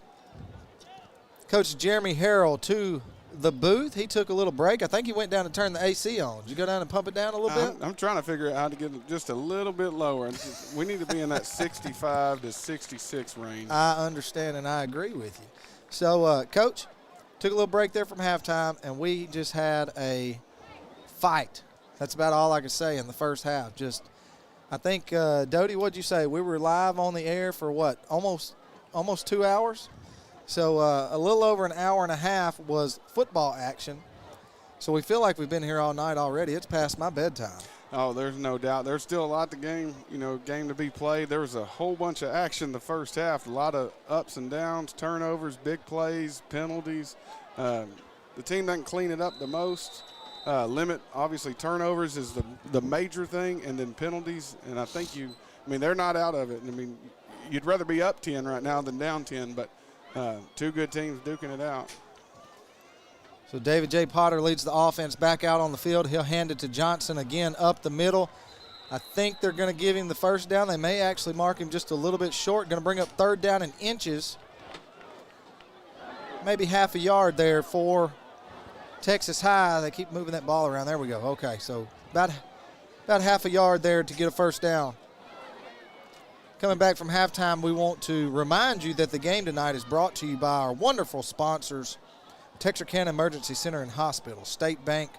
Coach Jeremy Harrell to the booth. He took a little break. I think he went down to turn the AC on. Did you go down and pump it down a little bit? I'm trying to figure out how to get it just a little bit lower. We need to be in that 65 to 66 range. I understand, and I agree with you. So, Coach, took a little break there from halftime, and we just had a fight. That's about all I could say in the first half. I think, Dodie, what'd you say? We were live on the air for what, almost 2 hours? So a little over an hour and a half was football action. So we feel like we've been here all night already. It's past my bedtime. Oh, there's no doubt. There's still a lot to game to be played. There was a whole bunch of action the first half, a lot of ups and downs, turnovers, big plays, penalties. The team doesn't clean it up the most. Limit, obviously, turnovers is the major thing, and then penalties. And I think they're not out of it. I mean, you'd rather be up 10 right now than down 10, but two good teams duking it out. So David J. Potter leads the offense back out on the field. He'll hand it to Johnson again up the middle. I think they're going to give him the first down. They may actually mark him just a little bit short. Going to bring up third down in inches. Maybe half a yard there for Texas High. They keep moving that ball around. There we go. Okay, so about half a yard there to get a first down. Coming back from halftime, we want to remind you that the game tonight is brought to you by our wonderful sponsors, Texarkana Emergency Center and Hospital, State Bank,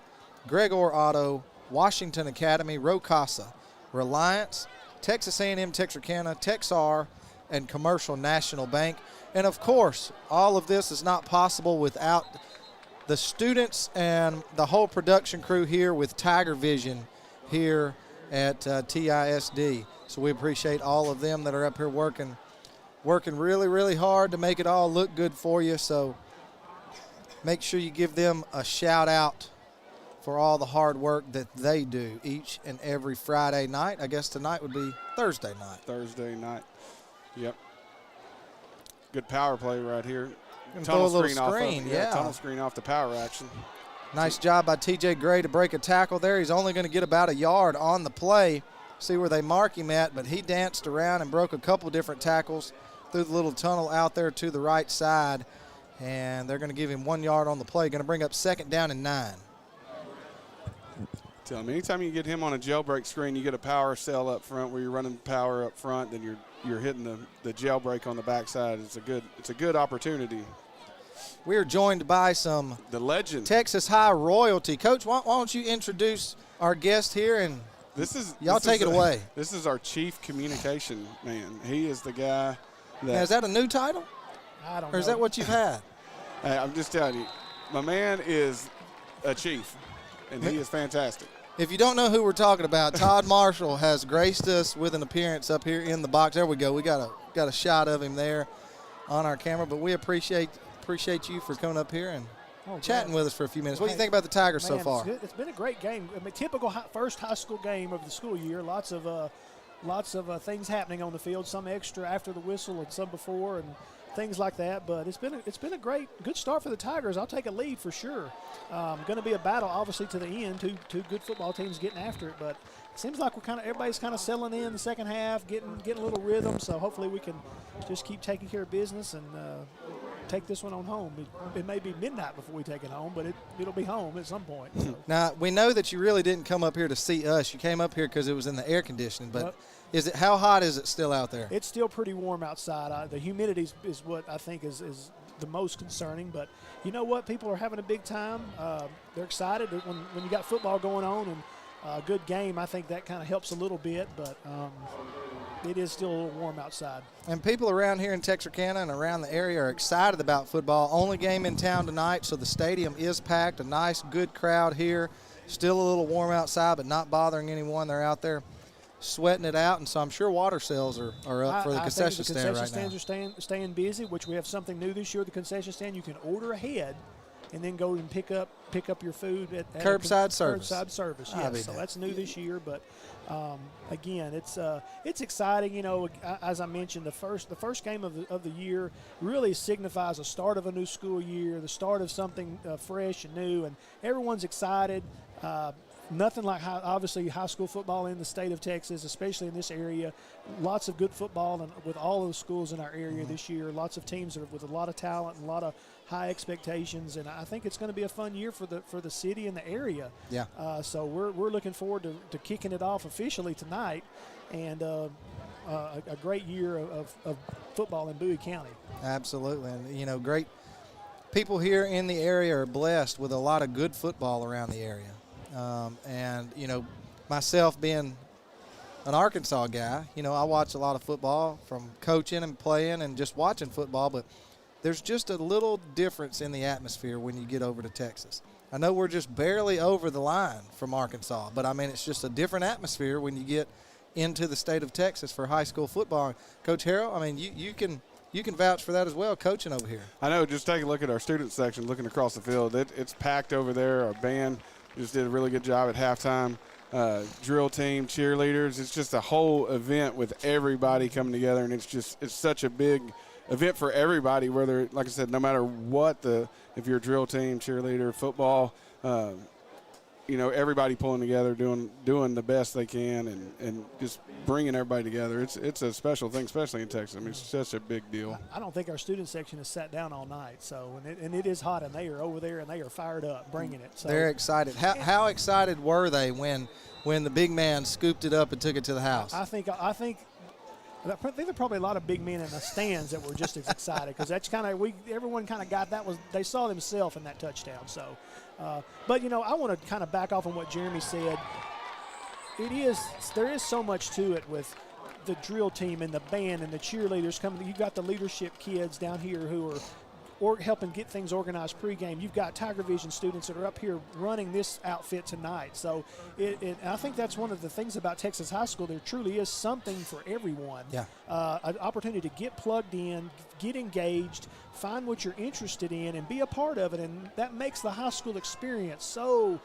Gregor Auto, Washington Academy, Rocasa, Reliance, Texas A&M Texarkana, Texar, and Commercial National Bank. And, of course, all of this is not possible without the students and the whole production crew here with Tiger Vision here at TISD. So we appreciate all of them that are up here working really, really hard to make it all look good for you. So make sure you give them a shout out for all the hard work that they do each and every Friday night. I guess tonight would be Thursday night. Thursday night. Yep. Good power play right here. Throw a little screen, yeah. Tunnel screen off the power action. Nice job by T.J. Gray to break a tackle there. He's only going to get about a yard on the play. See where they mark him at, but he danced around and broke a couple different tackles through the little tunnel out there to the right side, and they're going to give him 1 yard on the play. Going to bring up second down and 9. Tell me, anytime you get him on a jailbreak screen, you get a power cell up front where you're running power up front, then you're hitting the jailbreak on the backside. It's a good opportunity. We are joined by some the legend Texas High royalty. Coach, why don't you introduce our guest here and y'all take it away. This is our chief communication man. He is the guy that. Now, is that a new title? I don't know. Or is that what you've had? Hey, I'm just telling you, my man is a chief, and he is fantastic. If you don't know who we're talking about, Todd Marshall has graced us with an appearance up here in the box. There we go. We got a shot of him there on our camera, but we appreciate you for coming up here and chatting with us for a few minutes. What do you think about the Tigers so far? It's been a great game. I mean, typical first high school game of the school year. Lots of things happening on the field. Some extra after the whistle and some before and things like that. But it's been a good start for the Tigers. I'll take a lead for sure. Going to be a battle, obviously, to the end. Two good football teams getting after it, but it seems like everybody's kind of settling in the second half, getting a little rhythm. So hopefully we can just keep taking care of business and take this one on home. It may be midnight before we take it home, but it'll be home at some point. So. Now, we know that you really didn't come up here to see us. You came up here because it was in the air conditioning, but how hot is it still out there? It's still pretty warm outside. The humidity is what I think is the most concerning, but you know what? People are having a big time. They're excited when you got football going on and a good game. I think that kind of helps a little bit, but it is still a little warm outside. And people around here in Texarkana and around the area are excited about football. Only game in town tonight, so the stadium is packed. A nice, good crowd here. Still a little warm outside, but not bothering anyone. They're out there sweating it out, and so I'm sure water sales are up for the concession stand right now. The concession stands are staying busy, which we have something new this year. The concession stand, you can order ahead and then go and pick up your food at curbside service. Curbside service, yes. So that's new this year, but again, it's exciting. You know, as I mentioned, the first game of the year really signifies the start of a new school year, the start of something fresh and new, and everyone's excited. Nothing like obviously high school football in the state of Texas, especially in this area. Lots of good football and with all of the schools in our area this year. Lots of teams with a lot of talent and a lot of high expectations, and I think it's going to be a fun year for the city and the area. Yeah. So we're looking forward to kicking it off officially tonight, and a great year of football in Bowie County. Absolutely, and great people here in the area are blessed with a lot of good football around the area. And myself being an Arkansas guy, I watch a lot of football from coaching and playing and just watching football, but there's just a little difference in the atmosphere when you get over to Texas. I know we're just barely over the line from Arkansas, but I mean, it's just a different atmosphere when you get into the state of Texas for high school football. Coach Harrell, I mean, you can vouch for that as well, coaching over here. I know. Just take a look at our student section, looking across the field. It's packed over there. Our band just did a really good job at halftime. Drill team, cheerleaders. It's just a whole event with everybody coming together, and it's such a big event for everybody, whether, like I said, no matter what if you're a drill team, cheerleader, football, everybody pulling together, doing the best they can, and just bringing everybody together. It's a special thing, especially in Texas. I mean, it's such a big deal. I don't think our student section has sat down all night. So, and it is hot, and they are over there, and they are fired up, bringing it. So they're excited. How excited were they when the big man scooped it up and took it to the house? I think there are probably a lot of big men in the stands that were just as excited, because that's everyone kind of got that. They saw themselves in that touchdown. So, but I want to kind of back off on what Jeremy said. There is so much to it with the drill team and the band and the cheerleaders coming. You got the leadership kids down here who are helping get things organized pregame. You've got Tiger Vision students that are up here running this outfit tonight. So I think that's one of the things about Texas High School. There truly is something for everyone. Yeah. An opportunity to get plugged in, get engaged, find what you're interested in, and be a part of it. And that makes the high school experience so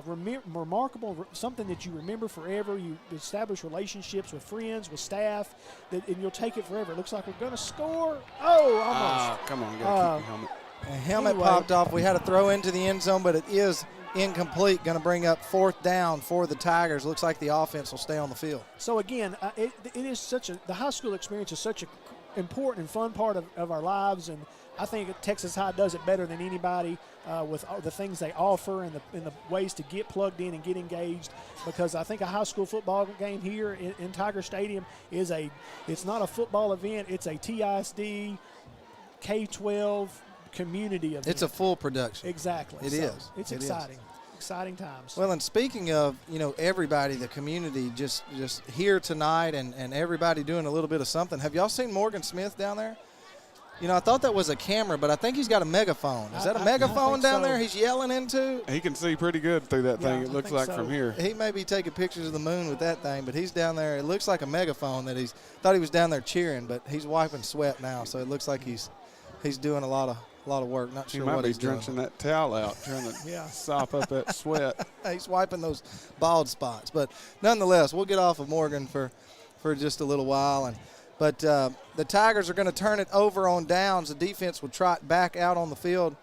remarkable, something that you remember forever. You establish relationships with friends, with staff, and you'll take it forever. It looks like we're going to score. Oh, almost. Come on, you got to keep your helmet. A helmet Anyway. popped off. We had a throw into the end zone, but it is incomplete. Going to bring up 4th down for the Tigers. Looks like the offense will stay on the field. So again, it is the high school experience is such an important and fun part of our lives, and I think Texas High does it better than anybody with all the things they offer and the ways to get plugged in and get engaged. Because I think a high school football game here in Tiger Stadium it's not a football event. It's a TISD K-12 community event. It's a full production. Exactly. It is. It's exciting. Exciting times. Well, and speaking of, everybody, the community just here tonight and everybody doing a little bit of something. Have y'all seen Morgan Smith down there? I thought that was a camera, but I think he's got a megaphone. Is that a megaphone down there he's yelling into? He can see pretty good through that thing, it looks like, from here. He may be taking pictures of the moon with that thing, but he's down there. It looks like a megaphone that thought he was down there cheering, but he's wiping sweat now, so it looks like he's doing a lot of work. Not sure what he's doing. He might be drenching that towel out, trying to sop up that sweat. He's wiping those bald spots. But nonetheless, we'll get off of Morgan for just a little while. But the Tigers are going to turn it over on downs. The defense will trot back out on the field.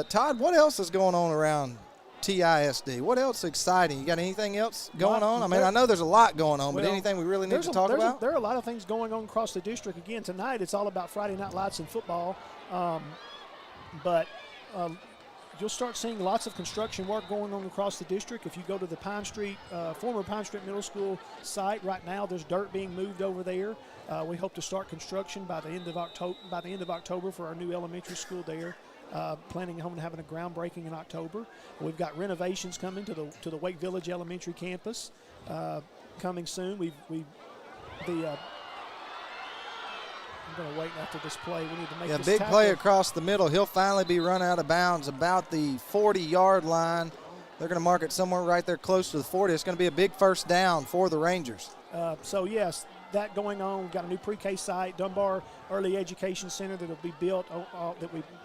Todd, what else is going on around TISD? What else is exciting? You got anything else going on? I mean, I know there's a lot going on, but anything we really need to talk about? There are a lot of things going on across the district. Again, tonight it's all about Friday Night Lights in football. But you'll start seeing lots of construction work going on across the district. If you go to the former Pine Street Middle School site right now, there's dirt being moved over there. We hope to start construction by the end of October for our new elementary school there. Planning on having a groundbreaking in October. We've got renovations coming to the Wake Village Elementary campus coming soon. I'm going to wait after this play. We need to make this big tackle. play across the middle. He'll finally be run out of bounds about the 40-yard line. They're going to mark it somewhere right there close to the 40. It's going to be a big first down for the Rangers. So, yes, that going on. We've got a new pre-K site, Dunbar Early Education Center that will be built.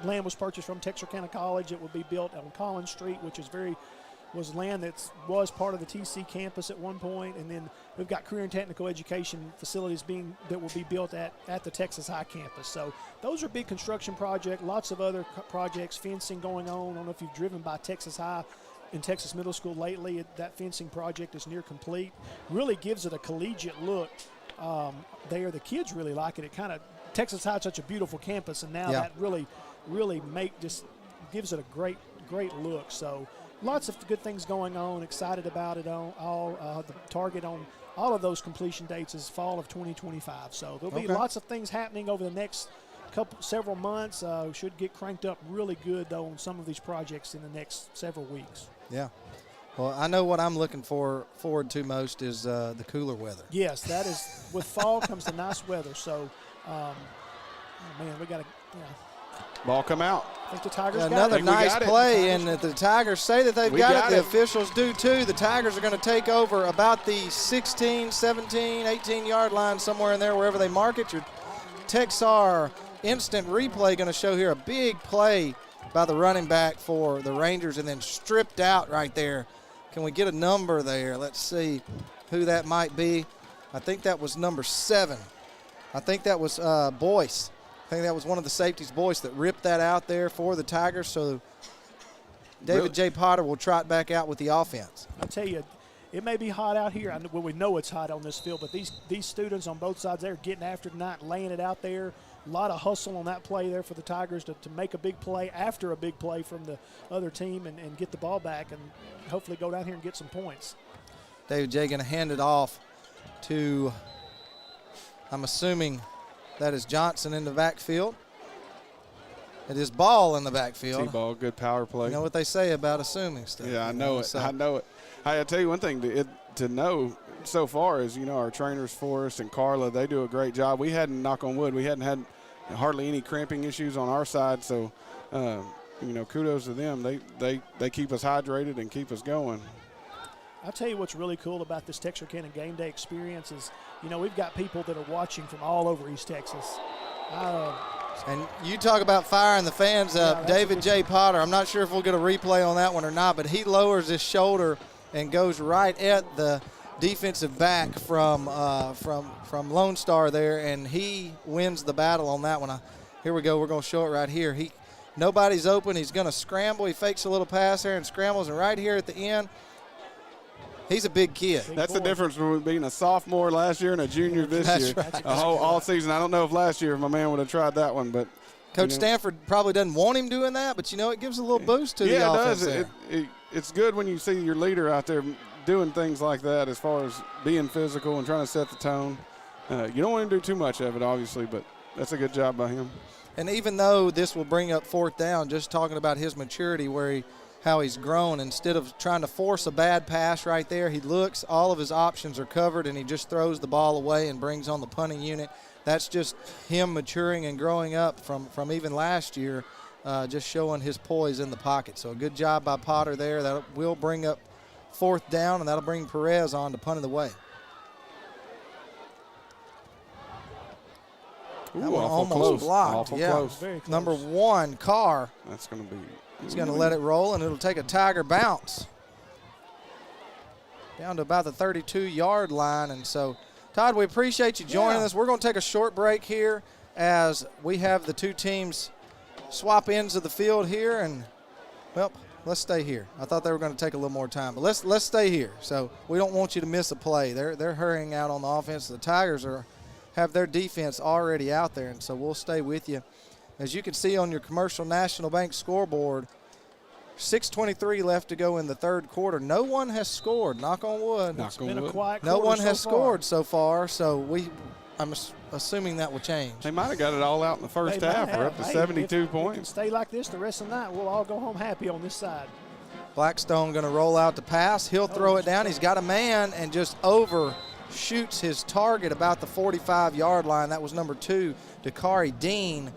Land was purchased from Texarkana College. It will be built on Collins Street, which was land that was part of the TC campus at one point, and then we've got career and technical education facilities that will be built at the Texas High campus. So those are big construction projects. Lots of other projects, fencing going on. I don't know if you've driven by Texas High in Texas Middle School lately. That fencing project is near complete. Really gives it a collegiate look. There, the kids really like it. Texas High is such a beautiful campus, and now that really just gives it a great look. So. Lots of good things going on. Excited about it. The target on all of those completion dates is fall of 2025. So there'll be lots of things happening over the next several months. Should get cranked up really good though on some of these projects in the next several weeks. Yeah. Well, I know what I'm looking forward to most is the cooler weather. Yes, that is. With fall comes the nice weather. So, we got to. Ball come out. I think the Tigers another nice play, and the Tigers say that they've got it. The officials do too. The Tigers are going to take over about the 16, 17, 18-yard line, somewhere in there, wherever they mark it. Your Texar instant replay going to show here a big play by the running back for the Rangers, and then stripped out right there. Can we get a number there? Let's see who that might be. I think that was number 7. I think that was Boyce. I think that was one of the safeties, Boyce, that ripped that out there for the Tigers. So David J. Potter will trot back out with the offense. I tell you, it may be hot out here. Well, we know it's hot on this field, but these students on both sides, they're getting after tonight, laying it out there. A lot of hustle on that play there for the Tigers to make a big play after a big play from the other team and get the ball back and hopefully go down here and get some points. David J. going to hand it off to, I'm assuming that is Johnson in the backfield. It is Ball in the backfield. T-ball, good power play. You know what they say about assuming stuff. Yeah, I know it. So. I know it. I'll tell you one thing to know so far is, our trainers, Forrest and Carla, they do a great job. We hadn't, knock on wood, we hadn't had hardly any cramping issues on our side. So, kudos to them. They keep us hydrated and keep us going. I'll tell you what's really cool about this Texarkana Gameday experience is, we've got people that are watching from all over East Texas. And you talk about firing the fans up. David J. Potter, I'm not sure if we'll get a replay on that one or not, but he lowers his shoulder and goes right at the defensive back from Lone Star there, and he wins the battle on that one. Here we go. We're going to show it right here. Nobody's open. He's going to scramble. He fakes a little pass there and scrambles, and right here at the end, he's a big kid. That's the difference between being a sophomore last year and a junior this year. Right. All season. I don't know if last year my man would have tried that one, but Coach Stanford probably doesn't want him doing that, but it gives a little boost to the offense. Yeah, it does. It's good when you see your leader out there doing things like that as far as being physical and trying to set the tone. You don't want him to do too much of it, obviously, but that's a good job by him. And even though this will bring up fourth down, just talking about his maturity, how he's grown, instead of trying to force a bad pass right there, he looks, all of his options are covered, and he just throws the ball away and brings on the punting unit. That's just him maturing and growing up from even last year, just showing his poise in the pocket. So a good job by Potter there. That will bring up fourth down, and that'll bring Perez on to punt it away. Ooh, that one almost almost blocked. Awful yeah. close. Very close. Number 1, Carr. That's going to be. He's going to let it roll, and it'll take a Tiger bounce down to about the 32-yard line. And so, Todd, we appreciate you joining us. We're going to take a short break here as we have the two teams swap ends of the field here. And, well, let's stay here. I thought they were going to take a little more time, but let's stay here. So we don't want you to miss a play. They're hurrying out on the offense. The Tigers have their defense already out there, and so we'll stay with you. As you can see on your Commercial National Bank scoreboard, 6:23 left to go in the third quarter. No one has scored. Knock on wood. It's been a quiet no quarter one has so far. scored so far, so I'm assuming that will change. They might have got it all out in the first half. We're up to 72 if points. We can stay like this the rest of the night, we'll all go home happy on this side. Blackstone going to roll out the pass. He'll throw it down. He's got a man and just overshoots his target about the 45-yard line. That was number 2, Dakari Dean,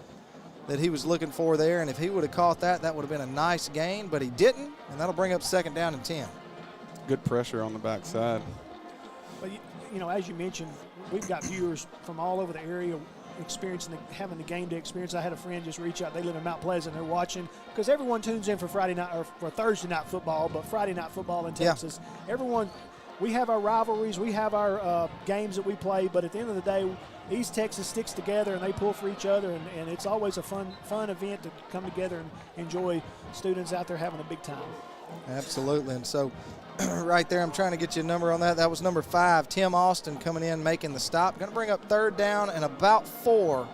that he was looking for there. And if he would have caught that, that would have been a nice gain, but he didn't, and that'll bring up 2nd down and 10. Good pressure on the backside. But, as you mentioned, we've got viewers from all over the area having the game day experience. I had a friend just reach out. They live in Mount Pleasant. They're watching because everyone tunes in for Friday night or for Thursday night football, but Friday night football in Texas. Everyone, we have our rivalries. We have our games that we play, but at the end of the day, East Texas sticks together and they pull for each other, and it's always a fun event to come together and enjoy students out there having a big time. Absolutely. And so right there, I'm trying to get you a number on that. That was number 5, Tim Austin, coming in, making the stop. Going to bring up 3rd down and about 4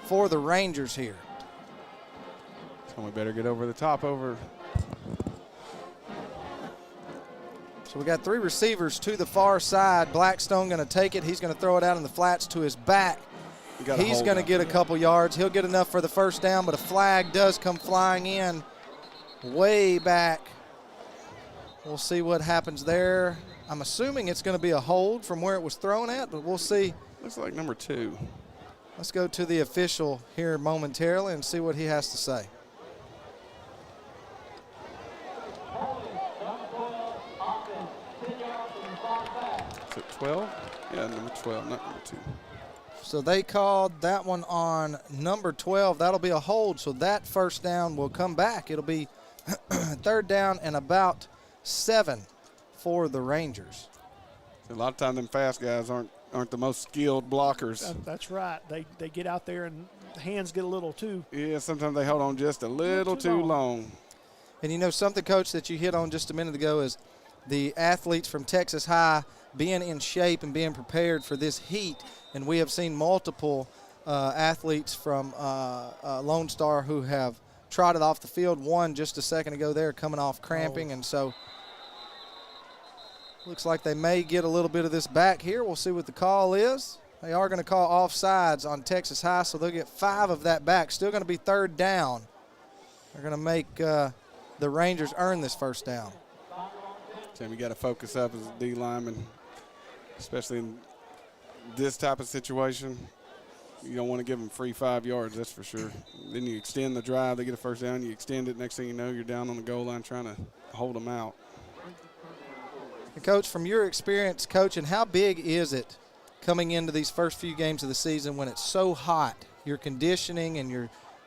for the Rangers here. So we better get over the top over. So we got 3 receivers to the far side. Blackstone going to take it. He's going to throw it out in the flats to his back. He's going to get a couple yards. He'll get enough for the 1st down, but a flag does come flying in way back. We'll see what happens there. I'm assuming it's going to be a hold from where it was thrown at, but we'll see. Looks like number 2. Let's go to the official here momentarily and see what he has to say. Is it 12? Yeah, number 12, not number 2. So they called that one on number 12. That'll be a hold, so that 1st down will come back. It'll be 3rd down and about 7 for the Rangers. A lot of times them fast guys aren't the most skilled blockers. That's right. They get out there and the hands get a little too. Yeah, sometimes they hold on just a little too long. And you know something, Coach, that you hit on just a minute ago is the athletes from Texas High being in shape and being prepared for this heat. And we have seen multiple athletes from Lone Star who have trotted off the field. One just a second ago there coming off cramping. And so looks like they may get a little bit of this back here. We'll see what the call is. They are going to call offsides on Texas High, so they'll get 5 of that back. Still going to be third down. They're going to make the Rangers earn this first down. Tim, you got to focus up as a D lineman, especially in this type of situation. You don't want to give them free 5 yards, that's for sure. Then you extend the drive, they get a first down, you extend it, next thing you know, you're down on the goal line trying to hold them out. And Coach, from your experience coaching, how big is it coming into these first few games of the season when it's so hot? Your conditioning and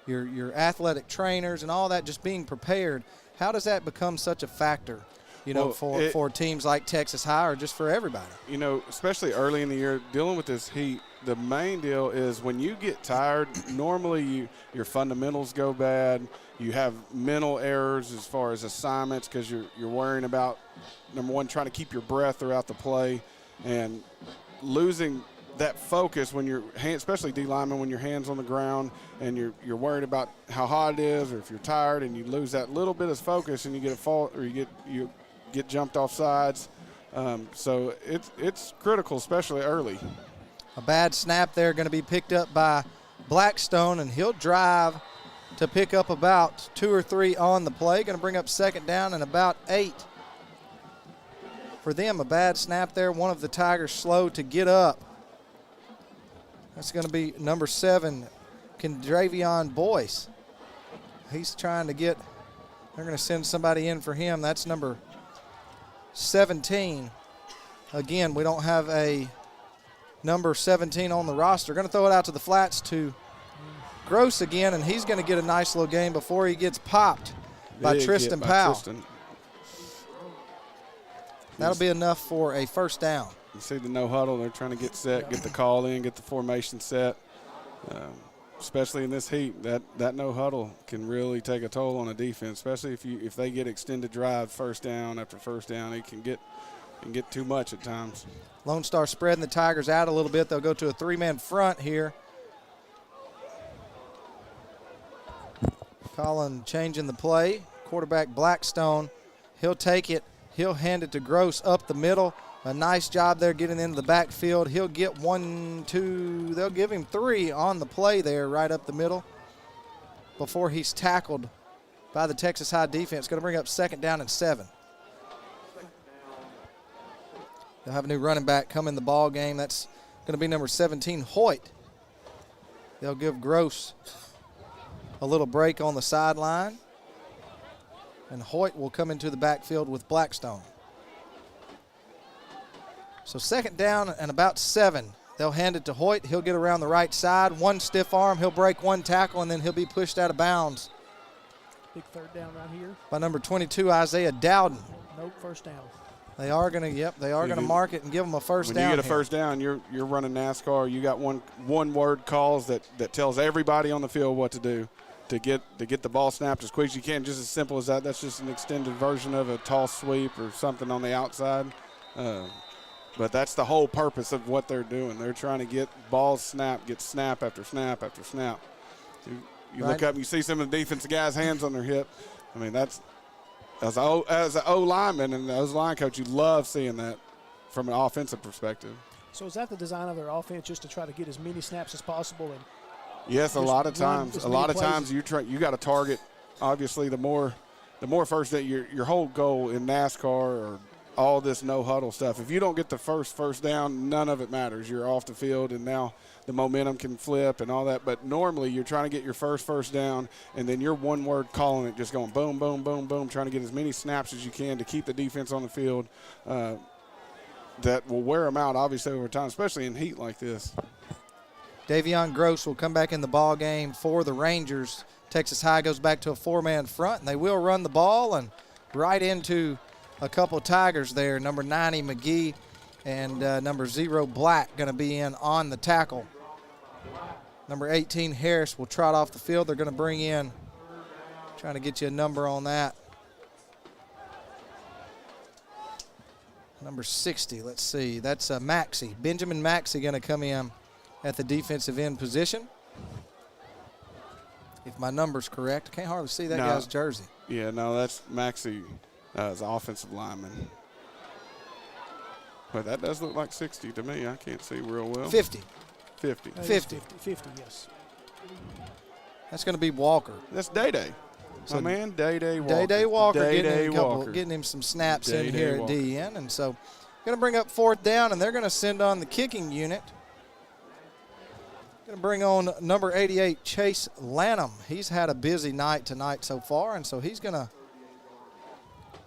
your athletic trainers and all that, just being prepared. How does that become such a factor, you know, for teams like Texas High or just for everybody? You know, especially early in the year, dealing with this heat, the main deal is when you get tired, normally your fundamentals go bad. You have mental errors as far as assignments because you're worrying about, number one, trying to keep your breath throughout the play, and losing that focus when you're, especially D lineman, when your hand's on the ground and you're worried about how hot it is, or if you're tired and you lose that little bit of focus and you get a fault or you get jumped off sides. So it's critical, especially early. A bad snap there going to be picked up by Blackstone, and he'll drive to pick up about 2 or 3 on the play. Going to bring up second down and about 8. For them, a bad snap there. One of the Tigers slow to get up. That's going to be number 7, Kendravion Boyce. He's trying to get, they're going to send somebody in for him. That's number 17. Again, we don't have a number 17 on the roster. Going to throw it out to the flats to Gross again, and he's going to get a nice little gain before he gets popped by Tristan Powell. That'll be enough for a first down. You see the no huddle. They're trying to get set, get the call in, get the formation set. Especially in this heat, that no huddle can really take a toll on a defense. Especially if they get extended drive, first down after first down, it can get too much at times. Lone Star spreading the Tigers out a little bit. They'll go to a 3-man front here. Colin changing the play. Quarterback Blackstone, he'll take it. He'll hand it to Gross up the middle. A nice job there getting into the backfield. He'll get 1, 2, they'll give him 3 on the play there right up the middle before he's tackled by the Texas High defense. Going to bring up second down and 7. They'll have a new running back come in the ball game. That's going to be number 17, Hoyt. They'll give Gross a little break on the sideline, and Hoyt will come into the backfield with Blackstone. So second down and about 7. They'll hand it to Hoyt. He'll get around the right side. One stiff arm. He'll break one tackle, and then he'll be pushed out of bounds. Big third down right here. By number 22, Isaiah Dowden. Nope, first down. They are going to mark it and give them a first down. When you get a first down, you're running NASCAR. You got one word calls that tells everybody on the field what to do to get the ball snapped as quick as you can. Just as simple as that. That's just an extended version of a toss sweep or something on the outside. But that's the whole purpose of what they're doing. They're trying to get balls snapped, get snap after snap after snap. You look up and you see some of the defensive guys' hands on their hip. I mean, that's as an O lineman and as a line coach, you love seeing that from an offensive perspective. So is that the design of their offense, just to try to get as many snaps as possible? And yes, a lot of times you got to target. Obviously, the more first that your whole goal in NASCAR or all this no huddle stuff. If you don't get the first down, none of it matters. You're off the field, and now the momentum can flip and all that. But normally you're trying to get your first down, and then you're one word calling it, just going boom, boom, boom, boom, trying to get as many snaps as you can to keep the defense on the field. That will wear them out, obviously, over time, especially in heat like this. Davion Gross will come back in the ball game for the Rangers. Texas High goes back to a 4-man front, and they will run the ball and right into a couple of Tigers there. Number 90, McGee, and number 0, Black, going to be in on the tackle. Number 18, Harris, will trot off the field. They're going to bring in, trying to get you a number on that, Number 60, let's see. That's Maxey. Benjamin Maxey going to come in at the defensive end position. If my number's correct. I can't hardly see that guy's jersey. Yeah, no, that's Maxey as offensive lineman. But that does look like 60 to me. I can't see real well. 50. 50. 50. 50, yes. That's going to be Walker. That's Day-Day. So My man, Day-Day Walker. Day-Day Walker, Day-Day getting him some snaps Day-Day in here Walker. at DN. And so going to bring up 4th down, and they're going to send on the kicking unit. Going to bring on number 88, Chase Lanham. He's had a busy night tonight so far, and so he's going to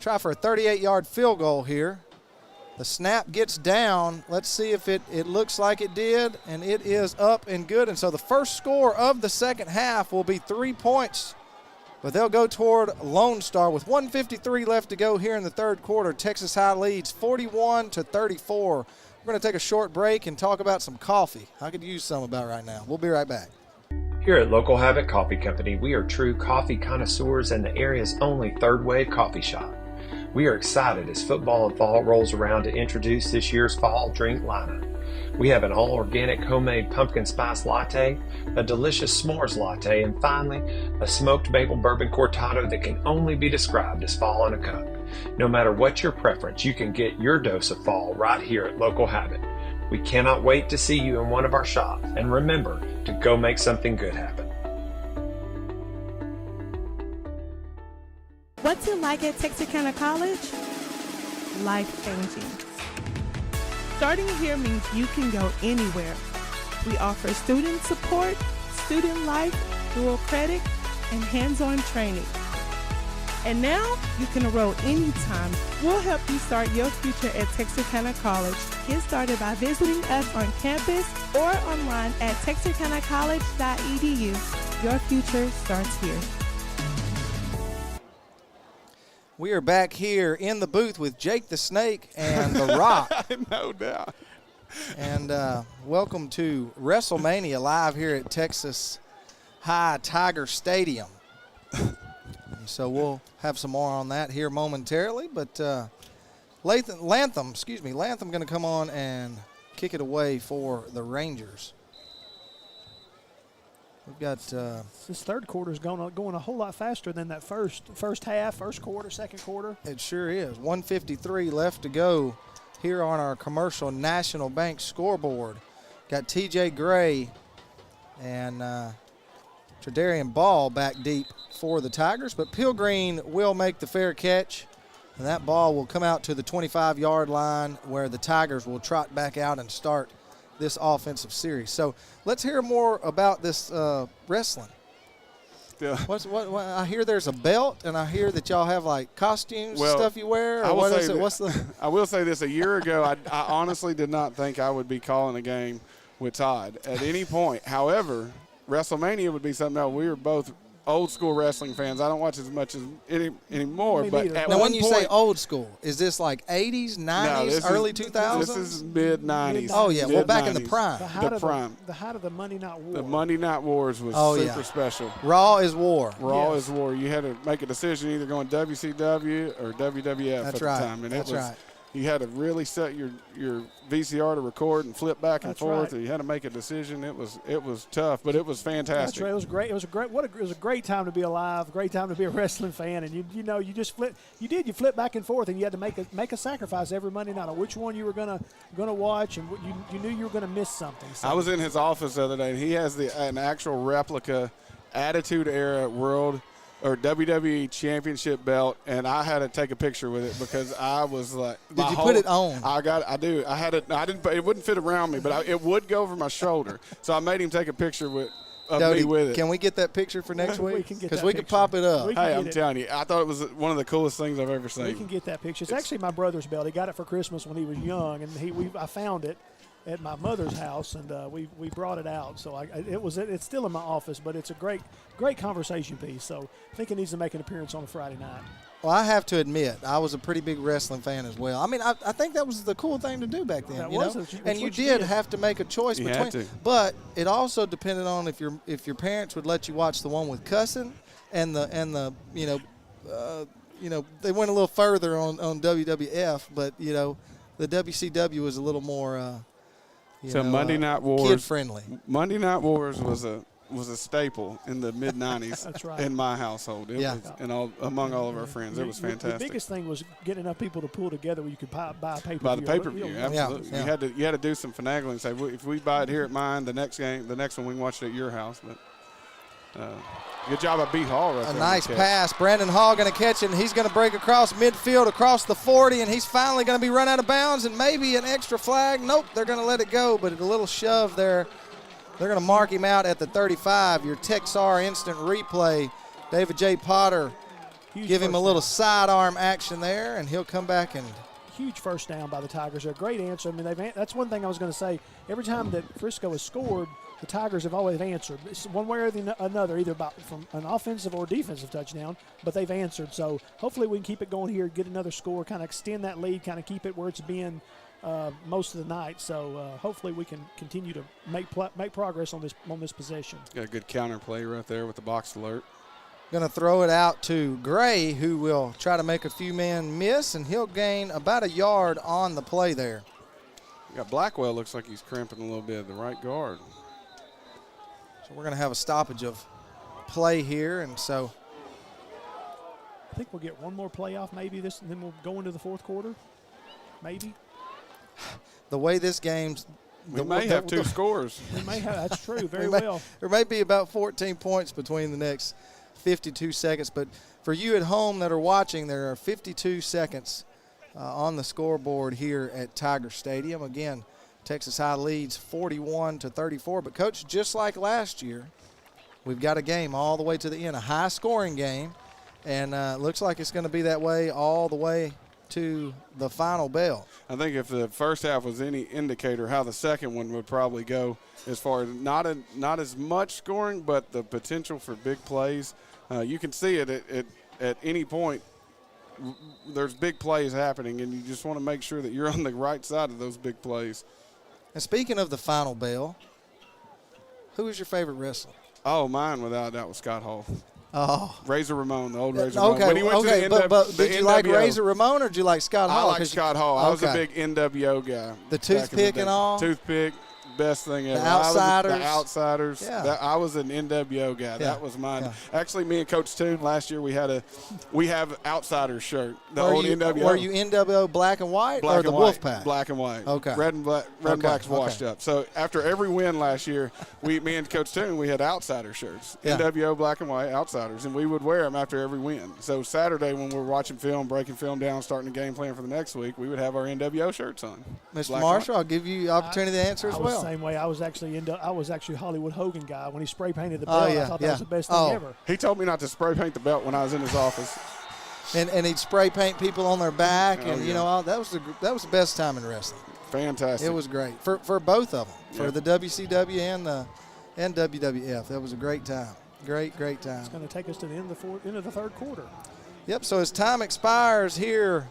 try for a 38-yard field goal here. The snap gets down. Let's see if it looks like it did, and it is up and good. And so the first score of the second half will be 3 points, but they'll go toward Lone Star with 1:53 left to go here in the third quarter. Texas High leads 41-34. We're going to take a short break and talk about some coffee. I could use some about right now. We'll be right back. Here at Local Habit Coffee Company, we are true coffee connoisseurs and the area's only third wave coffee shop. We are excited as football and fall rolls around to introduce this year's fall drink lineup. We have an all-organic homemade pumpkin spice latte, a delicious s'mores latte, and finally, a smoked maple bourbon cortado that can only be described as fall in a cup. No matter what your preference, you can get your dose of fall right here at Local Habit. We cannot wait to see you in one of our shops, and remember to go make something good happen. What's it like at Texarkana College? Life-changing. Starting here means you can go anywhere. We offer student support, student life, dual credit, and hands-on training. And now you can enroll anytime. We'll help you start your future at Texarkana College. Get started by visiting us on campus or online at texarkanacollege.edu. Your future starts here. We are back here in the booth with Jake the Snake and The Rock. No doubt. And welcome to WrestleMania live here at Texas High Tiger Stadium. So we'll have some more on that here momentarily. But Lantham going to come on and kick it away for the Rangers. We've got this third quarter is going a whole lot faster than that first half, first quarter, second quarter. It sure is. 1:53 left to go here on our Commercial National Bank scoreboard. Got T.J. Gray and Tredarian Ball back deep for the Tigers, but Pilgreen will make the fair catch, and that ball will come out to the 25-yard line where the Tigers will trot back out and start this offensive series. So let's hear more about this wrestling. Yeah. What I hear there's a belt, and I hear that y'all have like costumes, stuff you wear. I Or will what say is it? What's the? I will say this: a year ago, I honestly did not think I would be calling a game with Todd at any point. However, WrestleMania would be something else. We were both old school wrestling fans. I don't watch as much as anymore. Me But neither. at Now, one when you point, say old school, is this like 80s, 90s, early 2000s? This is mid 90s. Oh yeah, well back in the Mid-90s. prime. The height prime. of the Monday Night War. The Monday Night Wars was super special. Raw is war. Raw is war. You had to make a decision either going WCW or WWF That's at right. the time. And That's it was, right. You had to really set your VCR to record and flip back and That's forth. right. And you had to make a decision. It was tough, but it was fantastic. That's right. It was great. It was a great time to be alive. Great time to be a wrestling fan. And you just flip. You flip back and forth, and you had to make a sacrifice every Monday night on which one you were gonna watch, and you knew you were gonna miss something. So. I was in his office the other day, and he has an actual replica Attitude Era World or WWE Championship belt, and I had to take a picture with it because I was like, Did you put it on? I do. I had it. I didn't. It wouldn't fit around me, but it would go over my shoulder. So I made him take a picture of Dodie, me with it. Can we get that picture for next We week? can get Because that we could picture. pop it up. Hey, I'm telling you, I thought it was one of the coolest things I've ever seen. We can get that picture. It's actually my brother's belt. He got it for Christmas when he was young, and I found it at my mother's house, and we brought it out. So it's still in my office, but it's a great conversation piece. So I think it needs to make an appearance on a Friday night. Well, I have to admit, I was a pretty big wrestling fan as well. I mean, I think that was the cool thing to do back then. And you did have to make a choice You between. had to. But it also depended on if your parents would let you watch the one with cussing, and the they went a little further on WWF, but the WCW was a little more Monday Night Wars, kid friendly. Monday Night Wars was a staple in the mid '90s. That's right. In my household. It was, and among all of our friends, it was fantastic. The biggest thing was getting enough people to pull together where you could buy a pay-per-view. By the pay-per-view, absolutely. Yeah. You had to do some finagling and say, if we buy it here at mine, the next one we can watch it at your house. But good job by B. Hall right there. A nice pass. Brandon Hall going to catch it, and he's going to break across midfield, across the 40, and he's finally going to be run out of bounds, and maybe an extra flag. Nope, they're going to let it go, but a little shove there. They're going to mark him out at the 35. Your Texar instant replay. David J. Potter give him a little sidearm action there, and he'll come back and. Huge first down by the Tigers. They're a great answer. I mean, that's one thing I was going to say. Every time that Frisco has scored, the Tigers have always answered. It's one way or another, either from an offensive or defensive touchdown, but they've answered. So hopefully we can keep it going here, get another score, kind of extend that lead, kind of keep it where it's been most of the night. So hopefully we can continue to make progress on this possession. Got a good counter play right there with the box alert. Going to throw it out to Gray, who will try to make a few men miss, and he'll gain about a yard on the play there. Blackwell looks like he's cramping a little bit at the right guard. So we're going to have a stoppage of play here, and so I think we'll get one more playoff maybe and then we'll go into the fourth quarter, maybe. The way this game's we may have two scores. We may have. That's true. Very well. There may be about 14 points between the next 52 seconds, but for you at home that are watching, there are 52 seconds on the scoreboard here at Tiger Stadium. Again, Texas High leads 41-34, but Coach, just like last year, we've got a game all the way to the end, a high-scoring game, and looks like it's going to be that way all the way to the final bell. I think if the first half was any indicator how the second one would probably go, as far as not as much scoring, but the potential for big plays. You can see it at any point. There's big plays happening, and you just want to make sure that you're on the right side of those big plays. And speaking of the final bell, who is your favorite wrestler? Oh, mine without a doubt was Scott Hall. Oh, Razor Ramon, the old Razor Ramon. When he went to the but did you like Razor Ramon or did you like Scott Hall? I like Scott Hall. I was a big NWO guy. The toothpick and all? Toothpick, best thing ever. The Outsiders. The Outsiders. Yeah. I was an NWO guy. Yeah. That was mine. Yeah. Actually, me and Coach Toon last year we have Outsiders shirt. The old NWO. Were you NWO black and white black or the and white, Wolfpack? Black and white. Okay. Red and black's washed up. So after every win last year, me and Coach Toon, we had Outsider shirts. Yeah. NWO, black and white, Outsiders, and we would wear them after every win. So Saturday when we were watching film, breaking film down, starting the game plan for the next week, we would have our NWO shirts on. Mr. Marshall, I'll give you the opportunity to answer as well. I was the same way. I was actually Hollywood Hogan guy. When he spray painted the belt, I thought that was the best thing ever. He told me not to spray paint the belt when I was in his office. And he'd spray paint people on their back, and you know that was the best time in wrestling. Fantastic. It was great for both of them, for the WCW and WWF. That was a great time. Great time. It's going to take us to the end of the third quarter. Yep. So as time expires here,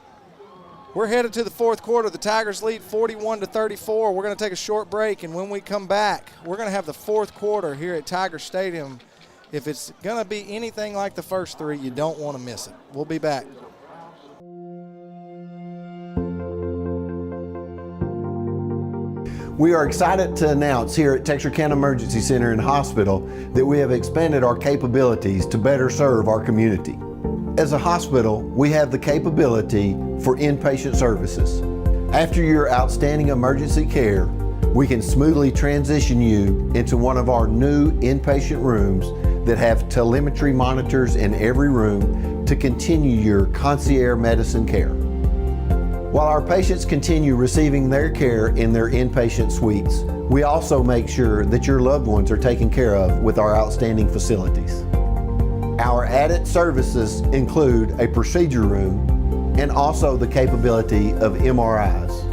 we're headed to the fourth quarter. The Tigers lead 41-34. We're going to take a short break, and when we come back, we're going to have the fourth quarter here at Tiger Stadium. If it's going to be anything like the first three, you don't want to miss it. We'll be back. We are excited to announce here at Texarkana Emergency Center and Hospital that we have expanded our capabilities to better serve our community. As a hospital, we have the capability for inpatient services. After your outstanding emergency care, we can smoothly transition you into one of our new inpatient rooms that have telemetry monitors in every room to continue your concierge medicine care. While our patients continue receiving their care in their inpatient suites, we also make sure that your loved ones are taken care of with our outstanding facilities. Our added services include a procedure room and also the capability of MRIs.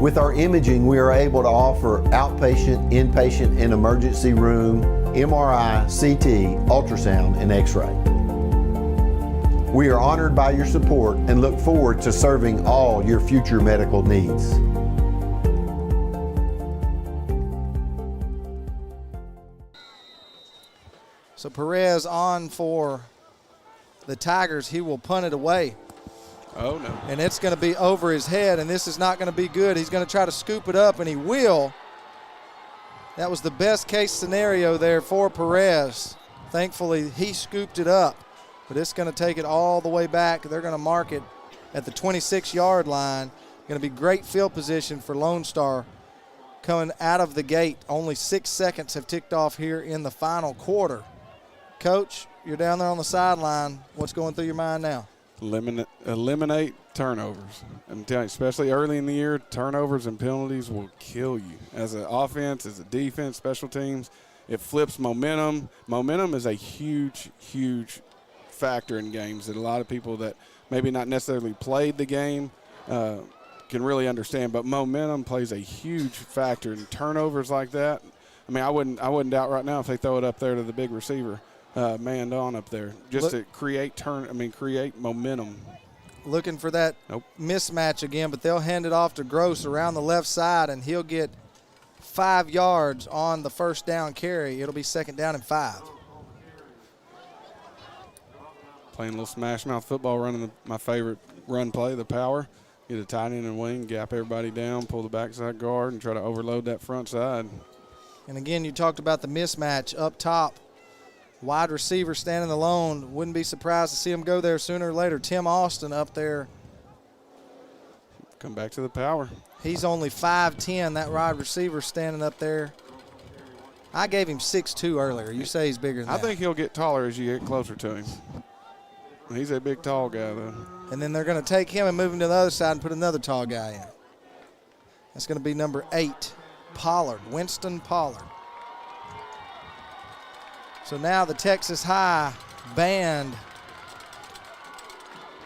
With our imaging, we are able to offer outpatient, inpatient, and emergency room, MRI, CT, ultrasound, and X-ray. We are honored by your support and look forward to serving all your future medical needs. So Perez on for the Tigers. He will punt it away. Oh, no. And it's going to be over his head, and this is not going to be good. He's going to try to scoop it up, and he will. That was the best case scenario there for Perez. Thankfully, he scooped it up, but it's going to take it all the way back. They're going to mark it at the 26-yard line. Going to be great field position for Lone Star coming out of the gate. Only 6 seconds have ticked off here in the final quarter. Coach, you're down there on the sideline. What's going through your mind now? Eliminate turnovers. I'm telling you, especially early in the year, turnovers and penalties will kill you. As an offense, as a defense, special teams, it flips momentum. Momentum is a huge, huge factor in games that a lot of people that maybe not necessarily played the game can really understand. But momentum plays a huge factor in turnovers like that. I mean, I wouldn't doubt right now if they throw it up there to the big receiver. Man on up there just to create momentum. Looking for that mismatch again, but they'll hand it off to Gross around the left side, and he'll get 5 yards on the first down carry. It'll be 2nd down and 5. Playing a little smash mouth football, running my favorite run play, the power. Get a tight end and wing, gap everybody down, pull the backside guard, and try to overload that front side. And again, you talked about the mismatch up top. Wide receiver standing alone. Wouldn't be surprised to see him go there sooner or later. Tim Austin up there. Come back to the power. He's only 5'10", that wide receiver standing up there. I gave him 6'2" earlier. You say he's bigger than that. I think he'll get taller as you get closer to him. He's a big, tall guy, though. And then they're going to take him and move him to the other side and put another tall guy in. That's going to be number 8, Pollard, Winston Pollard. So now the Texas High band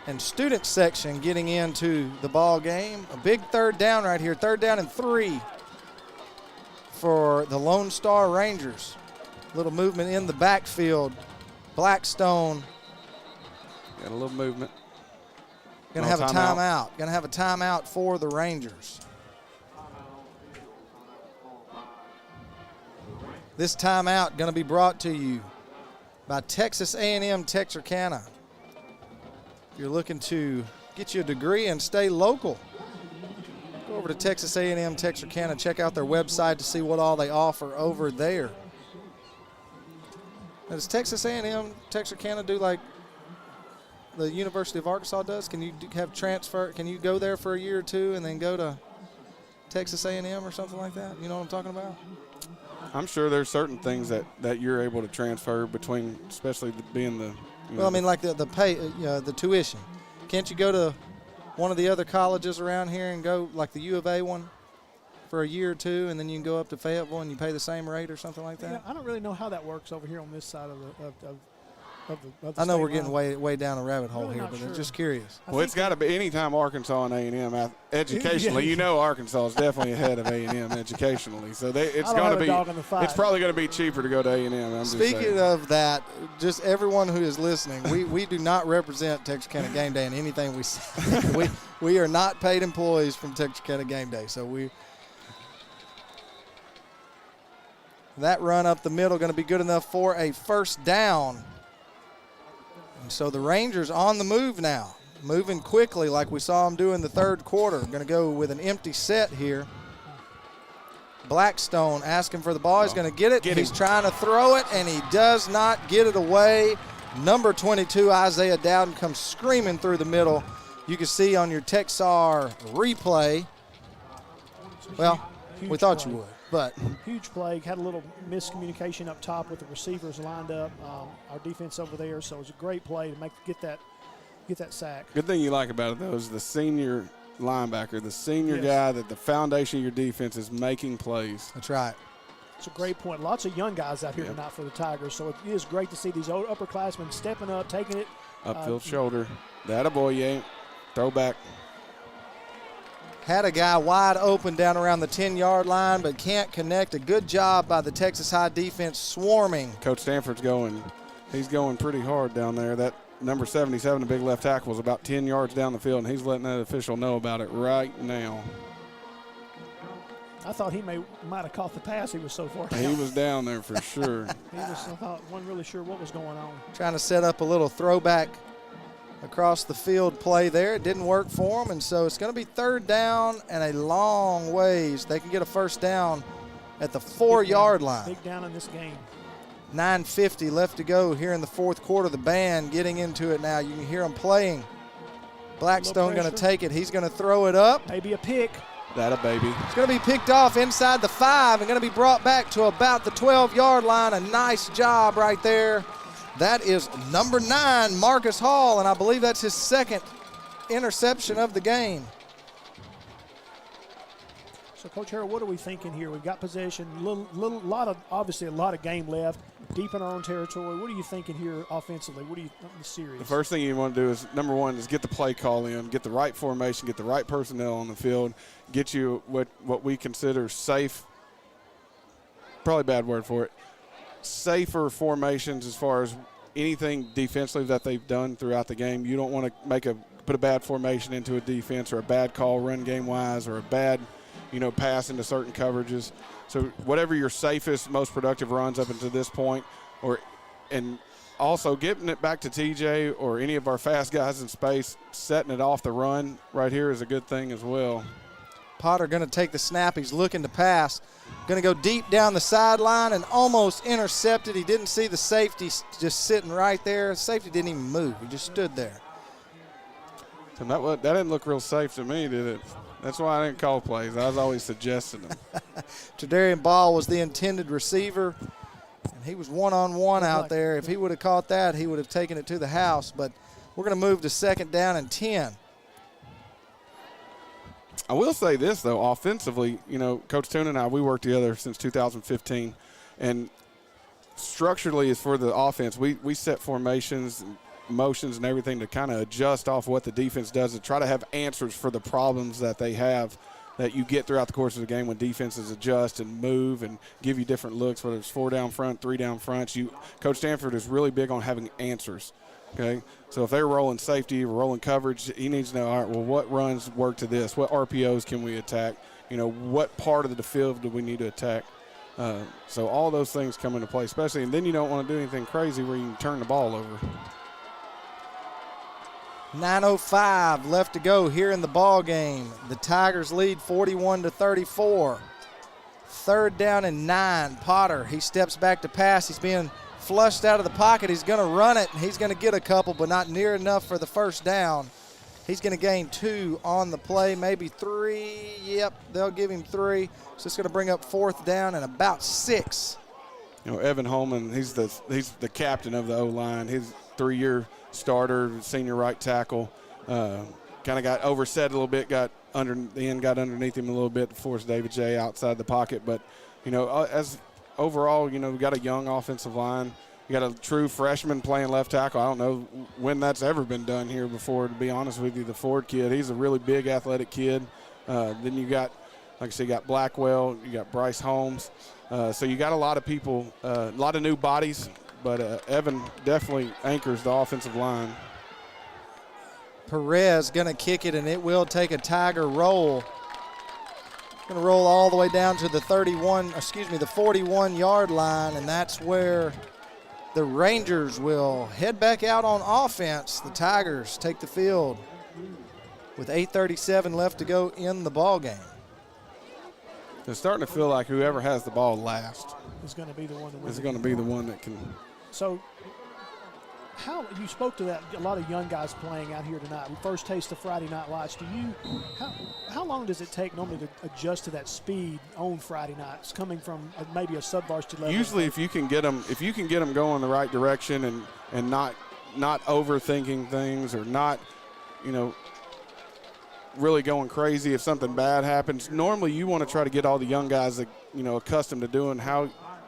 and student section getting into the ball game. A big 3rd down right here, 3rd down and 3 for the Lone Star Rangers. Little movement in the backfield. Blackstone. Got a little movement. Going to have a timeout. Going to have a timeout for the Rangers. This timeout going to be brought to you by Texas A&M Texarkana. If you're looking to get you a degree and stay local, go over to Texas A&M Texarkana. Check out their website to see what all they offer over there. Now, does Texas A&M Texarkana do like the University of Arkansas does? Can you have transfer? Can you go there for a year or two and then go to Texas A&M or something like that? You know what I'm talking about? I'm sure there's certain things that you're able to transfer between, especially being the. Well, I mean, like the pay, the tuition. Can't you go to one of the other colleges around here and go like the U of A one for a year or two, and then you can go up to Fayetteville and you pay the same rate or something like that? Yeah, I don't really know how that works over here on this side of the I know we're getting way down a rabbit hole here, but I'm just curious. Well, it's got to be anytime Arkansas and A&M educationally. You know, Arkansas is definitely ahead of A&M educationally, so it's going to be. It's probably going to be cheaper to go to A&M. Speaking of that, just everyone who is listening, we do not represent Texarkana Gameday in anything we say. we are not paid employees from Texarkana Gameday, so that run up the middle going to be good enough for a 1st down. And so the Rangers on the move now, moving quickly like we saw them do in the 3rd quarter. Going to go with an empty set here. Blackstone asking for the ball. He's going to get it. He's trying to throw it, and he does not get it away. Number 22, Isaiah Dowden, comes screaming through the middle. You can see on your Texar replay. Well, we thought you would. But huge play, had a little miscommunication up top with the receivers lined up, our defense over there. So it was a great play to get that sack. Good thing you like about it though is the senior linebacker, the senior guy that the foundation of your defense is making plays. That's right. It's a great point. Lots of young guys out here tonight for the Tigers, so it is great to see these old upperclassmen stepping up, taking it. Upfield shoulder. That a boy, yeah. Throwback. Had a guy wide open down around the 10-yard line, but can't connect. A good job by the Texas High defense swarming. Coach Stanford's he's going pretty hard down there. That number 77, the big left tackle, is about 10 yards down the field, and he's letting that official know about it right now. I thought he might have caught the pass. He was so far down. He was down there for sure. I wasn't really sure what was going on. Trying to set up a little throwback across the field play there. It didn't work for them, and so it's going to be 3rd down and a long ways. They can get a first down at the 4-yard line. Big down in this game. 9:50 left to go here in the 4th quarter. The band getting into it now. You can hear them playing. Blackstone going to take it. He's going to throw it up. Maybe a pick. That a baby. It's going to be picked off inside the 5 and going to be brought back to about the 12-yard line. A nice job right there. That is number 9, Marcus Hall, and I believe that's his 2nd interception of the game. So, Coach Harrell, what are we thinking here? We've got possession, obviously a lot of game left, deep in our own territory. What are you thinking here offensively? What are you in the series? The first thing you want to do is, number 1, is get the play call in, get the right formation, get the right personnel on the field, get you what we consider safe, probably a bad word for it, safer formations as far as anything defensively that they've done throughout the game. You don't want to put a bad formation into a defense or a bad call run game wise or a bad pass into certain coverages. So whatever your safest, most productive runs up until this point, and also getting it back to TJ or any of our fast guys in space, setting it off the run right here is a good thing as well. Potter going to take the snap. He's looking to pass. Going to go deep down the sideline and almost intercepted. He didn't see the safety just sitting right there. Safety didn't even move. He just stood there. So that didn't look real safe to me, did it? That's why I didn't call plays. I was always suggesting them. Tredarian Ball was the intended receiver, and he was one-on-one out there. If he would have caught that, he would have taken it to the house. But we're going to move to 2nd down and 10. I will say this, though, offensively, Coach Toon and I, we worked together since 2015, and structurally as for the offense, we set formations and motions and everything to kind of adjust off what the defense does and try to have answers for the problems that they have that you get throughout the course of the game when defenses adjust and move and give you different looks, whether it's 4 down front, 3 down front. Coach Stanford is really big on having answers. Okay, so if they're rolling safety, rolling coverage, he needs to know, all right, well, what runs work to this? What RPOs can we attack? What part of the field do we need to attack? So all those things come into play, especially, and then you don't want to do anything crazy where you can turn the ball over. 9:05 left to go here in the ball game. The Tigers lead 41-34. 3rd down and 9. Potter, he steps back to pass. He's being flushed out of the pocket. He's going to run it, and he's going to get a couple, but not near enough for the first down. He's going to gain 2 on the play, maybe 3. Yep, they'll give him 3. So it's going to bring up 4th down and about 6. Evan Holman, he's the captain of the O-line. He's 3-year starter, senior right tackle. Kind of got overset a little bit, got underneath him a little bit to force David J outside the pocket. But, as overall, we've got a young offensive line. You got a true freshman playing left tackle. I don't know when that's ever been done here before, to be honest with you. The Ford kid, he's a really big athletic kid. Then you got, like I said, you got Blackwell, you got Bryce Holmes. So you got a lot of people, a lot of new bodies, but Evan definitely anchors the offensive line. Perez going to kick it, and it will take a Tiger roll. Going to roll all the way down to the 41-yard line, and that's where the Rangers will head back out on offense. The Tigers take the field with 8:37 left to go in the ball game. It's starting to feel like whoever has the ball last is going to be the one that wins. Is going to be the one that can. So, how you spoke to that, a lot of young guys playing out here tonight. First taste of Friday Night Lights. How long does it take normally to adjust to that speed on Friday nights, coming from maybe a sub-varsity level? Usually, if you can get them going the right direction and not overthinking things or not, really going crazy if something bad happens. Normally, you want to try to get all the young guys accustomed to doing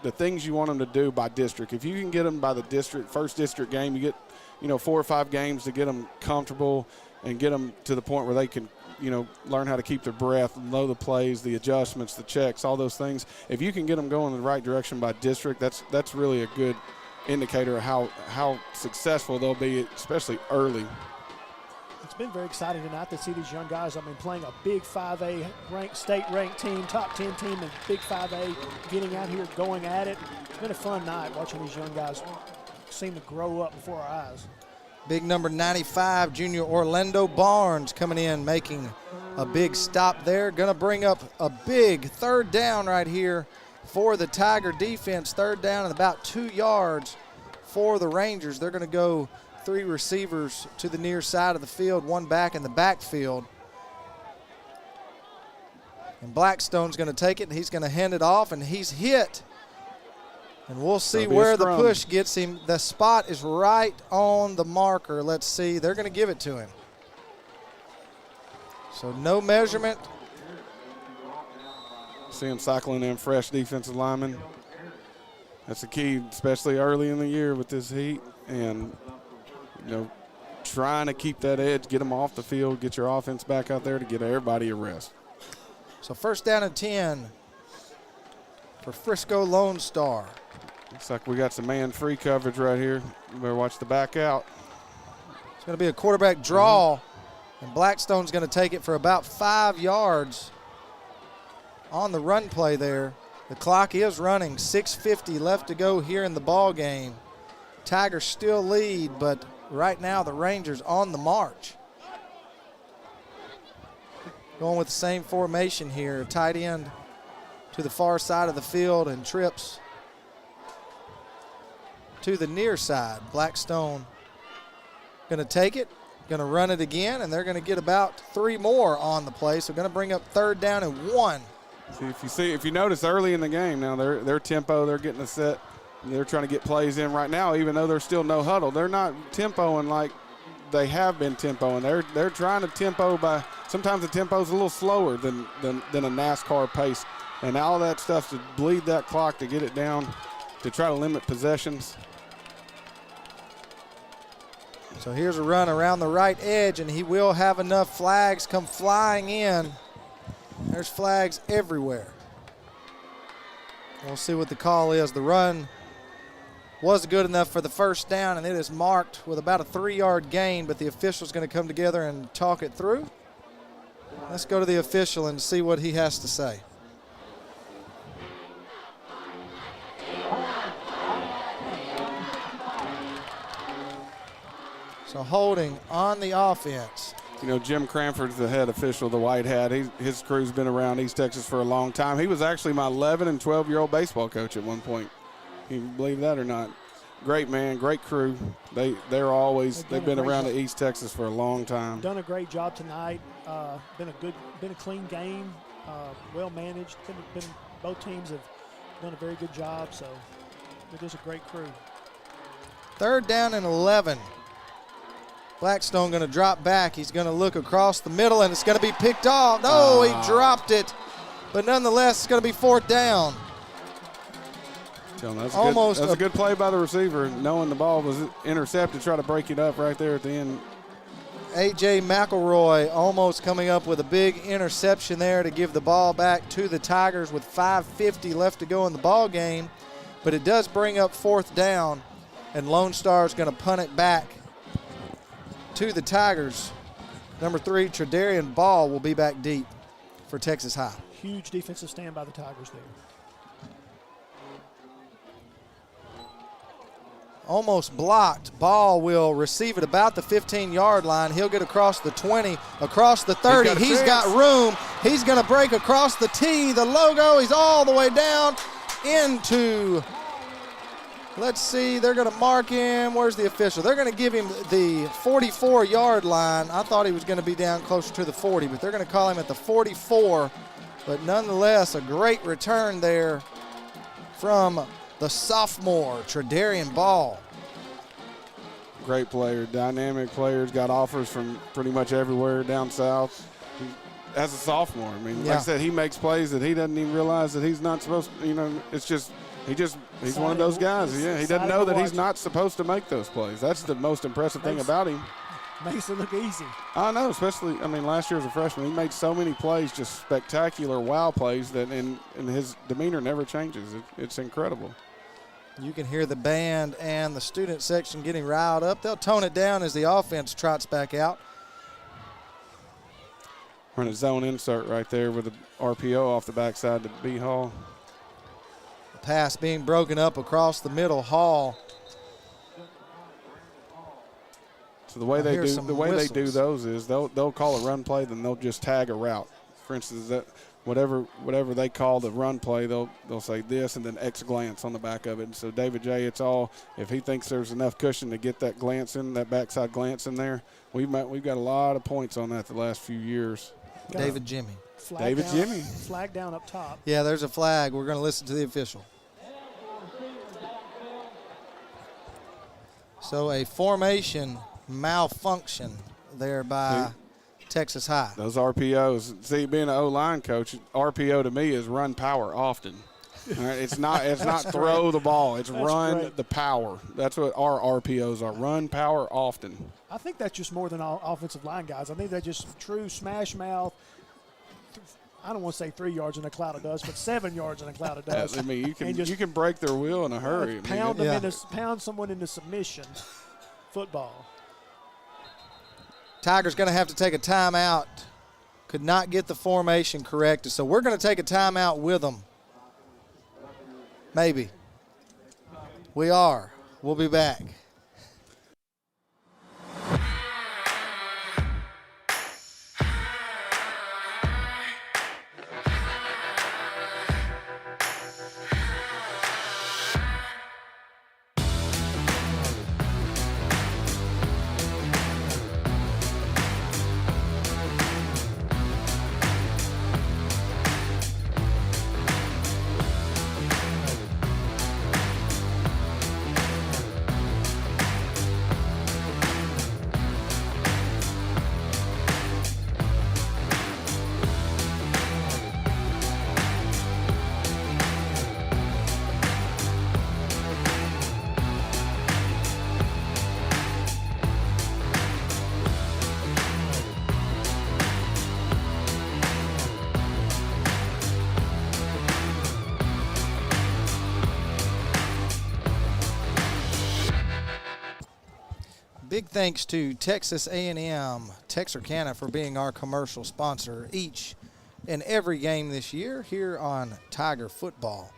the things you want them to do by district. If you can get them by the first district game, you get 4 or 5 games to get them comfortable and get them to the point where they can learn how to keep their breath, know the plays, the adjustments, the checks, all those things. If you can get them going in the right direction by district, that's really a good indicator of how successful they'll be, especially early. It's been very exciting tonight to see these young guys. Playing a big 5A state-ranked team, top 10 team in big 5A, getting out here, going at it. It's been a fun night watching these young guys seem to grow up before our eyes. Big number 95, junior Orlando Barnes coming in, making a big stop there. Going to bring up a big third down right here for the Tiger defense. Third down and about 2 yards for the Rangers. They're going to go 3 receivers to the near side of the field, 1 back in the backfield. And Blackstone's going to take it, and he's going to hand it off, and he's hit. And we'll see where the push gets him. The spot is right on the marker. Let's see. They're going to give it to him. So no measurement. See him cycling in fresh defensive linemen. That's the key, especially early in the year with this heat. And, you know, trying to keep that edge, get them off the field, get your offense back out there to get everybody a rest. So first down and 10 for Frisco Lone Star. Looks like we got some man-free coverage right here. You better watch the back out. It's going to be a quarterback draw, and Blackstone's going to take it for about 5 yards on the run play there. The clock is running, 6:50 left to go here in the ball game. Tigers still lead, but right now the Rangers on the march. Going with the same formation here, tight end to the far side of the field and trips to the near side. Blackstone going to take it, going to run it again, and they're going to get about 3 more on the play. So going to bring up third down and 1. If you notice early in the game now, their tempo, they're getting a set. They're trying to get plays in right now, even though there's still no huddle. They're not tempoing like they have been tempoing. They're trying to tempo by. Sometimes the tempo is a little slower than a NASCAR pace, and all that stuff to bleed that clock to get it down to try to limit possessions. So here's a run around the right edge, and he will have enough flags come flying in. There's flags everywhere. We'll see what the call is. The run was good enough for the first down, and it is marked with about a 3-yard gain, but the official's going to come together and talk it through. Let's go to the official and see what he has to say. So holding on the offense. You know, Jim Cranford's the head official, the white hat. His crew's been around East Texas for a long time. He was actually my 11 and 12-year-old baseball coach at one point. Can you believe that or not? Great man, great crew. They've been around East Texas for a long time. Done a great job tonight. Been a clean game. Well managed. Both teams have done a very good job. So it is a great crew. Third down and 11. Blackstone going to drop back. He's going to look across the middle, and it's going to be picked off. No, he dropped it. But nonetheless, it's going to be fourth down. That's a good play by the receiver, knowing the ball was intercepted, try to break it up right there at the end. A.J. McElroy almost coming up with a big interception there to give the ball back to the Tigers with 5:50 left to go in the ball game. But it does bring up fourth down, and Lone Star is going to punt it back to the Tigers. Number 3, Tredarian Ball will be back deep for Texas High. Huge defensive stand by the Tigers there. Almost blocked. Ball will receive it about the 15-yard line. He'll get across the 20, across the 30. He's got room. He's going to break across the T, the logo. He's all the way down into, let's see, they're going to mark him. Where's the official? They're going to give him the 44-yard line. I thought he was going to be down closer to the 40, but they're going to call him at the 44. But nonetheless, a great return there from the sophomore, Tredarian Ball. Great player, dynamic players, got offers from pretty much everywhere down south. As a sophomore, I mean, like I said, he makes plays that he doesn't even realize that he's not supposed to, it's just, he's one of those guys. Yeah, he doesn't know that he's not supposed to make those plays. That's the most impressive thing about him. Makes it look easy. I know, especially, last year as a freshman, he made so many plays, just spectacular wow plays that, and his demeanor never changes. It's incredible. You can hear the band and the student section getting riled up. They'll tone it down as the offense trots back out. Run a zone insert right there with the RPO off the backside to B. Hall. The pass being broken up across the middle. Hall So the way they do those is they'll call a run play, then they'll just tag a route. For instance, that whatever they call the run play, they'll say this and then X glance on the back of it. And so David J, it's all if he thinks there's enough cushion to get that glance in, that backside glance in there. We've got a lot of points on that the last few years. David Jimmy. Flag down up top. Yeah, there's a flag. We're going to listen to the official. So a formation malfunction there by Texas High. Those RPOs. See, being an O-line coach, RPO to me is run power often. All right? It's not throw the ball. It's run the power. That's what our RPOs are. Run power often. I think that's just more than all offensive line guys. I think they're just true smash mouth. I don't want to say 3 yards in a cloud of dust, but 7 yards in a cloud of dust. I mean, you can break their wheel in a hurry. Pound someone into submission. Football. Tiger's going to have to take a timeout. Could not get the formation corrected, so we're going to take a timeout with them. Maybe. We are. We'll be back. Big thanks to Texas A&M Texarkana for being our commercial sponsor each and every game this year here on Tiger Football.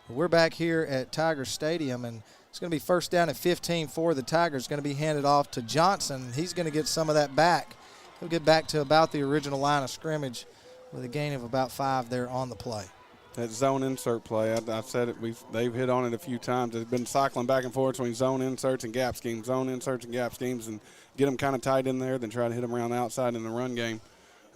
We're back here at Tiger Stadium, and it's going to be first down at 15 for the Tigers. Going to be handed off to Johnson. He's going to get some of that back. He'll get back to about the original line of scrimmage with a gain of about 5 there on the play. That zone insert play, I've said it. They've hit on it a few times. They've been cycling back and forth between zone inserts and gap schemes, and get them kind of tight in there, then try to hit them around the outside in the run game.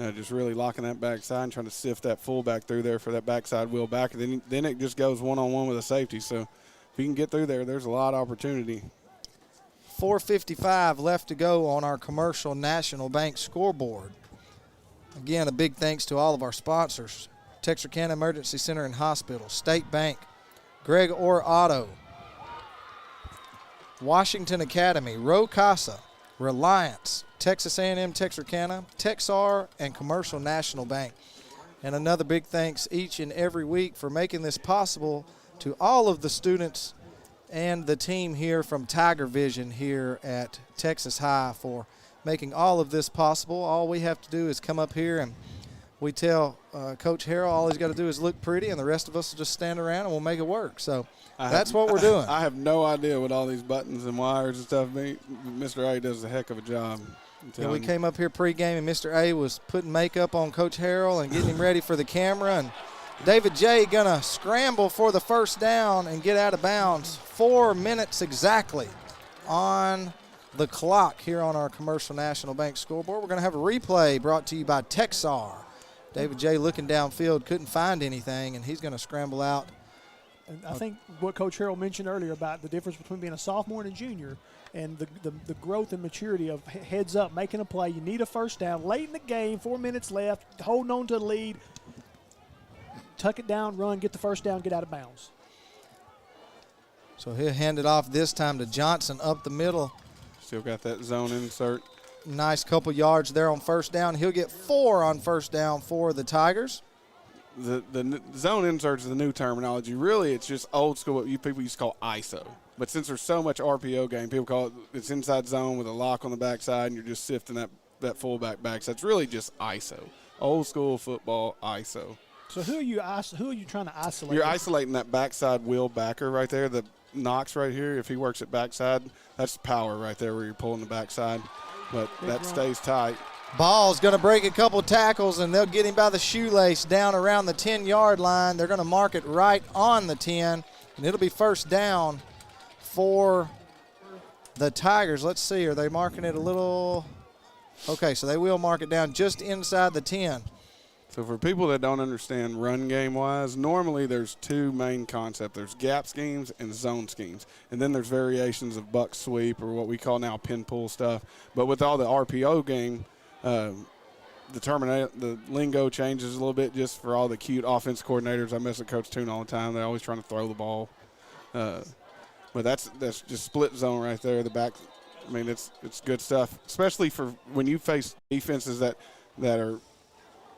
Just really locking that backside and trying to sift that fullback through there for that backside wheel back. And then it just goes one-on-one with a safety. So if you can get through there, there's a lot of opportunity. 4:55 left to go on our commercial National Bank scoreboard. Again, a big thanks to all of our sponsors. Texarkana Emergency Center and Hospital, State Bank, Greg Orr Auto, Washington Academy, Roe Casa, Reliance, Texas A&M Texarkana, Texar, and Commercial National Bank. And another big thanks each and every week for making this possible to all of the students and the team here from Tiger Vision here at Texas High for making all of this possible. All we have to do is come up here and we tell Coach Harrell all he's got to do is look pretty, and the rest of us will just stand around and we'll make it work. So that's what we're doing. I have no idea what all these buttons and wires and stuff mean. Mr. A does a heck of a job. Yeah, we came up here pregame, and Mr. A was putting makeup on Coach Harrell and getting him ready for the camera. And David J going to scramble for the first down and get out of bounds. 4 minutes exactly on the clock here on our Commercial National Bank scoreboard. We're going to have a replay brought to you by Texar. David J looking downfield, couldn't find anything, and he's going to scramble out. And I think what Coach Harrell mentioned earlier about the difference between being a sophomore and a junior and the growth and maturity of heads up, making a play. You need a first down. Late in the game, 4 minutes left, holding on to the lead. Tuck it down, run, get the first down, get out of bounds. So he'll hand it off this time to Johnson up the middle. Still got that zone insert. Nice couple yards there on first down. He'll get 4 on first down for the Tigers. The zone insert is the new terminology. Really, it's just old school what you people used to call ISO. But since there's so much RPO game, people call it's inside zone with a lock on the backside, and you're just sifting that fullback back. So it's really just ISO. Old school football ISO. So who are you trying to isolate? You're isolating that backside wheel backer right there. knocks right here, if he works it backside, that's power right there where you're pulling the backside. But that stays tight. Ball's going to break a couple tackles, and they'll get him by the shoelace down around the 10-yard line. They're going to mark it right on the 10, and it'll be first down for the Tigers. Let's see, are they marking it a little? Okay, so they will mark it down just inside the 10. So for people that don't understand run game-wise, normally there's two main concepts. There's gap schemes and zone schemes. And then there's variations of buck sweep or what we call now pin pull stuff. But with all the RPO game, the lingo changes a little bit just for all the cute offense coordinators. I mess with Coach Toon all the time. They're always trying to throw the ball. But that's just split zone right there. The back, I mean, it's good stuff, especially for when you face defenses that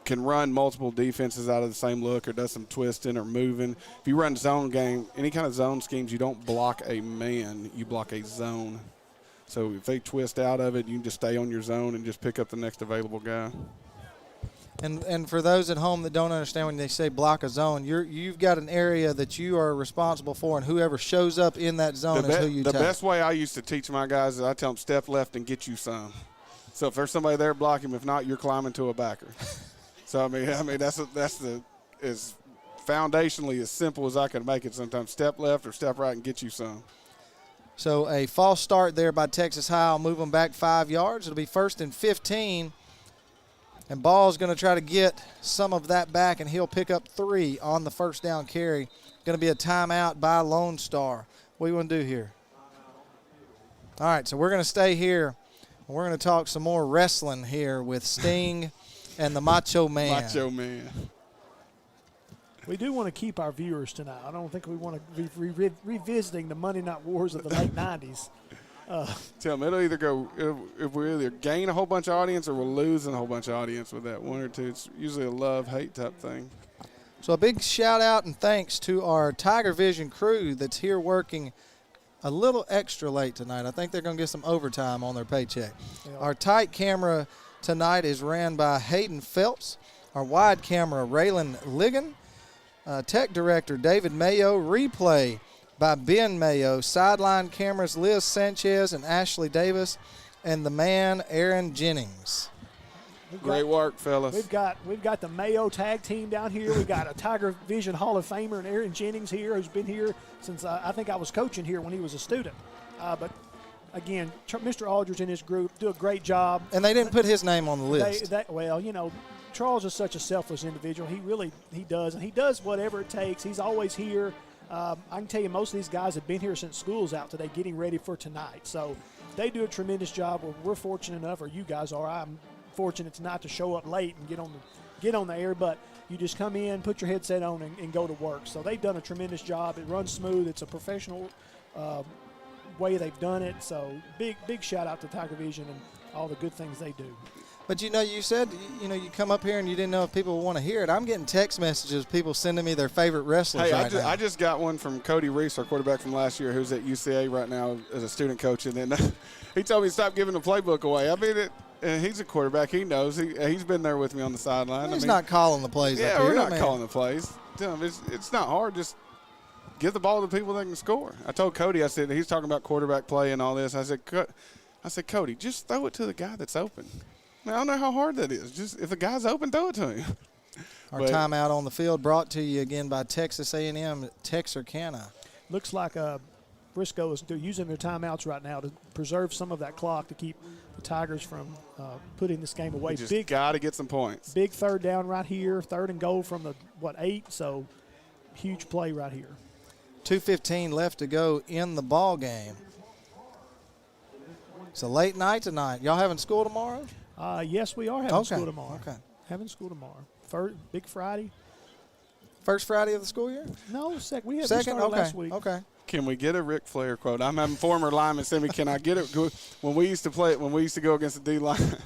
can run multiple defenses out of the same look or does some twisting or moving. If you run zone game, any kind of zone schemes, you don't block a man, you block a zone. So if they twist out of it, you can just stay on your zone and just pick up the next available guy. And for those at home that don't understand when they say block a zone, you've got an area that you are responsible for, and whoever shows up in that zone is who you take. The best way I used to teach my guys is I tell them step left and get you some. So if there's somebody there, block him. If not, you're climbing to a backer. So I mean that's as foundationally as simple as I can make it. Sometimes step left or step right and get you some. So a false start there by Texas High. I'll move them back 5 yards. It'll be 1st and 15. And Ball's going to try to get some of that back, and he'll pick up 3 on the first down carry. Going to be a timeout by Lone Star. What do you want to do here? All right, so we're going to stay here. We're going to talk some more wrestling here with Sting and the Macho Man. Macho Man. We do want to keep our viewers tonight. I don't think we want to be revisiting the Monday Night Wars of the late 90s. Tell them it'll either go if we either gain a whole bunch of audience or we'll lose a whole bunch of audience with that one or two. It's usually a love-hate type thing. So a big shout-out and thanks to our Tiger Vision crew that's here working a little extra late tonight. I think they're going to get some overtime on their paycheck. Yeah. Our tight camera tonight is ran by Hayden Phelps. Our wide camera, Raylan Ligon. Tech director, David Mayo. Replay by Ben Mayo. Sideline cameras, Liz Sanchez and Ashley Davis. And the man, Aaron Jennings. Great work, fellas. We've got the Mayo tag team down here. We've got a Tiger Vision Hall of Famer and Aaron Jennings here, who's been here since I think I was coaching here when he was a student. But again, Mr. Aldridge and his group do a great job. And they didn't put his name on the list. Well, you know, Charles is such a selfless individual. He does, and he does whatever it takes. He's always here. I can tell you most of these guys have been here since school's out today getting ready for tonight. So they do a tremendous job. We're fortunate enough, or you guys are. I'm fortunate tonight to show up late and get on the air, but you just come in, put your headset on, and go to work. So they've done a tremendous job. It runs smooth. It's a professional way they've done it. So big shout out to Tiger Vision and all the good things they do. But, you know, you said, you know, you come up here and you didn't know if people would want to hear it. I'm getting text messages, people sending me their favorite wrestlers now. I just got one from Cody Reese, our quarterback from last year, who's at UCA right now as a student coach. And then he told me to stop giving the playbook away. I mean, he's a quarterback. He knows. He's been there with me on the sideline. He's not calling the plays up here. Yeah, we're not calling the plays. Tell him it's not hard. Just give the ball to people that can score. I told Cody, I said, he's talking about quarterback play and all this. I said, Cody, just throw it to the guy that's open. I don't know how hard that is. Just if the guy's open, throw it to him. Our timeout on the field brought to you again by Texas A&M Texarkana. Looks like Briscoe is using their timeouts right now to preserve some of that clock to keep the Tigers from putting this game away. We just got to get some points. Big third down right here, 3rd and goal from the 8. So huge play right here. 2:15 left to go in the ball game. It's a late night tonight. Y'all having school tomorrow? Yes, we are having school tomorrow. Okay. Having school tomorrow. Big Friday. First Friday of the school year? No, we had second. Okay. Last week. Okay. Can we get a Ric Flair quote? I'm having former linemen send me, can I get it? When we used to go against the D-line,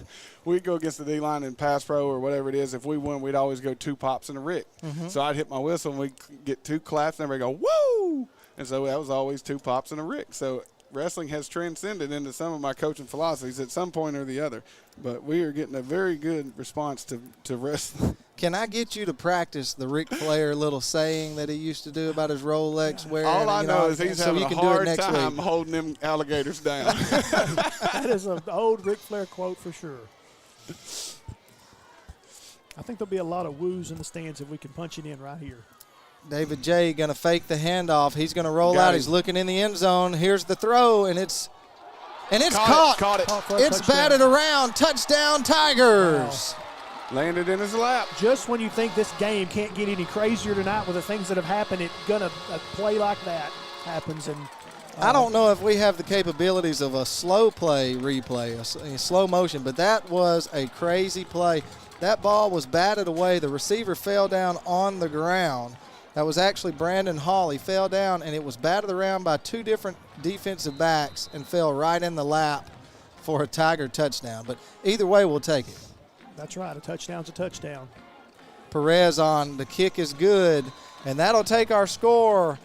we'd go against the D-line in pass pro or whatever it is. If we won, we'd always go 2 pops and a Rick. Mm-hmm. So I'd hit my whistle, and we'd get 2 claps, and everybody go, woo! And so that was always 2 pops and a Rick. So wrestling has transcended into some of my coaching philosophies at some point or the other. But we are getting a very good response to wrestling. Can I get you to practice the Ric Flair little saying that he used to do about his Rolex wearing? All I know is he's so having you a can do it hard next time week. holding them alligators down. That is an old Ric Flair quote for sure. I think there'll be a lot of woos in the stands if we can punch it in right here. David J. going to fake the handoff. He's going to roll Got out. him. He's looking in the end zone. Here's the throw, and it's Caught caught. it. Caught for a It's touchdown. batted around. Touchdown, Tigers. Landed in his lap. Just when you think this game can't get any crazier tonight with the things that have happened, it's gonna a play like that happens. And I don't know if we have the capabilities of a slow play replay, a slow motion, but that was a crazy play. That ball was batted away. The receiver fell down on the ground. That was actually Brandon Hall. He fell down, and it was batted around by two different defensive backs and fell right in the lap for a Tiger touchdown. But either way, we'll take it. that's right, a touchdown's a touchdown. Perez on. The kick is good, and that'll take our score.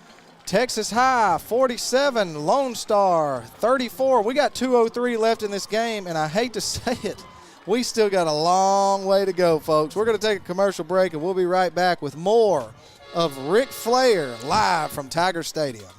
Texas High 47, Lone Star 34. We got 2:03 left in this game, and I hate to say it, we still got a long way to go, folks. We're going to take a commercial break, and we'll be right back with more of Ric Flair live from Tiger Stadium.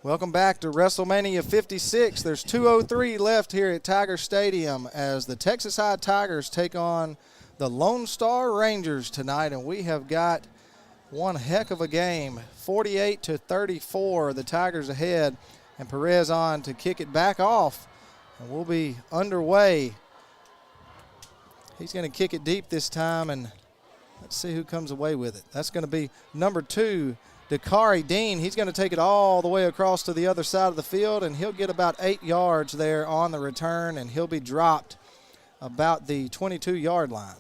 Welcome back to WrestleMania 56. There's 2:03 left here at Tiger Stadium as the Texas High Tigers take on the Lone Star Rangers tonight, and we have got one heck of a game. 48-34, the Tigers ahead, and Perez on to kick it back off, and we'll be underway. He's going to kick it deep this time, and let's see who comes away with it. That's going to be number 2, Dakari Dean. He's going to take it all the way across to the other side of the field, and he'll get about 8 yards there on the return, and he'll be dropped about the 22-yard line.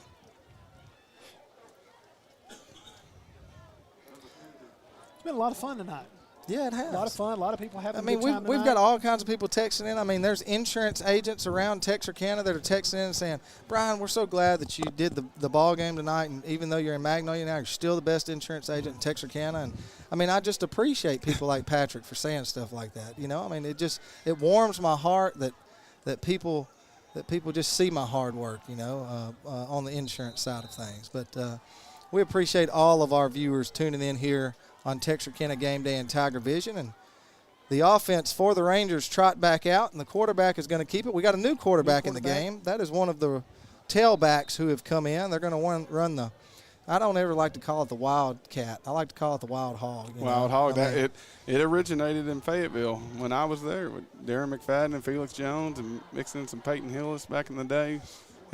It's been a lot of fun tonight. Yeah, it has. A lot of fun. A lot of people having I mean, a good time we've tonight. got all kinds of people texting in. I mean, there's insurance agents around Texarkana that are texting in and saying, Brian, we're so glad that you did the ball game tonight, and even though you're in Magnolia now, you're still the best insurance agent in Texarkana. And, I mean, I just appreciate people like Patrick for saying stuff like that. You know, I mean, it warms my heart that people just see my hard work, you know, on the insurance side of things. But we appreciate all of our viewers tuning in here on Texarkana Gameday and Tiger Vision. And the offense for the Rangers trot back out, and the quarterback is going to keep it. We got a new quarterback in the game. That is one of the tailbacks who have come in. They're going to run the – I don't ever like to call it the Wildcat. I like to call it the Wild Hog. Wild Hog. It originated in Fayetteville when I was there with Darren McFadden and Felix Jones and mixing in some Peyton Hillis back in the day.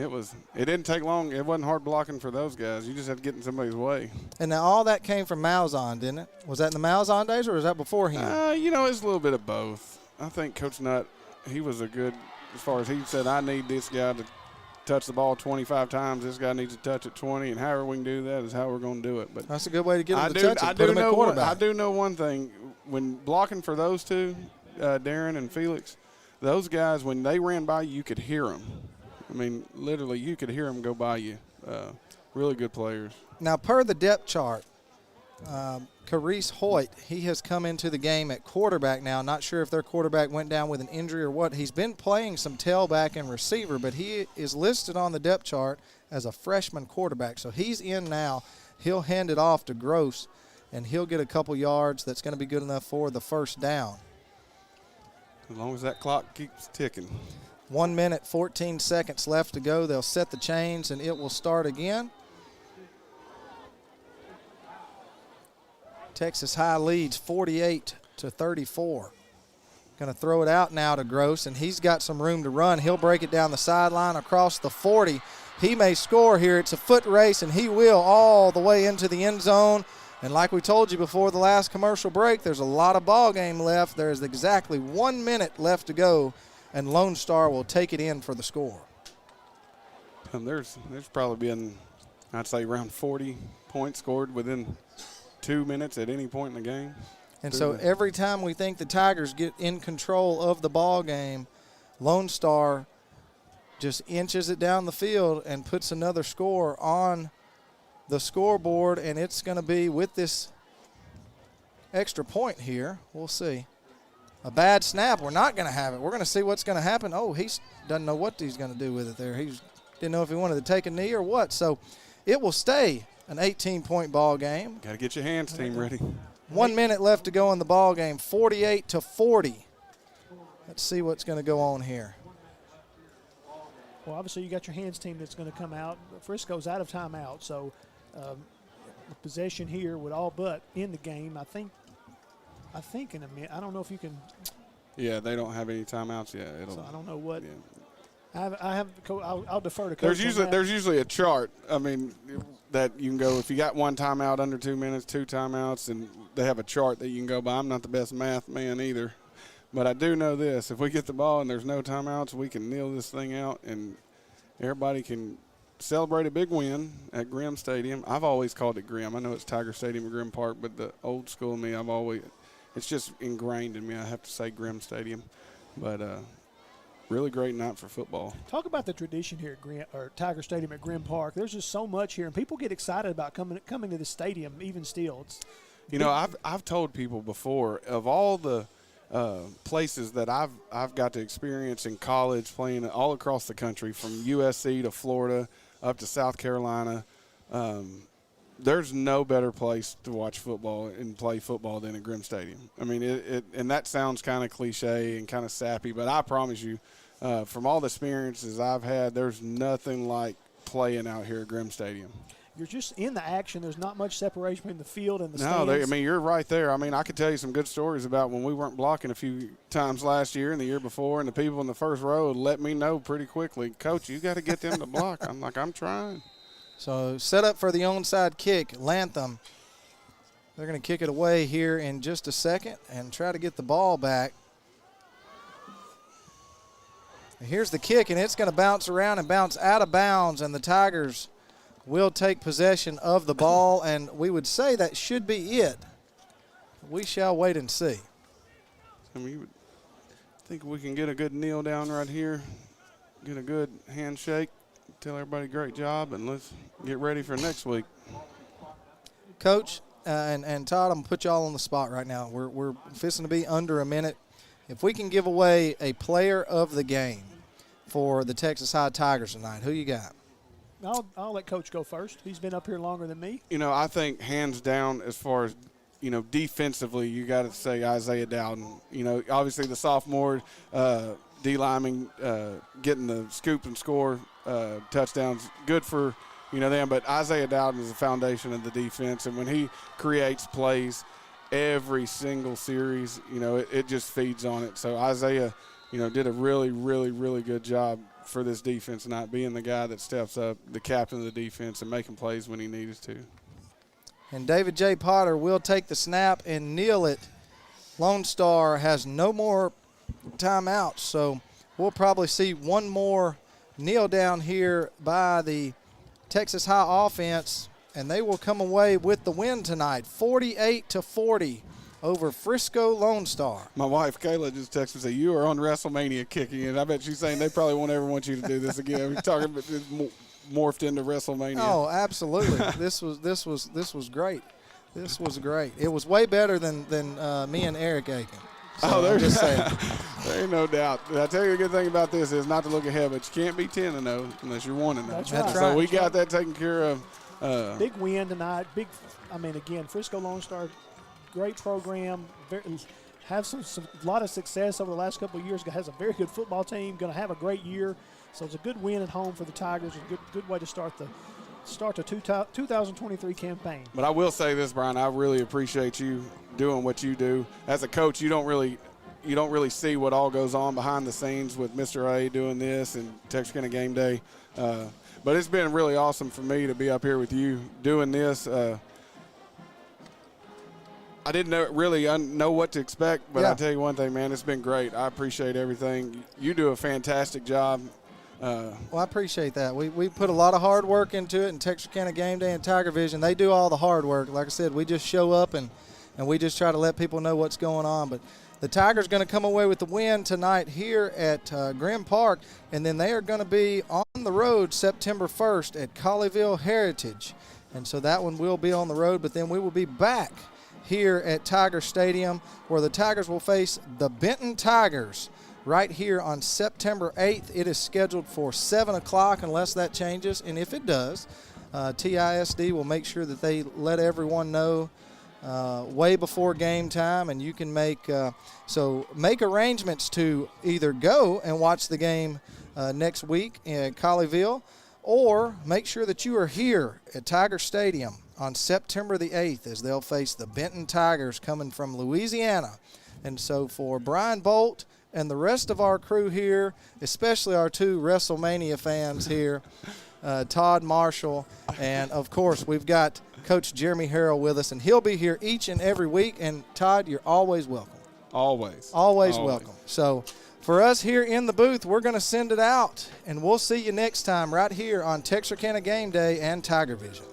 It didn't take long. It wasn't hard blocking for those guys. You just had to get in somebody's way. And now all that came from Malzahn, didn't it? Was that in the Malzahn days, or was that before him? You know, it's a little bit of both. I think Coach Nutt, he was a good, as far as he said, I need this guy to touch the ball 25 times. This guy needs to touch it 20, and however we can do that is how we're going to do it. But that's a good way to get him to touch it. Put him at quarterback. I do know one thing. When blocking for those two, Darren and Felix, those guys, when they ran by you could hear them. I mean, literally, you could hear them go by you. Really good players. Now, per the depth chart, Carice Hoyt, he has come into the game at quarterback now. Not sure if their quarterback went down with an injury or what. He's been playing some tailback and receiver, but he is listed on the depth chart as a freshman quarterback. So he's in now. He'll hand it off to Gross, and he'll get a couple yards. That's going to be good enough for the first down. As long as that clock keeps ticking. 1 minute, 14 seconds left to go. They'll set the chains, and it will start again. Texas High leads 48-34. Going to throw it out now to Gross, and he's got some room to run. He'll break it down the sideline across the 40. He may score here. It's a foot race, and he will all the way into the end zone. And like we told you before the last commercial break, there's a lot of ball game left. There's exactly 1 minute left to go, and Lone Star will take it in for the score. There's probably been, I'd say, around 40 points scored within 2 minutes at any point in the game. And so every time we think the Tigers get in control of the ball game, Lone Star just inches it down the field and puts another score on the scoreboard, and it's going to be with this extra point here. We'll see. A bad snap. We're not going to have it. We're going to see what's going to happen. Oh, he doesn't know what he's going to do with it there. He didn't know if he wanted to take a knee or what. So it will stay an 18-point ball game. Got to get your hands team ready. 1 minute left to go in the ball game, 48-40. Let's see what's going to go on here. Well, obviously you got your hands team that's going to come out. Frisco's out of timeout, so the possession here would all but end the game. I think in a minute. I don't know if you can. Yeah, they don't have any timeouts yet. So I don't know what. Yeah. I'll defer to Coach. There's usually a chart. I mean, that you can go if you got one timeout under 2 minutes, 2 timeouts, and they have a chart that you can go by. I'm not the best math man either, but I do know this: if we get the ball and there's no timeouts, we can kneel this thing out, and everybody can celebrate a big win at Grimm Stadium. I've always called it Grimm. I know it's Tiger Stadium or Grimm Park, but the old school me, it's just ingrained in me. I have to say Grimm Stadium, but. Really great night for football. Talk about the tradition here at Tiger Stadium at Grimm Park. There's just so much here, and people get excited about coming to the stadium. Even still, I've told people before, of all the places that I've got to experience in college, playing all across the country, from USC to Florida up to South Carolina. There's no better place to watch football and play football than at Grimm Stadium. I mean, and that sounds kind of cliche and kind of sappy, but I promise you, from all the experiences I've had, there's nothing like playing out here at Grimm Stadium. You're just in the action. There's not much separation between the field and the stands. No, you're right there. I mean, I could tell you some good stories about when we weren't blocking a few times last year and the year before, and the people in the first row let me know pretty quickly, Coach, you got to get them to block. I'm like, I'm trying. So set up for the onside kick, Lantham. They're going to kick it away here in just a second and try to get the ball back. And here's the kick, and it's going to bounce around and bounce out of bounds, and the Tigers will take possession of the ball, and we would say that should be it. We shall wait and see. I mean, you would think we can get a good kneel down right here, get a good handshake. Tell everybody great job, and let's get ready for next week. Coach and Todd, I'm going to put y'all on the spot right now. We're fixing to be under a minute. If we can give away a player of the game for the Texas High Tigers tonight, who you got? I'll let Coach go first. He's been up here longer than me. I think hands down as far as, defensively, you got to say Isaiah Dowden. Obviously the sophomore, D. Lyman, getting the scoop and score touchdowns, good for them. But Isaiah Dowden is the foundation of the defense, and when he creates plays every single series, it just feeds on it. So Isaiah, did a really, really, really good job for this defense tonight, being the guy that steps up, the captain of the defense, and making plays when he needs to. And David J. Potter will take the snap and kneel it. Lone Star has no more timeouts, so we'll probably see one more kneel down here by the Texas High offense, and they will come away with the win tonight, 48-40 over Frisco Lone Star. My wife Kayla just texted me and said, "You are on WrestleMania kicking," and I bet she's saying they probably won't ever want you to do this again. We're talking about this morphed into WrestleMania. Oh, absolutely. This was great. This was great. It was way better than me and Eric Aiken. So there's just saying. There ain't no doubt. I tell you, the good thing about this is not to look ahead, but you can't be 10-0 unless you're 1-0. That's right. So we got that taken care of. Big win tonight. Again, Frisco Lone Star, great program. Have a lot of success over the last couple of years. Has a very good football team. Going to have a great year. So it's a good win at home for the Tigers. A good way to start start the 2023 campaign. But I will say this, Brian, I really appreciate you doing what you do. As a coach, you don't really see what all goes on behind the scenes with Mr. A doing this and Texarkana Gameday. But it's been really awesome for me to be up here with you doing this. I didn't really know what to expect, but I'll tell you one thing, man, it's been great. I appreciate everything. You do a fantastic job. Well, I appreciate that. We put a lot of hard work into it, and Texarkana Gameday and Tiger Vision, they do all the hard work. Like I said, we just show up and we just try to let people know what's going on. But the Tigers going to come away with the win tonight here at Grimm Park, and then they are going to be on the road September 1st at Colleyville Heritage. And so that one will be on the road, but then we will be back here at Tiger Stadium where the Tigers will face the Benton Tigers right here on September 8th. It is scheduled for 7 o'clock unless that changes, and if it does, TISD will make sure that they let everyone know way before game time, and you can make arrangements to either go and watch the game next week in Colleyville, or make sure that you are here at Tiger Stadium on September the 8th as they'll face the Benton Tigers coming from Louisiana. And so for Brian Bolt and the rest of our crew here, especially our two WrestleMania fans here, Todd Marshall, and of course we've got Coach Jeremy Harrell with us, and he'll be here each and every week. And Todd, you're always welcome. Always welcome. So for us here in the booth, we're going to send it out, and we'll see you next time right here on Texarkana Gameday and Tiger Vision.